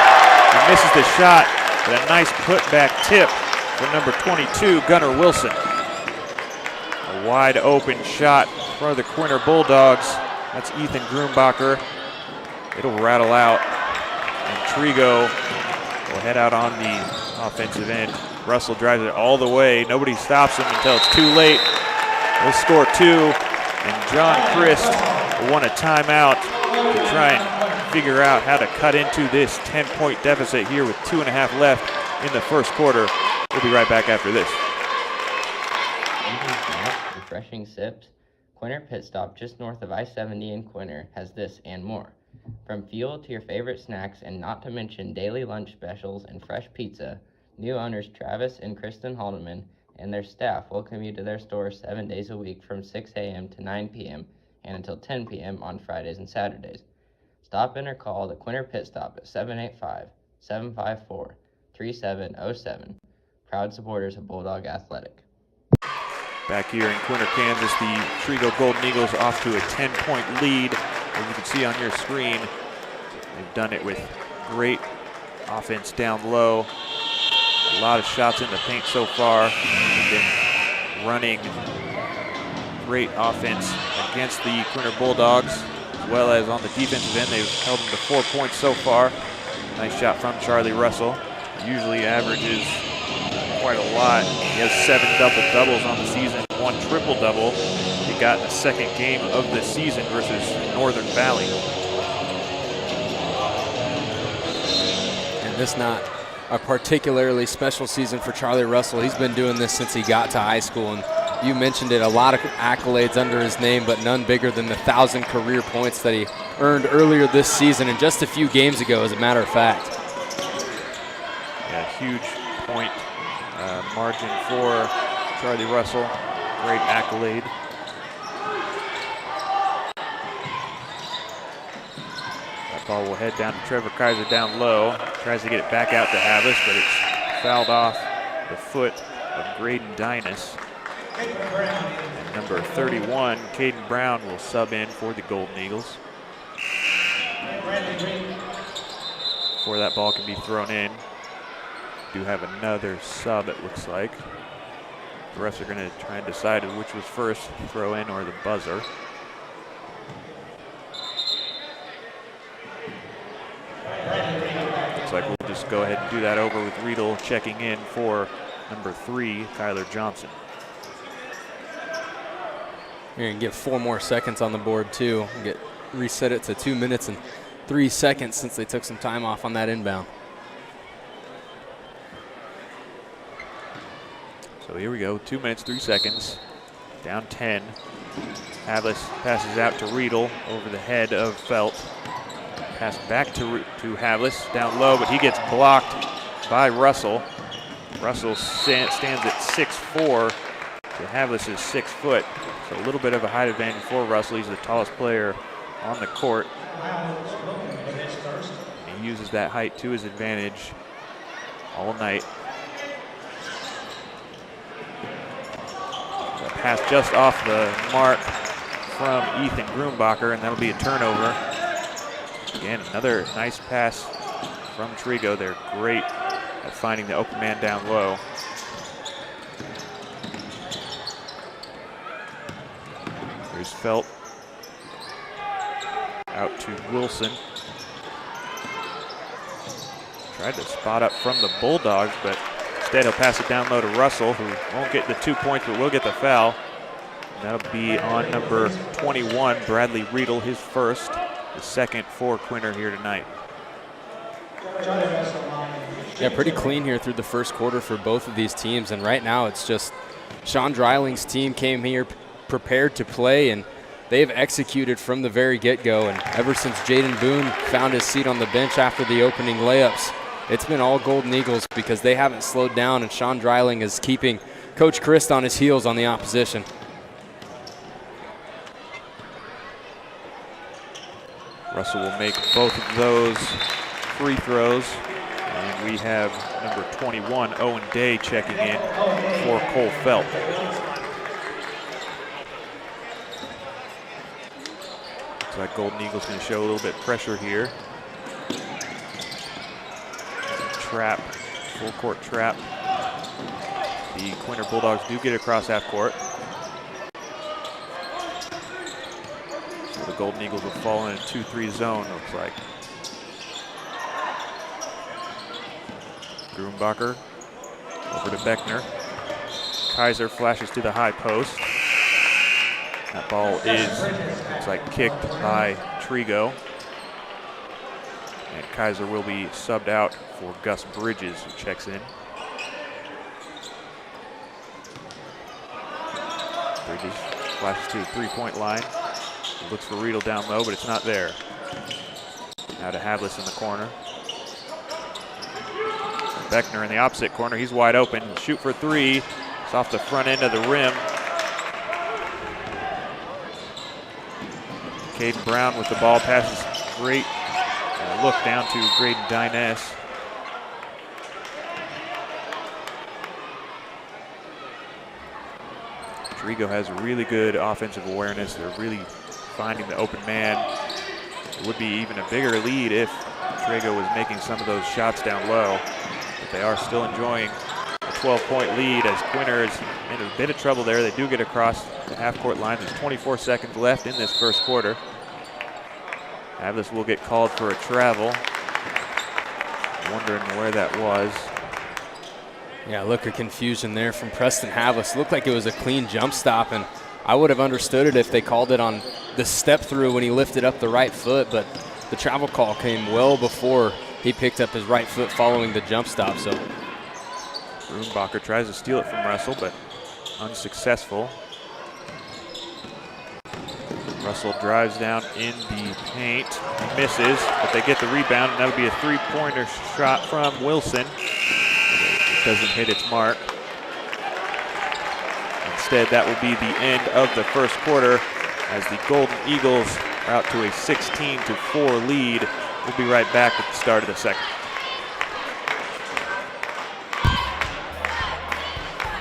He misses the shot, but a nice putback tip from number 22, Gunnar Wilson. A wide open shot for the Quinter Bulldogs. That's Ethan Grumbacher. It'll rattle out, and Trego will head out on the offensive end. Russell drives it all the way. Nobody stops him until it's too late. He'll score 2, and John Christ will want a timeout to try and figure out how to cut into this 10-point deficit here with 2.5 left in the first quarter. We'll be right back after this. Refreshing sips. Quinter Pit Stop, just north of I-70 in Quinter, has this and more. From fuel to your favorite snacks, and not to mention daily lunch specials and fresh pizza, new owners Travis and Kristen Haldeman and their staff welcome you to their store 7 days a week from 6 a.m. to 9 p.m. and until 10 p.m. on Fridays and Saturdays. Stop in or call the Quinter Pit Stop at 785-754-3707. Proud supporters of Bulldog Athletic. Back here in Quinter, Kansas, the Trego Golden Eagles off to a 10-point lead. As you can see on your screen, they've done it with great offense down low. A lot of shots in the paint so far. They've been running great offense against the Quinter Bulldogs, as well as on the defensive end. They've held them to 4 points so far. Nice shot from Charlie Russell. Usually averages quite a lot. He has 7 double-doubles on the season, 1 triple-double. He got the second game of the season versus Northern Valley. And this not a particularly special season for Charlie Russell. He's been doing this since he got to high school, and you mentioned it, a lot of accolades under his name, but none bigger than the 1,000 career points that he earned earlier this season and just a few games ago, as a matter of fact. Yeah, huge point margin for Charlie Russell. Great accolade. That ball will head down to Trevor Kaiser down low. Tries to get it back out to Havlis, but it's fouled off the foot of Graydon Dynas. And number 31, Caden Brown, will sub in for the Golden Eagles. Before that ball can be thrown in, do have another sub, it looks like. The refs are going to try and decide which was first, throw in or the buzzer. Looks like we'll just go ahead and do that over with Riedel checking in for number 3, Kyler Johnson. You're going to get 4 more seconds on the board, too. Reset it to 2 minutes and 3 seconds since they took some time off on that inbound. So here we go, 2 minutes, 3 seconds, down 10. Havlis passes out to Riedel over the head of Felt. Pass back to Havlis, down low, but he gets blocked by Russell. Russell stands at 6'4", to Havlis' 6 foot. So a little bit of a height advantage for Russell. He's the tallest player on the court. He uses that height to his advantage all night. pass just off the mark from Ethan Grumbacher, and that'll be a turnover. Again, another nice pass from Trego. They're great at finding the open man down low. Here's Felt out to Wilson. Tried to spot up from the Bulldogs, but instead he'll pass it down low to Russell, who won't get the 2 points, but will get the foul. And that'll be on number 21, Bradley Riedel, his first, the second for Quinter here tonight. Yeah, pretty clean here through the first quarter for both of these teams, and right now it's just Sean Dreiling's team came here prepared to play, and they've executed from the very get-go. And ever since Jaden Boone found his seat on the bench after the opening layups, it's been all Golden Eagles because they haven't slowed down, and Sean Dreiling is keeping Coach Christ on his heels on the opposition. Russell will make both of those free throws. And we have number 21, Owen Day, checking in for Cole Felt. Looks like Golden Eagles going to show a little bit of pressure here. Trap, full court trap. The Quinter Bulldogs do get across half court. So the Golden Eagles will fall in a 2-3 zone, looks like. Grumbacher over to Beckner. Kaiser flashes to the high post. That ball is, looks like, kicked by Trego. And Kaiser will be subbed out for Gus Bridges, who checks in. Bridges flashes to the three-point line. He looks for Riedel down low, but it's not there. Now to Havlis in the corner. Beckner in the opposite corner. He's wide open. He'll shoot for three. It's off the front end of the rim. Caden Brown with the ball, passes great. Look down to Graydon Dines. Trego has really good offensive awareness. They're really finding the open man. It would be even a bigger lead if Trego was making some of those shots down low. But they are still enjoying a 12-point lead as Quinter is in a bit of trouble there. They do get across the half-court line. There's 24 seconds left in this first quarter. Havlis will get called for a travel. Wondering where that was. Yeah, look, a confusion there from Preston Havlis. Looked like it was a clean jump stop, and I would have understood it if they called it on the step through when he lifted up the right foot, but the travel call came well before he picked up his right foot following the jump stop. So Grumbacher tries to steal it from Russell, but unsuccessful. Russell drives down in the paint, misses, but they get the rebound, and that'll be a three-pointer shot from Wilson. It doesn't hit its mark. Instead, that will be the end of the first quarter as the Golden Eagles are out to a 16-4 lead. We'll be right back at the start of the second.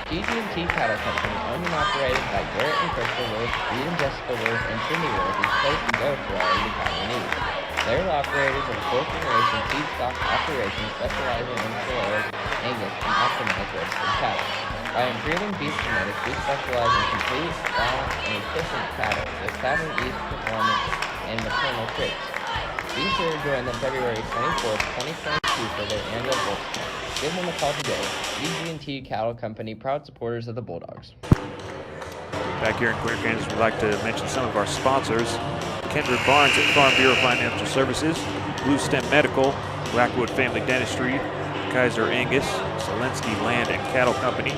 GG&T Cattle Company, owned and operated by Garrett and Crystal Worth, Reed and Jessica Worth, and Cindy Worth, is place to go for all your cattle needs. They're the operators of a fourth-generation feed stock operation specializing in Soros, Angus, and optimized registered cattle. By improving beef genetics, we specialize in complete, balanced, and efficient cattle with Saturn East performance and maternal traits. Be sure to join them February 24th, 2022 for their annual Bulls Camp. Give them a call today. GG&T Cattle Company, proud supporters of the Bulldogs. Back here in Quinter, Kansas, we'd like to mention some of our sponsors. Kendrick Barnes at Farm Bureau Financial Services, Blue Stem Medical, Blackwood Family Dentistry, Kaiser Angus, Zelensky Land and Cattle Company,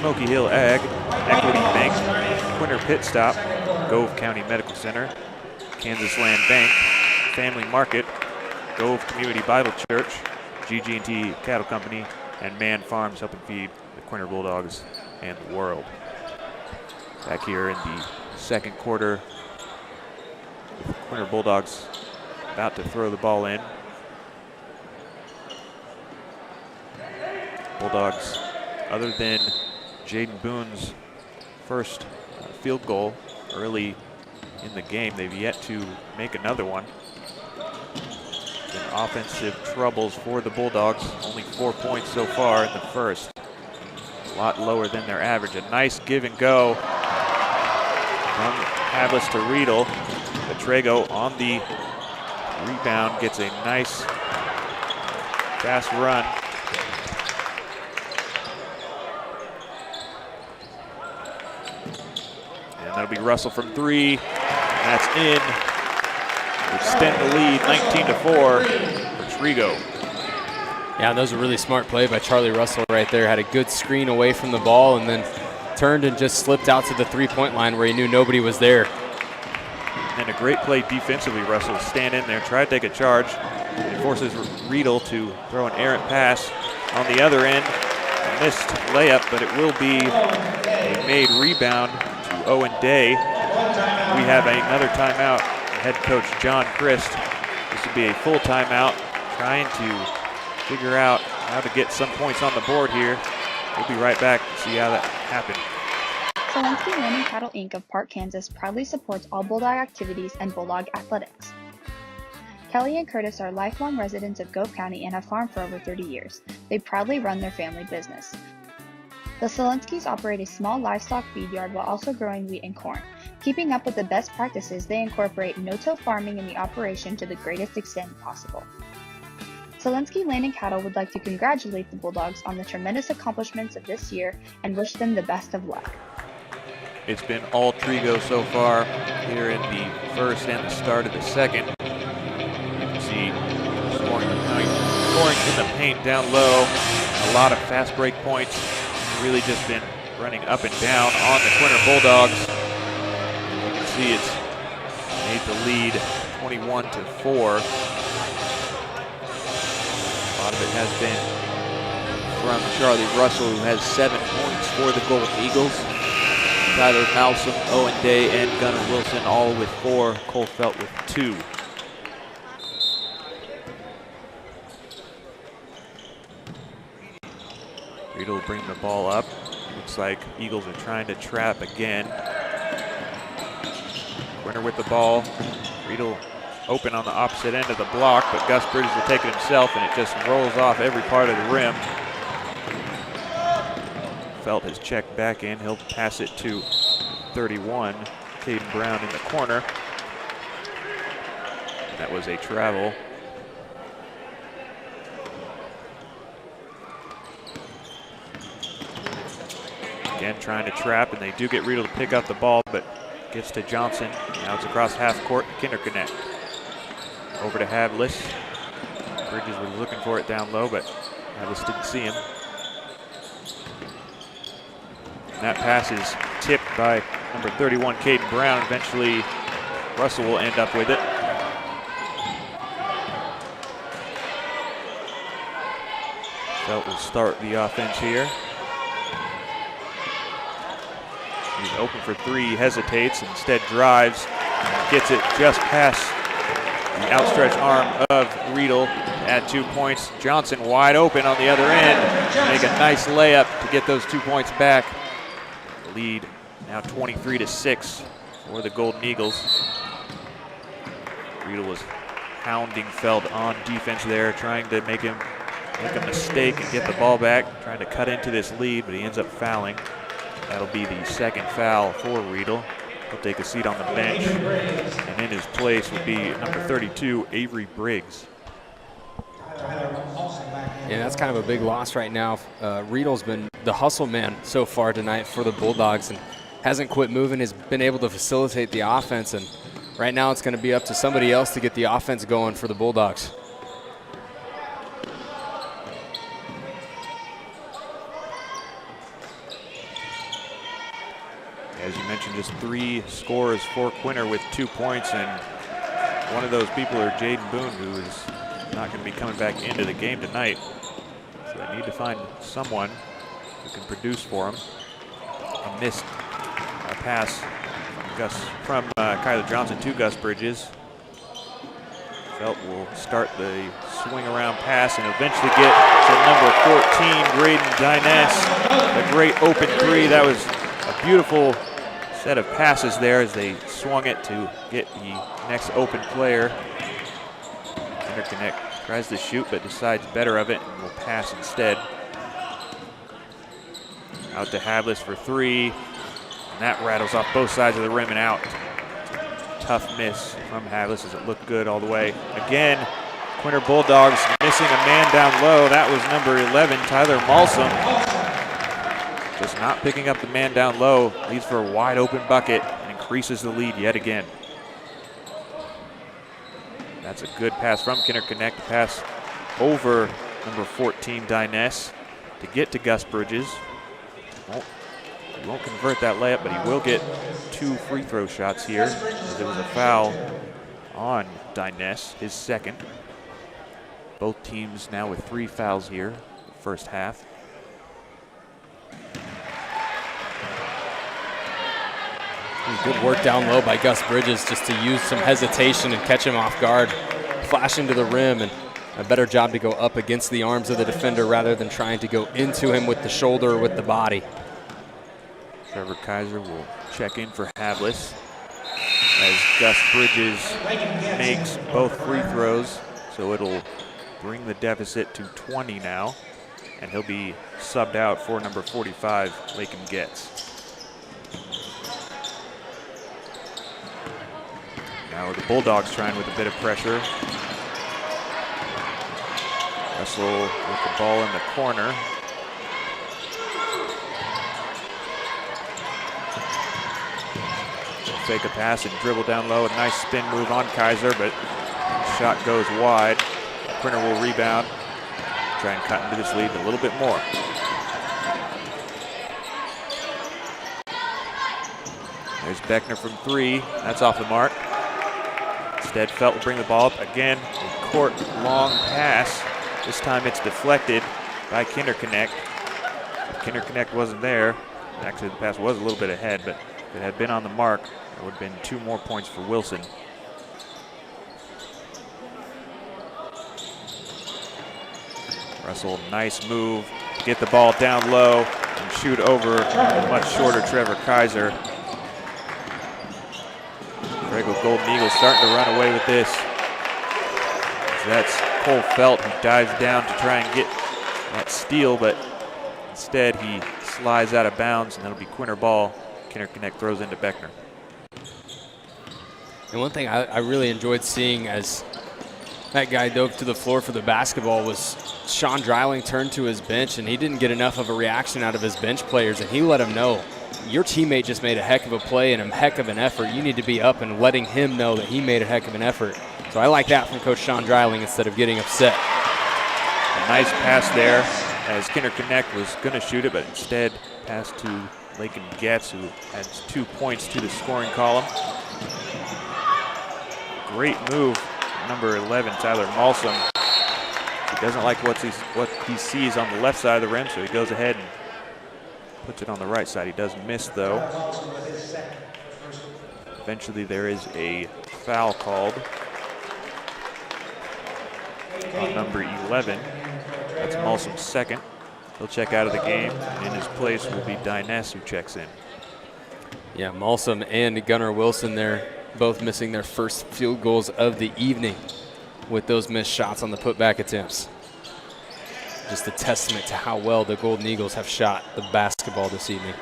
Smoky Hill Ag, Equity Bank, Quinter Pit Stop, Gove County Medical Center, Kansas Land Bank, Family Market, Gove Community Bible Church, GG&T Cattle Company, and Man Farms helping feed the Quinter Bulldogs and the world. Back here in the second quarter, the Quinter Bulldogs about to throw the ball in. Bulldogs, other than Jaden Boone's first field goal early in the game. They've yet to make another one. Been offensive troubles for the Bulldogs. Only 4 points so far in the first. A lot lower than their average. A nice give and go from Havlis to Riedel. But Trego on the rebound gets a nice fast run. And that'll be Russell from 3. And that's in. Extend the lead 19-4 for Trego. Yeah, and that was a really smart play by Charlie Russell right there. Had a good screen away from the ball and then turned and just slipped out to the three-point line where he knew nobody was there. And a great play defensively. Russell stand in there, try to take a charge. It forces Riedel to throw an errant pass on the other end. A missed layup, but it will be a made rebound to Owen Day. We have another timeout. Head coach John Christ. This would be a full timeout, trying to figure out how to get some points on the board here. We'll be right back to see how that happened. Selensky Land and Cattle Inc. of Park, Kansas proudly supports all Bulldog activities and Bulldog athletics. Kelly and Curtis are lifelong residents of Gove County and have farmed for over 30 years. They proudly run their family business. The Selenskys operate a small livestock feed yard while also growing wheat and corn. Keeping up with the best practices, they incorporate no-till farming in the operation to the greatest extent possible. Selensky Land and Cattle would like to congratulate the Bulldogs on the tremendous accomplishments of this year and wish them the best of luck. It's been all Trego so far here in the first and the start of the second. You can see scoring in the paint down low. A lot of fast break points. Really just been running up and down on the Quinter Bulldogs. You can see it's made the lead 21-4. A lot of it has been from Charlie Russell, who has 7 points for the Golden Eagles. Tyler Malsom, Owen Day, and Gunnar Wilson all with 4. Cole Felt with 2. Riedel will bring the ball up. Looks like Eagles are trying to trap again. Quinter with the ball. Riedel open on the opposite end of the block, but Gus Bridges will take it himself, and it just rolls off every part of the rim. Felt his check back in. He'll pass it to 31, Caden Brown in the corner. That was a travel. Again, trying to trap, and they do get Riedel to pick up the ball, but gets to Johnson. Now it's across half court, Kinder connect. Over to Havlis. Bridges was looking for it down low, but Havlis didn't see him. And that pass is tipped by number 31, Caden Brown. Eventually, Russell will end up with it. Felt will start the offense here. He's open for 3, hesitates, instead drives, gets it just past the outstretched arm of Riedel. Add 2 points. Johnson wide open on the other end. Make a nice layup to get those 2 points back. Lead now 23-6 for the Golden Eagles. Riedel was hounding Feld on defense there, trying to make a mistake and get the ball back, trying to cut into this lead, but he ends up fouling. That'll be the second foul for Riedel. He'll take a seat on the bench, and in his place would be number 32, Avery Briggs. Yeah, that's kind of a big loss right now. Riedel's been the hustle man so far tonight for the Bulldogs and hasn't quit moving, has been able to facilitate the offense, and right now it's going to be up to somebody else to get the offense going for the Bulldogs. As you mentioned, just 3 scores for Quinter with 2 points, and one of those people are Jaden Boone, who is not going to be coming back into the game tonight. So they need to find someone who can produce for them. A missed pass from Kyler Johnson to Gus Bridges. Felt will start the swing around pass and eventually get to number 14, Graydon Dines. A great open 3. That was a beautiful set of passes there as they swung it to get the next open player. Interconnect tries to shoot but decides better of it and will pass instead. Out to Havlis for three, and that rattles off both sides of the rim and out. Tough miss from Havlis as it looked good all the way. Again, Quinter Bulldogs missing a man down low. That was number 11, Tyler Malsom. Just not picking up the man down low. Leads for a wide open bucket and increases the lead yet again. That's a good pass from Interconnect. Pass over number 14, Dyness, to get to Gus Bridges. He won't convert that layup, but he will get 2 free throw shots here. There was a foul on Dyness, his second. Both teams now with 3 fouls here, the first half. Good work down low by Gus Bridges just to use some hesitation and catch him off guard. Flash into the rim, and a better job to go up against the arms of the defender rather than trying to go into him with the shoulder or with the body. Trevor Kaiser will check in for Havlis as Gus Bridges makes both free throws, so it'll bring the deficit to 20 now, and he'll be subbed out for number 45, Lakin Getz. Now the Bulldogs trying with a bit of pressure. Russell with the ball in the corner. Fake a pass and dribble down low. A nice spin move on Kaiser, but shot goes wide. Quinter will rebound. Try and cut into this lead a little bit more. There's Beckner from 3. That's off the mark. Instead, Felt will bring the ball up again. A court long pass. This time it's deflected by Kinderconnect. If Kinderconnect wasn't there, actually the pass was a little bit ahead, but if it had been on the mark, there would have been 2 more points for Wilson. Russell, nice move. Get the ball down low and shoot over a much shorter Trevor Kaiser. Trego Golden Eagles starting to run away with this. That's Cole Felt who dives down to try and get that steal, but instead he slides out of bounds, and that'll be Quinter ball. Kinderconnect throws into Beckner. And one thing I really enjoyed seeing as that guy dove to the floor for the basketball was Sean Dreiling turned to his bench, and he didn't get enough of a reaction out of his bench players, and he let him know, your teammate just made a heck of a play and a heck of an effort. You need to be up and letting him know that he made a heck of an effort. So I like that from Coach Sean Dreiling instead of getting upset. A nice pass there as Kinderconnect was going to shoot it, but instead passed to Lakin Getz, who adds 2 points to the scoring column. Great move, number 11, Tyler Malsom. He doesn't like what he sees on the left side of the rim, so he goes ahead and puts it on the right side. He does miss, though. Eventually there is a foul called on number 11. That's Malsom's second. He'll check out of the game, and in his place will be Dyness, who checks in. Yeah, Malsom and Gunnar Wilson there, both missing their first field goals of the evening with those missed shots on the putback attempts. Just a testament to how well the Golden Eagles have shot the basketball this evening.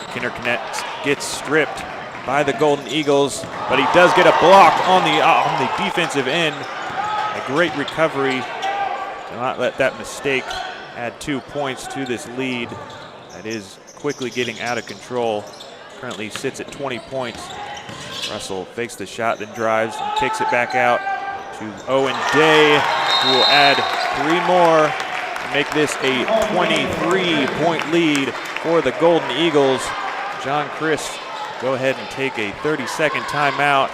Kinderconnect gets stripped by the Golden Eagles, but he does get a block on the defensive end. A great recovery to not let that mistake add 2 points to this lead that is quickly getting out of control. Currently sits at 20 points. Russell fakes the shot, then drives and kicks it back out to Owen Day, who will add 3 more to make this a 23-point lead for the Golden Eagles. John Chris go ahead and take a 30-second timeout.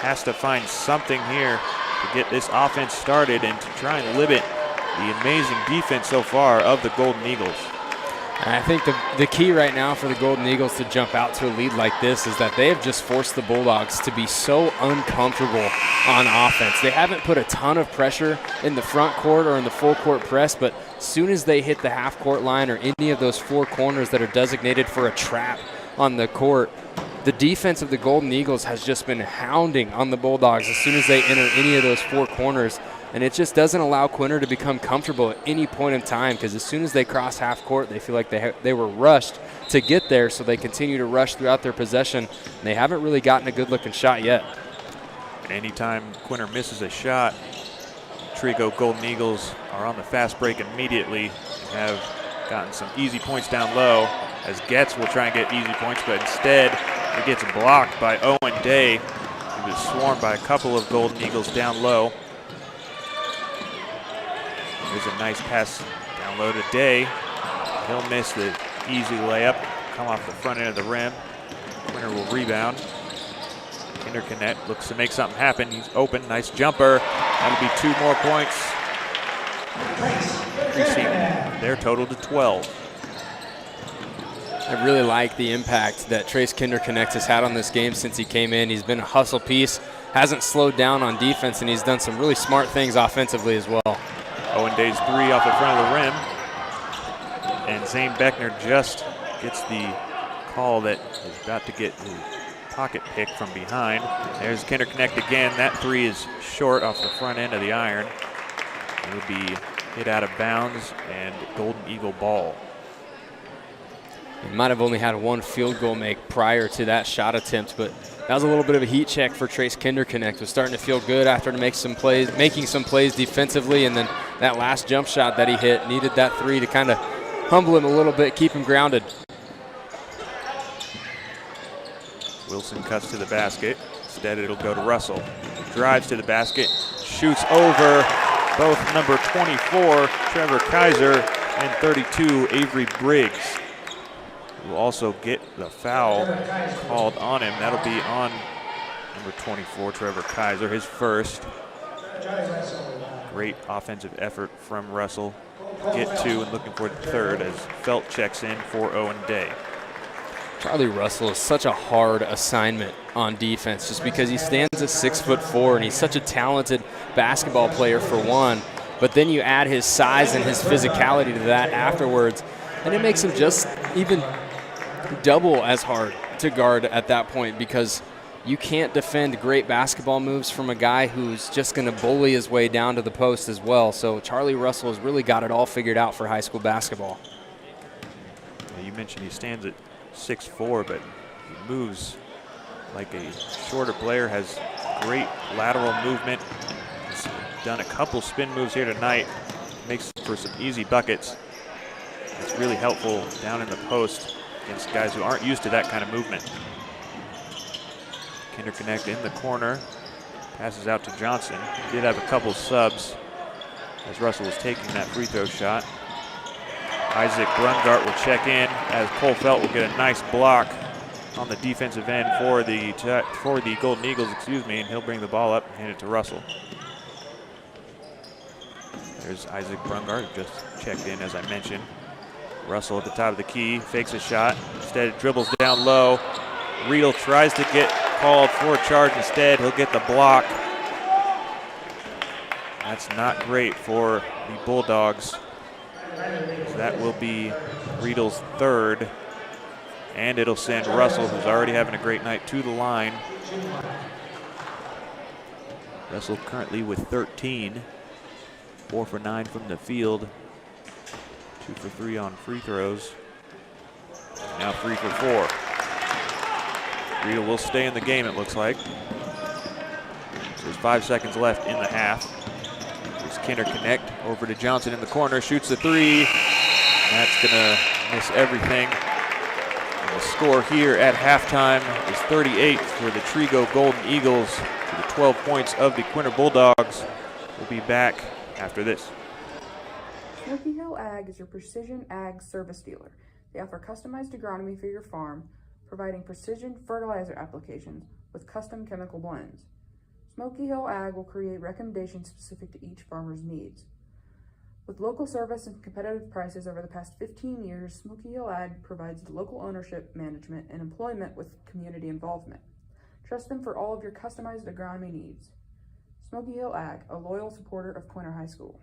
Has to find something here to get this offense started and to try and limit the amazing defense so far of the Golden Eagles. And I think the key right now for the Golden Eagles to jump out to a lead like this is that they have just forced the Bulldogs to be so uncomfortable on offense. They haven't put a ton of pressure in the front court or in the full court press, but as soon as they hit the half court line or any of those four corners that are designated for a trap on the court, the defense of the Golden Eagles has just been hounding on the Bulldogs as soon as they enter any of those four corners. And it just doesn't allow Quinter to become comfortable at any point in time, because as soon as they cross half court, they feel like they were rushed to get there, so they continue to rush throughout their possession. And they haven't really gotten a good-looking shot yet. And anytime Quinter misses a shot, Trego Golden Eagles are on the fast break immediately and have gotten some easy points down low, as Getz will try and get easy points, but instead it gets blocked by Owen Day. He was swarmed by a couple of Golden Eagles down low. There's a nice pass down low to Day. He'll miss the easy layup, come off the front end of the rim. Quinter will rebound. Interconnect looks to make something happen. He's open, nice jumper. That'll be 2 more points, increasing their total to 12. I really like the impact that Trace Kinderconnect has had on this game since he came in. He's been a hustle piece, hasn't slowed down on defense, and he's done some really smart things offensively as well. Owen Day's 3 off the front of the rim. And Zane Beckner just gets the call that is about to get the pocket pick from behind. There's Kinderconnect again. That 3 is short off the front end of the iron. It'll be hit out of bounds and Golden Eagle ball. He might have only had 1 field goal make prior to that shot attempt, but that was a little bit of a heat check for Trace Kinderconnect. Was starting to feel good after to make some plays, making some plays defensively, and then that last jump shot that he hit needed that 3 to kind of humble him a little bit, keep him grounded. Wilson cuts to the basket. Instead, it'll go to Russell. Drives to the basket, shoots over both number 24, Trevor Kaiser, and 32, Avery Briggs. Will also get the foul called on him. That'll be on number 24, Trevor Kaiser, his first. Great offensive effort from Russell. Get 2 and looking for the 3rd as Felt checks in for Owen Day. Charlie Russell is such a hard assignment on defense just because he stands at 6'4" and he's such a talented basketball player for one, but then you add his size and his physicality to that afterwards, and it makes him just even double as hard to guard at that point, because you can't defend great basketball moves from a guy who's just going to bully his way down to the post as well. So Charlie Russell has really got it all figured out for high school basketball. You mentioned he stands at 6'4", but he moves like a shorter player, has great lateral movement. He's done a couple spin moves here tonight, makes for some easy buckets. It's really helpful down in the post against guys who aren't used to that kind of movement. Kinderconnect in the corner, passes out to Johnson. He did have a couple subs as Russell was taking that free throw shot. Isaac Brungart will check in as Cole Felt will get a nice block on the defensive end for the Golden Eagles, and he'll bring the ball up and hand it to Russell. There's Isaac Brungart, who just checked in, as I mentioned. Russell at the top of the key, fakes a shot. Instead, it dribbles down low. Riedel tries to get called for a charge. Instead, he'll get the block. That's not great for the Bulldogs. So that will be Riedel's 3rd. And it'll send Russell, who's already having a great night, to the line. Russell currently with 13. 4 for 9 from the field. 2 for 3 on free throws. Now 3 for 4. Riedel will stay in the game, it looks like. So there's 5 seconds left in the half. There's Kinderconnect over to Johnson in the corner, shoots the 3. That's gonna miss everything. And the score here at halftime is 38 for the Trego Golden Eagles to the 12 points of the Quinter Bulldogs. We'll be back after this. Smoky Hill Ag is your precision ag service dealer. They offer customized agronomy for your farm, providing precision fertilizer applications with custom chemical blends. Smoky Hill Ag will create recommendations specific to each farmer's needs. With local service and competitive prices over the past 15 years, Smoky Hill Ag provides local ownership, management, and employment with community involvement. Trust them for all of your customized agronomy needs. Smoky Hill Ag, a loyal supporter of Quinter High School.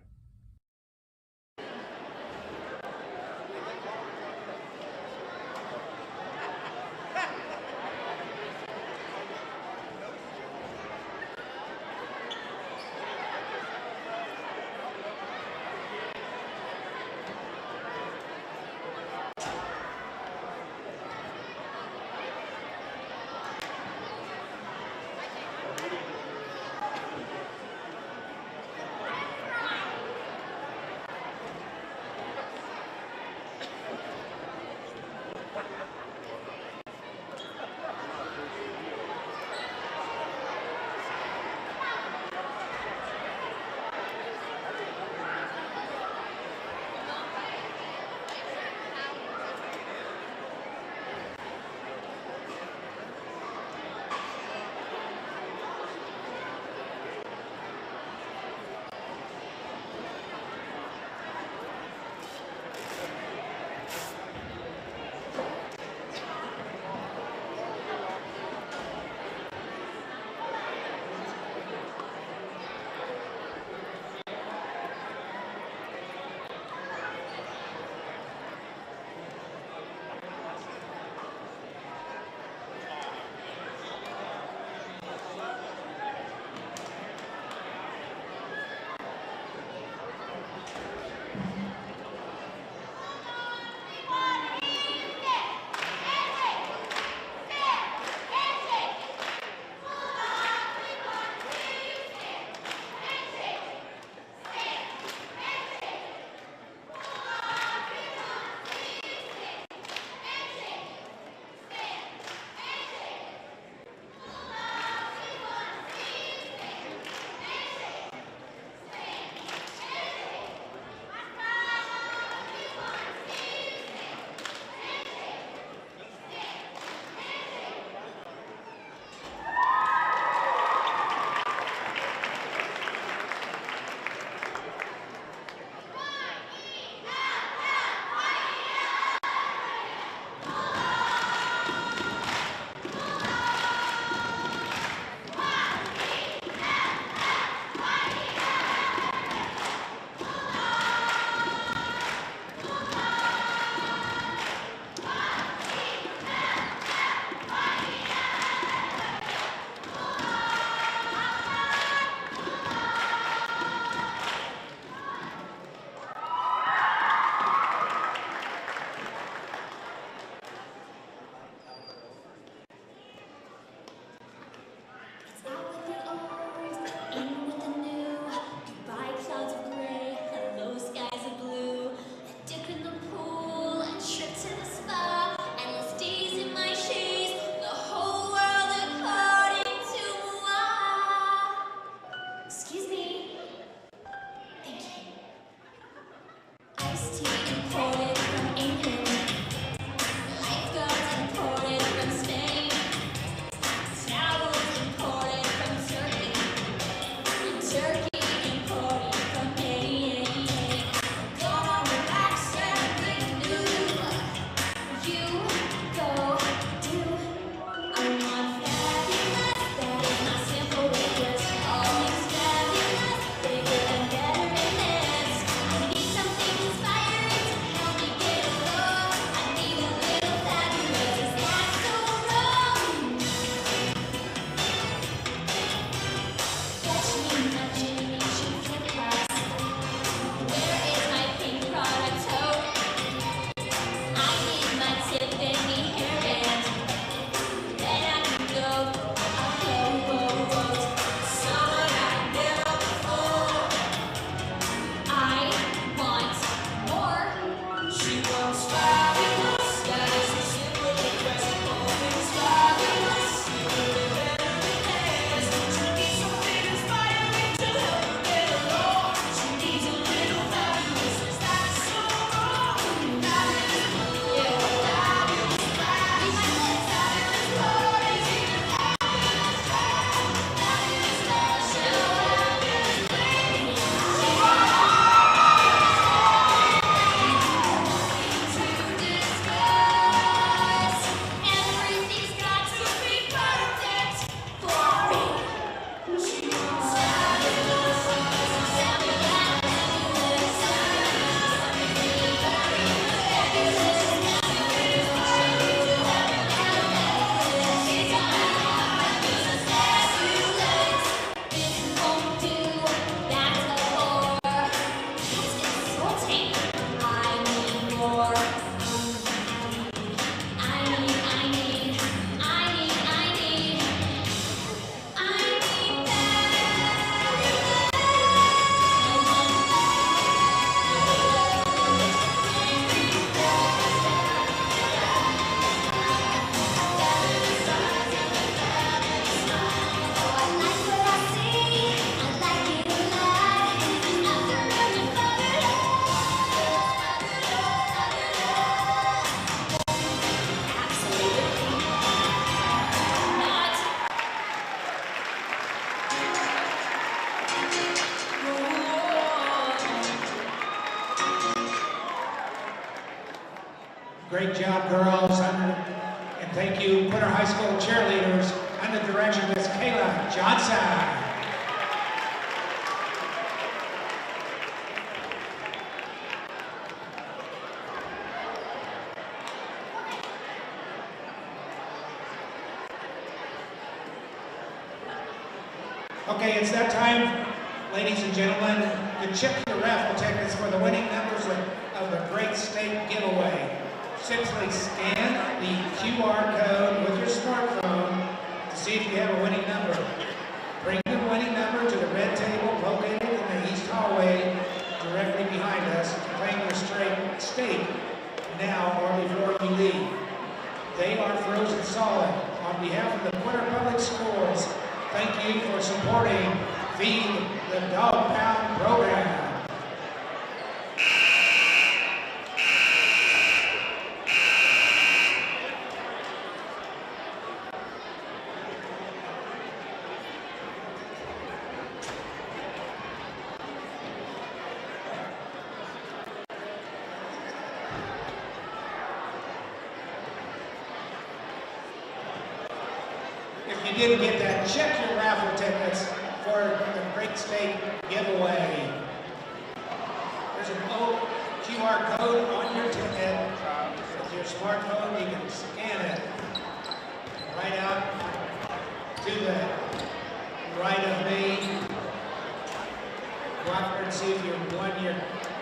Great job, girls. And thank you, Quinter High School cheerleaders, under the direction of Ms. Kayla Johnson. Okay, it's that time, ladies and gentlemen, to chip your raffle tickets for the winning numbers of the Great State Giveaway. Simply scan the QR code with your smartphone to see if you have a winning number. Bring the winning number to the red table located in the east hallway directly behind us to claim your stake now or before you leave. They are frozen solid. On behalf of the Quinter Public Schools, thank you for supporting Feed the Dog Pound program. If you didn't get that, check your raffle tickets for the Great State Giveaway. There's an QR code on your ticket. With your smartphone, you can scan it right out to the right of me. Go out there and see if you've won your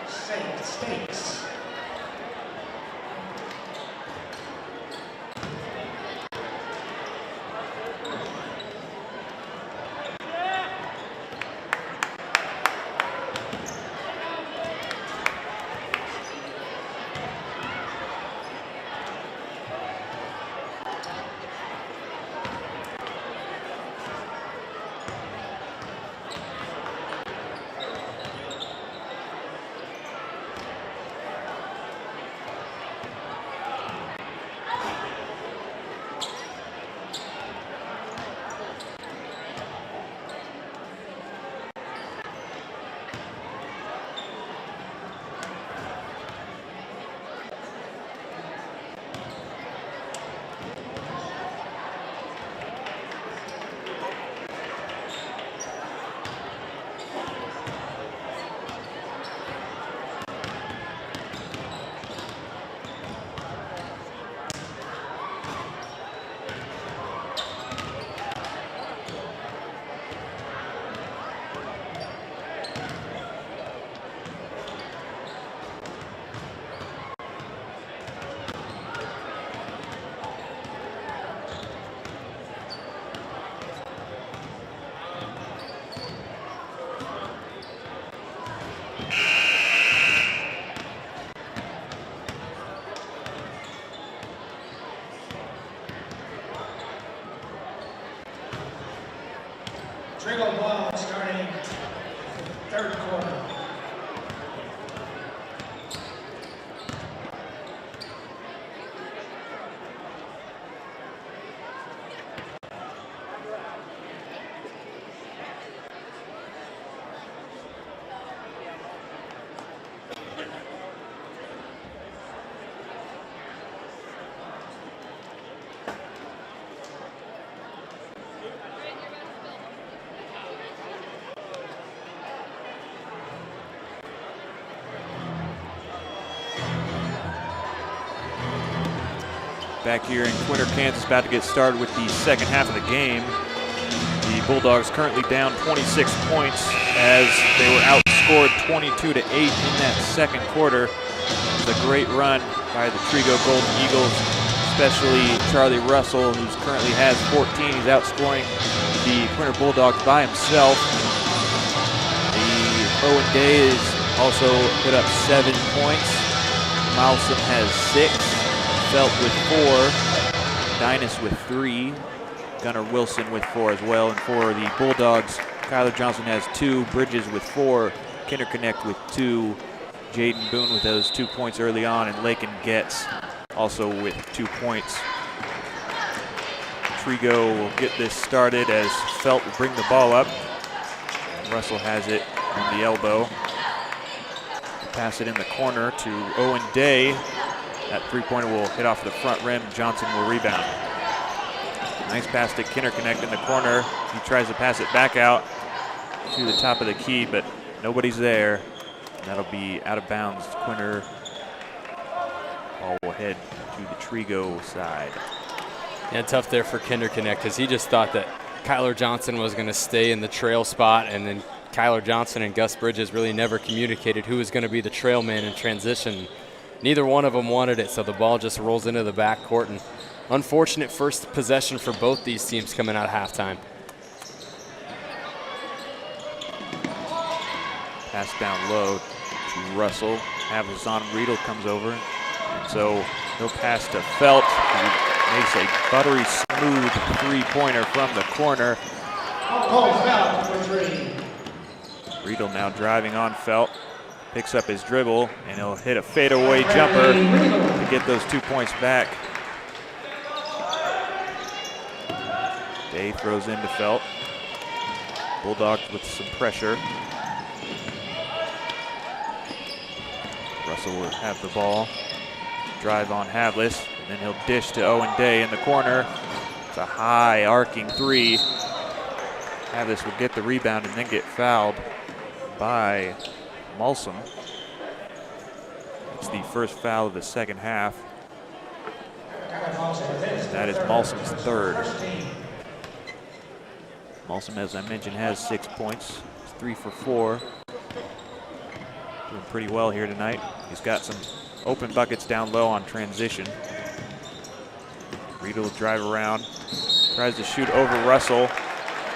stakes. Trego ball starting third quarter. Back here in Quinter, Kansas, about to get started with the second half of the game. The Bulldogs currently down 26 points as they were outscored 22-8 in that second quarter. It was a great run by the Trego Golden Eagles, especially Charlie Russell, who currently has 14. He's outscoring the Quinter Bulldogs by himself. The Owen Day has also put up 7 points. Mousom has 6. Felt with 4, Dynas with 3, Gunnar Wilson with 4 as well. And for the Bulldogs, Kyler Johnson has 2, Bridges with 4, Kinder Connect with 2, Jaden Boone with those 2 points early on, and Lakin Getz also with 2 points. Trego will get this started as Felt will bring the ball up. Russell has it on the elbow. Pass it in the corner to Owen Day. That three-pointer will hit off the front rim. Johnson will rebound. Nice pass to Quinter in the corner. He tries to pass it back out to the top of the key, but nobody's there. That'll be out of bounds. Quinter ball will head to the Trego side. Yeah, tough there for Quinter because he just thought that Kyler Johnson was going to stay in the trail spot, and then Kyler Johnson and Gus Bridges really never communicated who was going to be the trail man in transition. Neither one of them wanted it, so the ball just rolls into the backcourt. And unfortunate first possession for both these teams coming out of halftime. Pass down low to Russell. Havlis on Riedel comes over. And so he'll pass to Felt, who makes a buttery smooth three-pointer from the corner. Riedel now driving on Felt. Picks up his dribble, and he'll hit a fadeaway jumper to get those 2 points back. Day throws into Felt. Bulldogs with some pressure. Russell will have the ball. Drive on Havlis, and then he'll dish to Owen Day in the corner. It's a high arcing three. Havlis will get the rebound and then get fouled by Malsom. It's the first foul of the second half. That is Malsom's third. Malsom, as I mentioned, has 6 points. He's 3 for 4. Doing pretty well here tonight. He's got some open buckets down low on transition. Riedel will drive around, tries to shoot over Russell.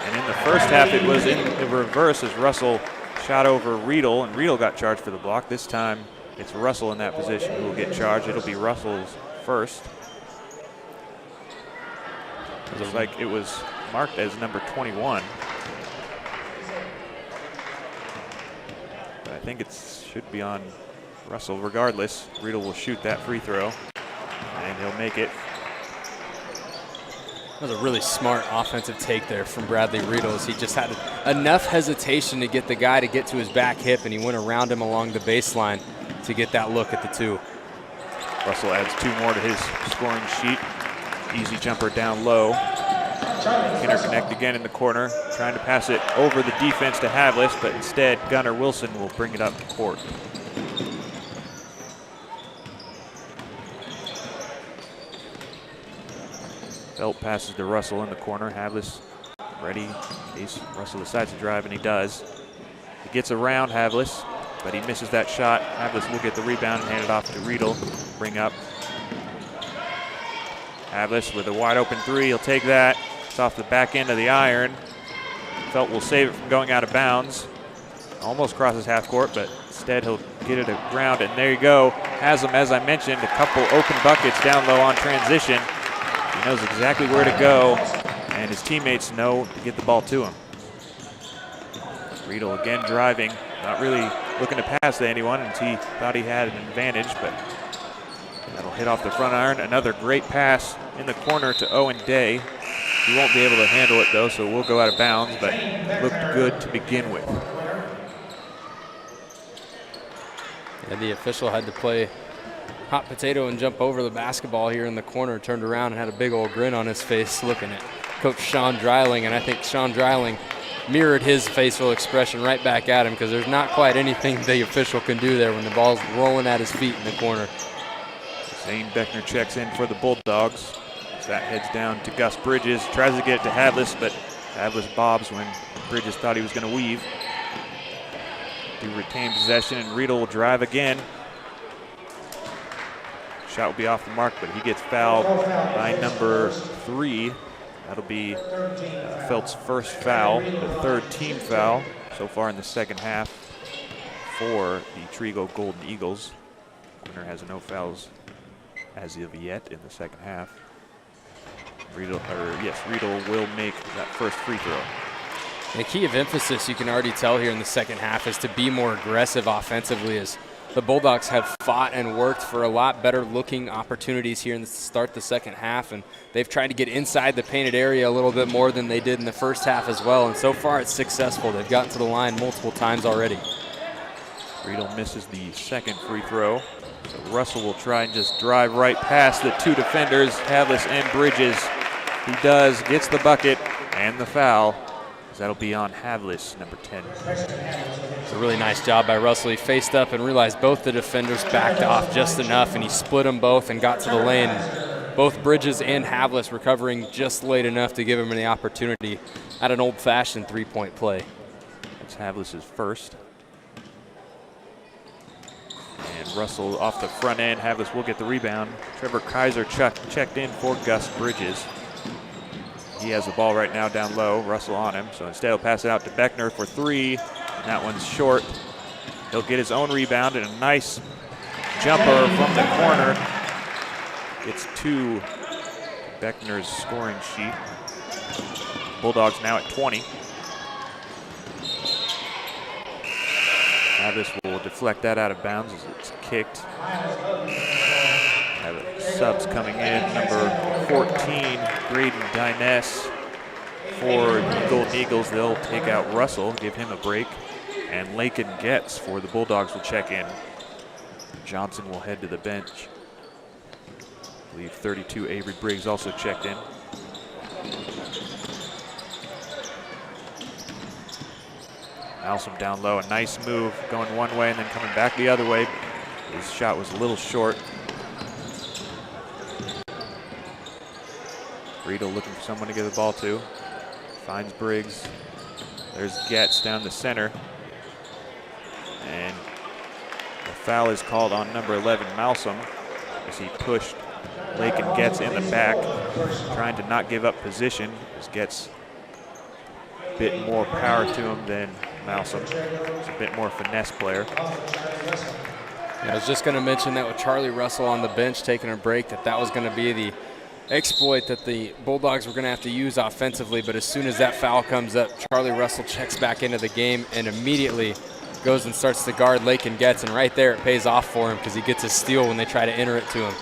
And in the first half, it was in the reverse as Russell shot over Riedel, and Riedel got charged for the block. This time, it's Russell in that position who will get charged. It'll be Russell's first. It looks like it was marked as number 21. But I think it should be on Russell. Regardless, Riedel will shoot that free throw, and he'll make it. That was a really smart offensive take there from Bradley Riedel, as he just had enough hesitation to get the guy to get to his back hip, and he went around him along the baseline to get that look at the two. Russell adds 2 more to his scoring sheet. Easy jumper down low. Interconnect again in the corner, trying to pass it over the defense to Havlis, but instead Gunnar Wilson will bring it up court. Felt passes to Russell in the corner. Havlis ready in case Russell decides to drive, and he does. He gets around Havlis, but he misses that shot. Havlis will get the rebound and hand it off to Riedel. Bring up. Havlis with a wide open three. He'll take that. It's off the back end of the iron. Felt will save it from going out of bounds. Almost crosses half court, but instead he'll get it around, and there you go. Has him, as I mentioned, a couple open buckets down low on transition. He knows exactly where to go, and his teammates know to get the ball to him. Riedel again driving, not really looking to pass to anyone, and he thought he had an advantage, but that'll hit off the front iron. Another great pass in the corner to Owen Day. He won't be able to handle it though, so we'll go out of bounds, but looked good to begin with. And the official had to play hot potato and jump over the basketball here in the corner, turned around and had a big old grin on his face looking at Coach Sean Dreiling, and I think Sean Dreiling mirrored his facial expression right back at him, because there's not quite anything the official can do there when the ball's rolling at his feet in the corner. Zane Beckner checks in for the Bulldogs. That heads down to Gus Bridges, tries to get it to Havlis, but Havlis bobs when Bridges thought he was going to weave. To retain possession, and Riedel will drive again. Shot will be off the mark, but he gets fouled by number 3. That'll be Felt's first foul, the third team foul so far in the second half for the Trego Golden Eagles. Quinter has no fouls as of yet in the second half. Riedel will make that first free throw. The key of emphasis you can already tell here in the second half is to be more aggressive offensively, as the Bulldogs have fought and worked for a lot better looking opportunities here in the start the second half, and they've tried to get inside the painted area a little bit more than they did in the first half as well, and so far it's successful. They've gotten to the line multiple times already. Riedel misses the second free throw. So Russell will try and just drive right past the two defenders, Havlis and Bridges. He does, gets the bucket and the foul. That'll be on Havlis, number 10. It's a really nice job by Russell. He faced up and realized both the defenders backed off just enough, and he split them both and got to the lane. Both Bridges and Havlis recovering just late enough to give him the opportunity at an old-fashioned three-point play. That's Havlis' first. And Russell off the front end. Havlis will get the rebound. Trevor Kaiser checked in for Gus Bridges. He has the ball right now down low. Russell on him. So instead he'll pass it out to Beckner for three. And that one's short. He'll get his own rebound and a nice jumper from the corner. Gets to Beckner's scoring sheet. Bulldogs now at 20. Havlis will deflect that out of bounds as it's kicked. Have subs coming in. Number 14, Braden Dyness. For the Golden Eagles, they'll take out Russell, give him a break. And Lakin Getz for the Bulldogs will check in. Johnson will head to the bench. I believe 32, Avery Briggs also checked in. Malsom down low, a nice move going one way and then coming back the other way. His shot was a little short. Riedel looking for someone to give the ball to. Finds Briggs. There's Getz down the center. And the foul is called on number 11, Malsom, as he pushed Lakin Getz in the back, trying to not give up position. As Getz a bit more power to him than Malsom. He's a bit more finesse player. Yeah, I was just going to mention that with Charlie Russell on the bench taking a break, that was going to be the exploit that the Bulldogs were going to have to use offensively. But as soon as that foul comes up, Charlie Russell checks back into the game and immediately goes and starts to guard Lakin Getz. And right there it pays off for him because he gets a steal when they try to enter it to him.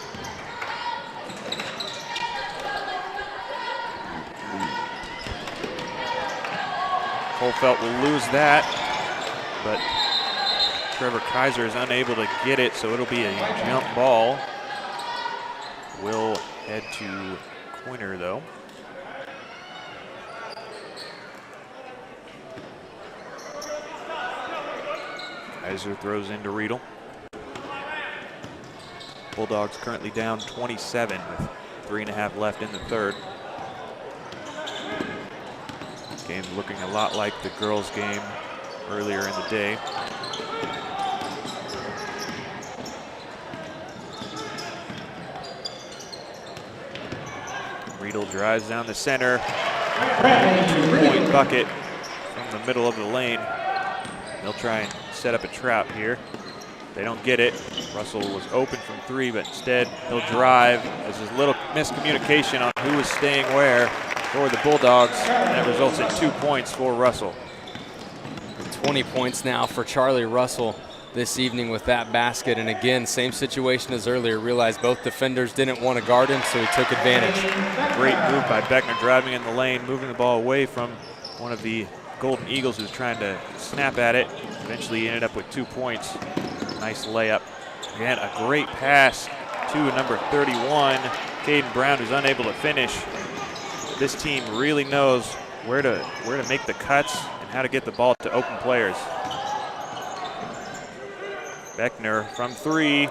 Holfeld will lose that, but Trevor Kaiser is unable to get it, so it'll be a jump ball. Will head to Quinter, though. Kaiser throws into Riedel. Bulldogs currently down 27 with 3.5 left in the third. Game's looking a lot like the girls' game earlier in the day. Riedel drives down the center. 2-point bucket from the middle of the lane. They'll try and set up a trap here. They don't get it. Russell was open from three, but instead he'll drive. There's a little miscommunication on who is staying where for the Bulldogs. And that results in 2 points for Russell. 20 points now for Charlie Russell this evening with that basket. And again, same situation as earlier. Realized both defenders didn't want to guard him, so he took advantage. Great move by Beckner, driving in the lane, moving the ball away from one of the Golden Eagles who's trying to snap at it. Eventually he ended up with 2 points. Nice layup. Again, a great pass to number 31, Caden Brown, who's unable to finish. This team really knows where to make the cuts and how to get the ball to open players. Beckner from three.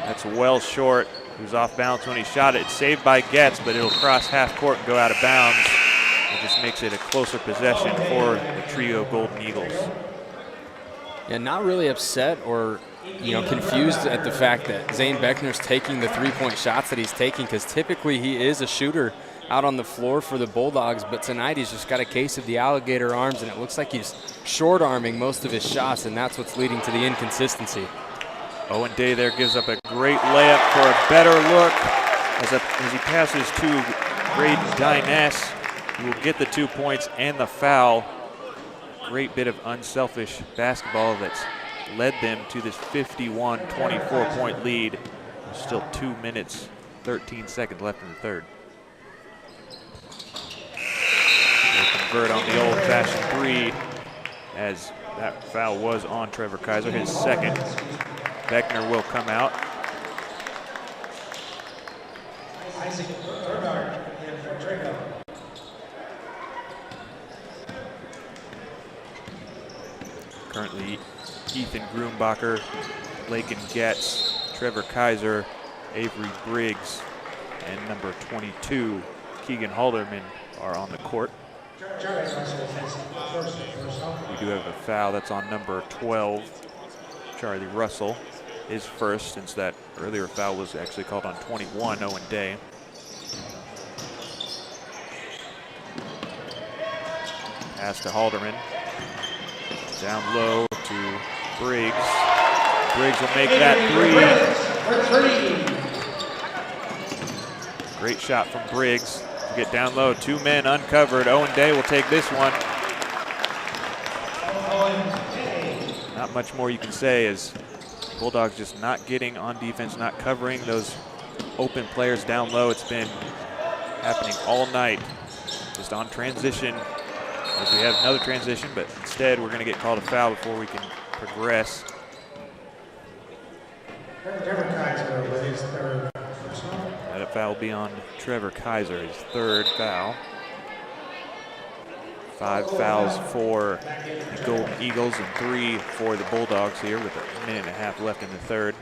That's well short. He was off balance when he shot it. It's saved by Getz, but it'll cross half court and go out of bounds. It just makes it a closer possession for the Trio Golden Eagles. Yeah, not really upset or confused at the fact that Zane Beckner's taking the three-point shots that he's taking, because typically he is a shooter out on the floor for the Bulldogs, but tonight he's just got a case of the alligator arms, and it looks like he's short-arming most of his shots, and that's what's leading to the inconsistency. Owen Day there gives up a great layup for a better look as he passes to Braden Dyness, who will get the 2 points and the foul. Great bit of unselfish basketball that's led them to this 51-24 point lead. There's still 2 minutes, 13 seconds left in the third. They convert on the old-fashioned three, as that foul was on Trevor Kaiser, his second. Beckner will come out. Isaac Bernard and Trego. Currently, Ethan Grumbacher, Lakin Getz, Trevor Kaiser, Avery Briggs, and number 22, Keegan Halderman are on the court. We do have a foul that's on number 12, Charlie Russell. His first, since that earlier foul was actually called on 21, Owen Day. Pass to Halderman. Down low to Briggs. Briggs will make that three. Great shot from Briggs. Get down low, 2 men uncovered. Owen Day will take this one. Not much more you can say as Bulldogs just not getting on defense, not covering those open players down low. It's been happening all night, just on transition. As we have another transition, but instead we're going to get called a foul before we can progress. That foul will be on Trevor Kaiser, his 3rd foul. 5 fouls for the Golden Eagles and 3 for the Bulldogs here with 1.5 minutes left in the 3rd.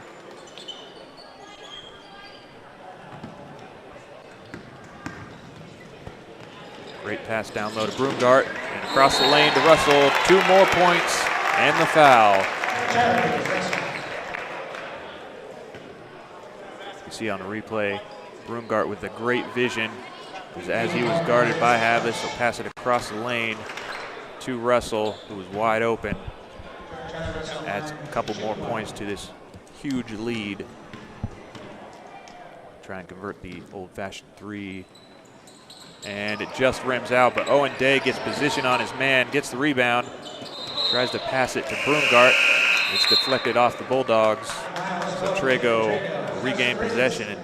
Great pass down low to Broomgart and across the lane to Russell. 2 more points and the foul. You see on the replay, Broomgart with a great vision. As he was guarded by Havlis, he'll pass it across the lane to Russell, who was wide open. Adds a couple more points to this huge lead. Try and convert the old-fashioned 3. And it just rims out, but Owen Day gets position on his man, gets the rebound, tries to pass it to Broomgart. It's deflected off the Bulldogs. So Trego regain possession.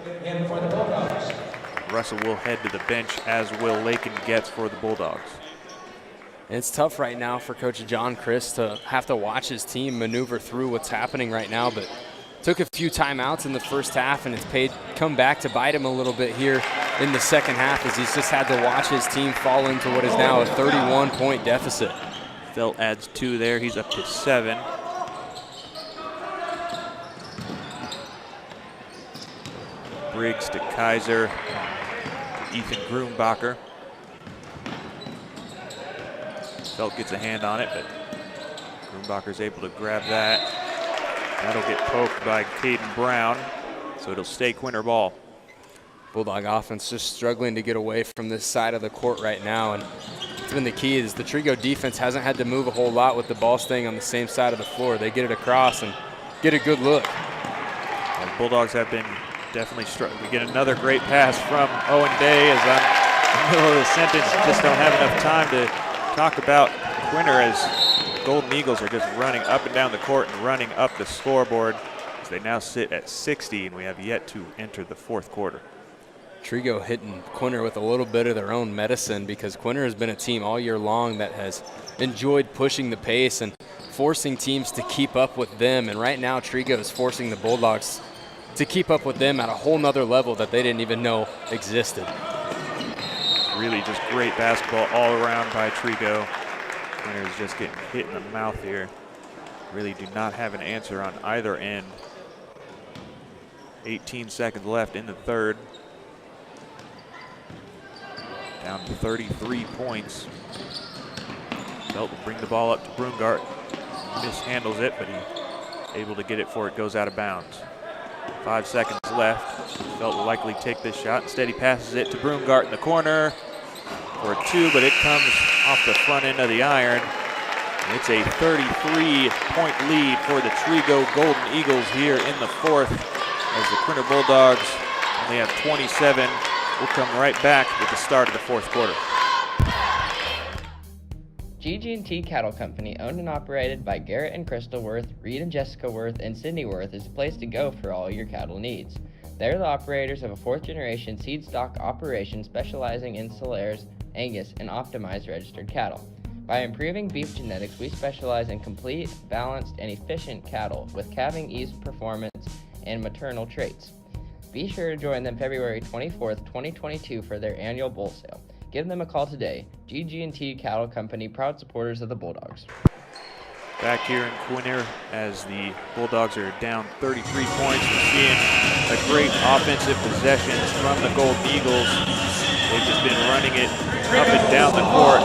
Russell will head to the bench, as will Lakin Getz for the Bulldogs. It's tough right now for Coach John Chris to have to watch his team maneuver through what's happening right now, but took a few timeouts in the first half, and it's come back to bite him a little bit here in the second half, as he's just had to watch his team fall into what is now a 31-point deficit. Felt adds 2 there. He's up to 7. Briggs to Kaiser. Ethan Grumbacher. Felt gets a hand on it, but Grumbacher's able to grab that. That'll get poked by Caden Brown, so it'll stay Quinter ball. Bulldog offense just struggling to get away from this side of the court right now, and it's been the key is the Trego defense hasn't had to move a whole lot with the ball staying on the same side of the floor. They get it across and get a good look. The Bulldogs have been definitely struggling. We get another great pass from Owen Day, as I'm in the middle of the sentence, just don't have enough time to talk about Quinter, as Golden Eagles are just running up and down the court and running up the scoreboard, as they now sit at 60, and we have yet to enter the 4th quarter. Trego hitting Quinter with a little bit of their own medicine, because Quinter has been a team all year long that has enjoyed pushing the pace and forcing teams to keep up with them. And right now, Trego is forcing the Bulldogs to keep up with them at a whole nother level that they didn't even know existed. Really just great basketball all around by Trego. Quinter is just getting hit in the mouth here. Really do not have an answer on either end. 18 seconds left in the 3rd. Down to 33 points. Felt will bring the ball up to Broomgart. Mishandles it, but he's able to get it before it goes out of bounds. 5 seconds left. Felt will likely take this shot. Instead, he passes it to Broomgart in the corner for a 2, but it comes off the front end of the iron. And it's a 33-point lead for the Trego Golden Eagles here in the 4th, as the Quinter Bulldogs only have 27. We'll come right back with the start of the 4th quarter. GG&T Cattle Company, owned and operated by Garrett and Crystal Worth, Reed and Jessica Worth, and Sydney Worth, is the place to go for all your cattle needs. They're the operators of a 4th-generation seed stock operation specializing in Solares, Angus, and optimized registered cattle. By improving beef genetics, we specialize in complete, balanced, and efficient cattle with calving ease performance and maternal traits. Be sure to join them February 24th, 2022 for their annual bull sale. Give them a call today. GG&T Cattle Company, proud supporters of the Bulldogs. Back here in Quinter as the Bulldogs are down 33 points. We're seeing a great offensive possessions from the Golden Eagles. They've just been running it up and down the court.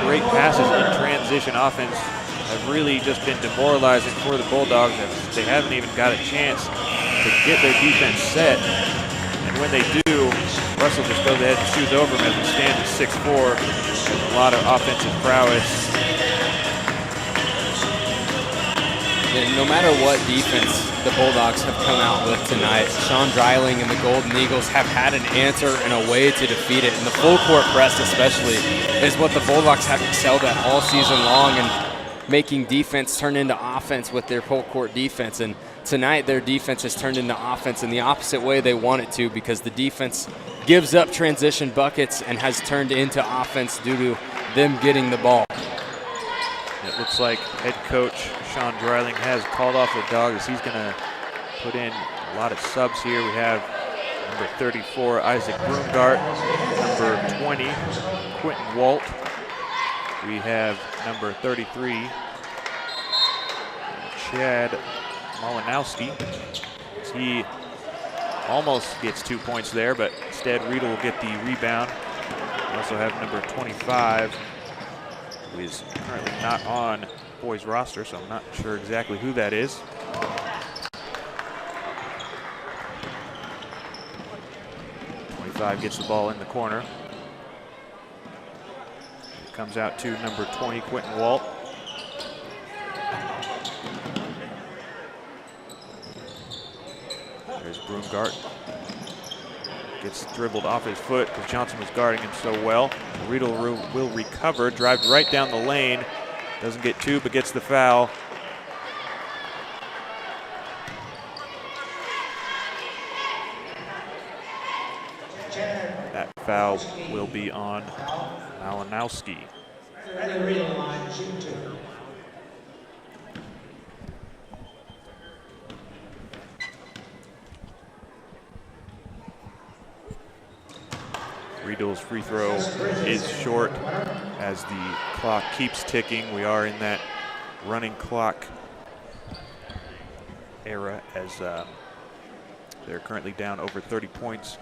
Great passes in transition offense have really just been demoralizing for the Bulldogs. They haven't even got a chance to get their defense set. And when they do, Russell just goes ahead and shoots over him as he stands at 6'4". There's a lot of offensive prowess. And no matter what defense the Bulldogs have come out with tonight, Sean Dreiling and the Golden Eagles have had an answer and a way to defeat it. And the full court press especially is what the Bulldogs have excelled at all season long, and making defense turn into offense with their full court defense. And tonight their defense has turned into offense in the opposite way they want it to, because the defense gives up transition buckets and has turned into offense due to them getting the ball. It looks like head coach Sean Dreiling has called off the Dogs. He's going to put in a lot of subs here. We have number 34, Isaac Broomgart, number 20, Quentin Walt. We have number 33, Chad Malinowski. He almost gets 2 points there, but instead Riedel will get the rebound. We also have number 25, who is currently not on boys roster, so I'm not sure exactly who that is. Gets the ball in the corner. It comes out to number 20, Quentin Walt. There's Broomgart. Gets dribbled off his foot because Johnson was guarding him so well. Riedel will recover, drives right down the lane. Doesn't get two, but gets the foul. That foul will be on Malinowski. Riedel's free throw is short as the clock keeps ticking. We are in that running clock era as they're currently down over 30 points.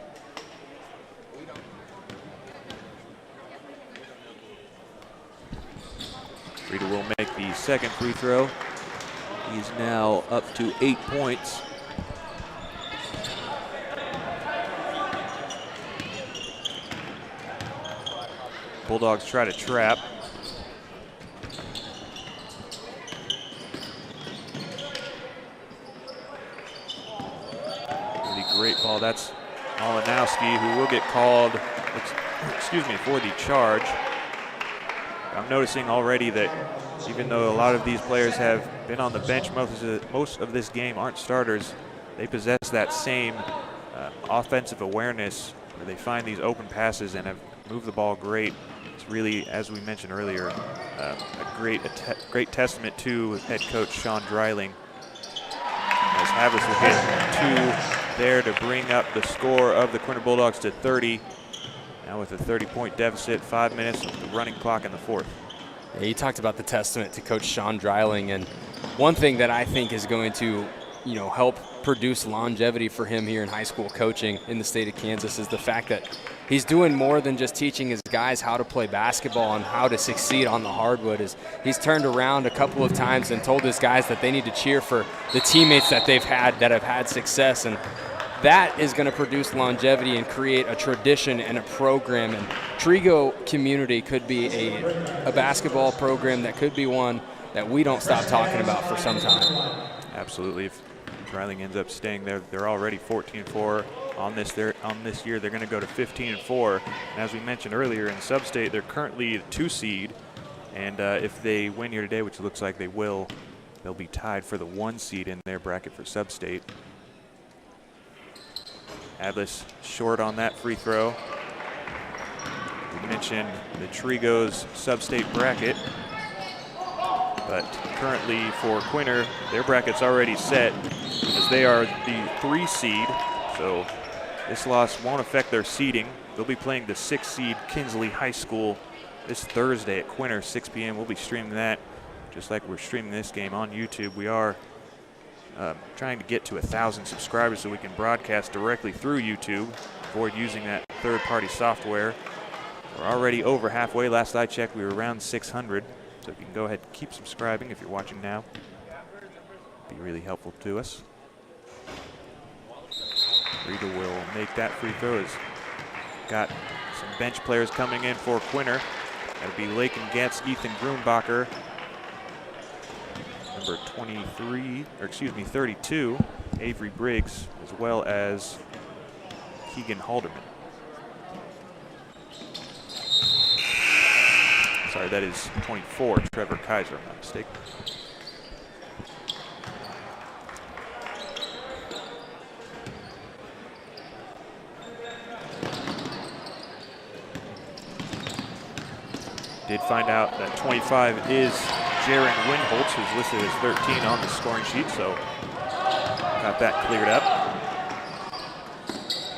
Riedel will make the second free throw. He's now up to 8 points. Bulldogs try to trap. Really great ball. That's Malinowski, who will get called, for the charge. I'm noticing already that even though a lot of these players have been on the bench most of this game, aren't starters, they possess that same offensive awareness where they find these open passes and have moved the ball great. It's really, as we mentioned earlier, a great testament to head coach Sean Dreiling. As Havlis will hit two there to bring up the score of the Quinter Bulldogs to 30. Now with a 30-point deficit, 5 minutes of the running clock in the fourth. Yeah, you talked about the testament to Coach Sean Dreiling, and one thing that I think is going to, help produce longevity for him here in high school coaching in the state of Kansas is the fact that he's doing more than just teaching his guys how to play basketball and how to succeed on the hardwood. He's turned around a couple of times and told his guys that they need to cheer for the teammates that have had success, and that is going to produce longevity and create a tradition and a program. And Trego community could be a basketball program that could be one that we don't stop talking about for some time. Absolutely. If Dreiling ends up staying there, they're already 14-4 on this year. They're going to go to 15-4. And as we mentioned earlier, in Sub-State, they're currently the 2 seed. And if they win here today, which looks like they will, they'll be tied for the 1 seed in their bracket for Sub-State. Atlas short on that free throw. We mentioned the Trego's Sub-State bracket, but currently for Quinter, their bracket's already set as they are the 3 seed. So This loss won't affect their seeding. They'll be playing the 6th seed Kinsley High School this Thursday at Quinter, 6 p.m. We'll be streaming that just like we're streaming this game on YouTube. We are trying to get to 1,000 subscribers so we can broadcast directly through YouTube, avoid using that third-party software. We're already over halfway. Last I checked, we were around 600. So if you can go ahead and keep subscribing if you're watching now. Be really helpful to us. Rita will make that free throw. Has got some bench players coming in for Quinter. That'll be Lakin Getz, Ethan Grunbacher, number 32, Avery Briggs, as well as Keegan Halderman. Sorry, that is 24, Trevor Kaiser, if I'm not mistaken. Did find out that 25 is Jaron Winholtz, who's listed as 13 on the scoring sheet, so got that cleared up.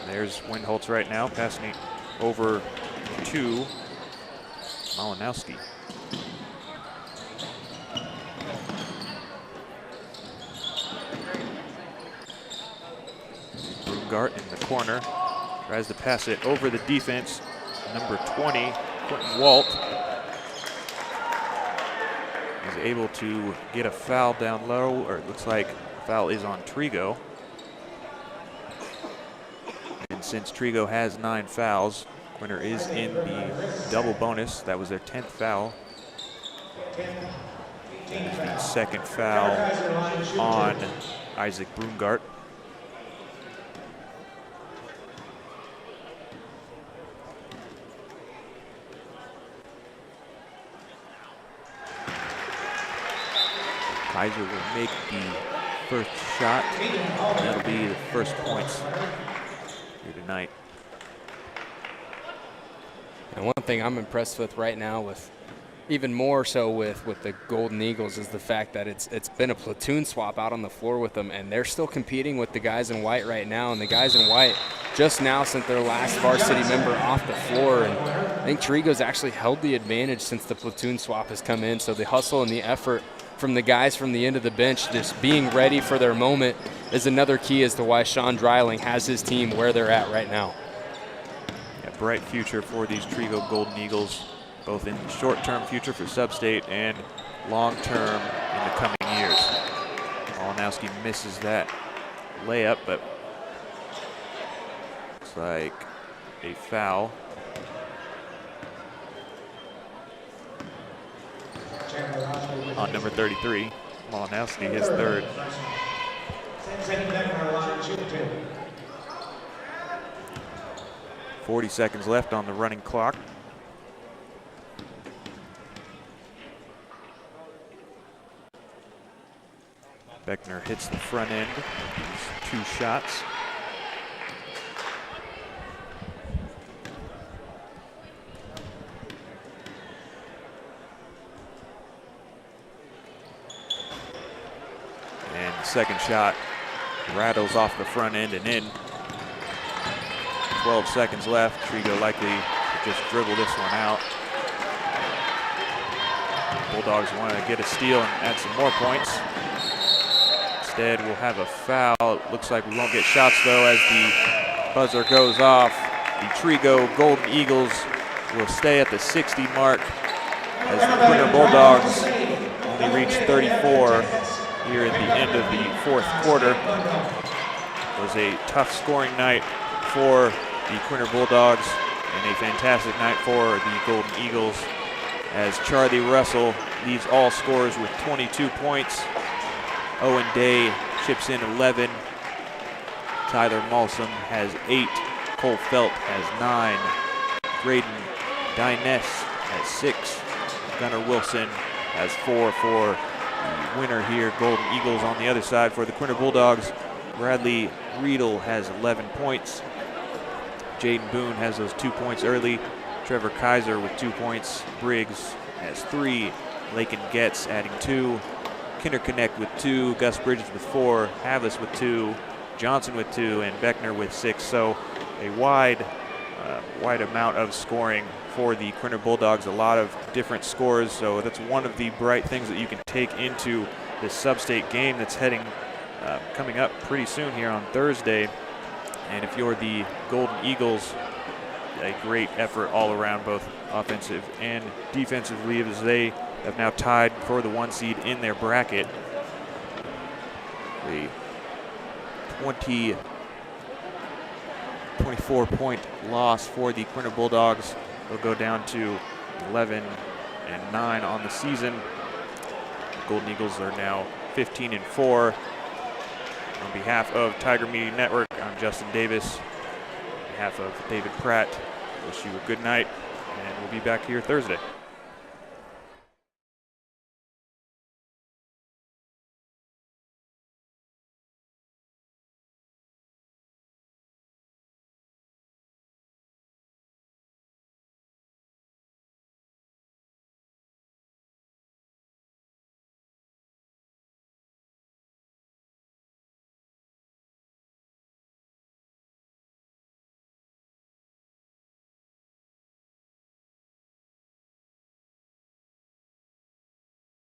There's Winholtz right now, passing it over to Malinowski. Brungart in the corner, tries to pass it over the defense. Number 20, Quentin Walt, is able to get a foul down low, or it looks like a foul is on Trego. And since Trego has 9 fouls, Quinter is in the double bonus. That was their 10th foul. The second foul on Isaac Brungart. Kaiser will make the first shot. That'll be the first points here tonight. And one thing I'm impressed with right now, with even more so with the Golden Eagles, is the fact that it's been a platoon swap out on the floor with them, and they're still competing with the guys in white right now. And the guys in white just now sent their last varsity member off the floor, and I think Trego's actually held the advantage since the platoon swap has come in. So the hustle and the effort from the guys from the end of the bench, just being ready for their moment, is another key as to why Sean Dreiling has his team where they're at right now. A bright future for these Trego Golden Eagles, both in the short-term future for Sub-State and long-term in the coming years. Malinowski misses that layup, but looks like a foul. On number 33, Malinowski, his third. 40 seconds left on the running clock. Beckner hits the front end, 2 shots. And the second shot rattles off the front end and in. 12 seconds left. Trego likely to just dribble this one out. Bulldogs want to get a steal and add some more points. Instead, we'll have a foul. It looks like we won't get shots, though, as the buzzer goes off. The Trego Golden Eagles will stay at the 60 mark as the Quinter Bulldogs only reach 34 here at the end of the 4th quarter. It was a tough scoring night for the Quinter Bulldogs and a fantastic night for the Golden Eagles, as Charlie Russell leads all scorers with 22 points. Owen Day chips in 11. Tyler Malsum has 8. Cole Felt has 9. Graydon Dyness has 6. Gunnar Wilson has 4 for the winner here, Golden Eagles. On the other side for the Quinter Bulldogs, Bradley Riedel has 11 points. Jaden Boone has those 2 points early. Trevor Kaiser with 2 points. Briggs has 3. Lakin Getz adding 2. Kinder Connect with 2. Gus Bridges with 4. Havlis with 2. Johnson with 2. And Beckner with 6. So a wide amount of scoring for the Quinter Bulldogs, a lot of different scores. So that's one of the bright things that you can take into this sub-state game that's coming up pretty soon here on Thursday. And if you're the Golden Eagles, a great effort all around, both offensive and defensively, as they have now tied for the 1 seed in their bracket. A 24-point loss for the Quinter Bulldogs. They'll go down to 11-9 on the season. The Golden Eagles are now 15-4. On behalf of Tiger Media Network, I'm Justin Davis. On behalf of David Pratt, wish you a good night, and we'll be back here Thursday.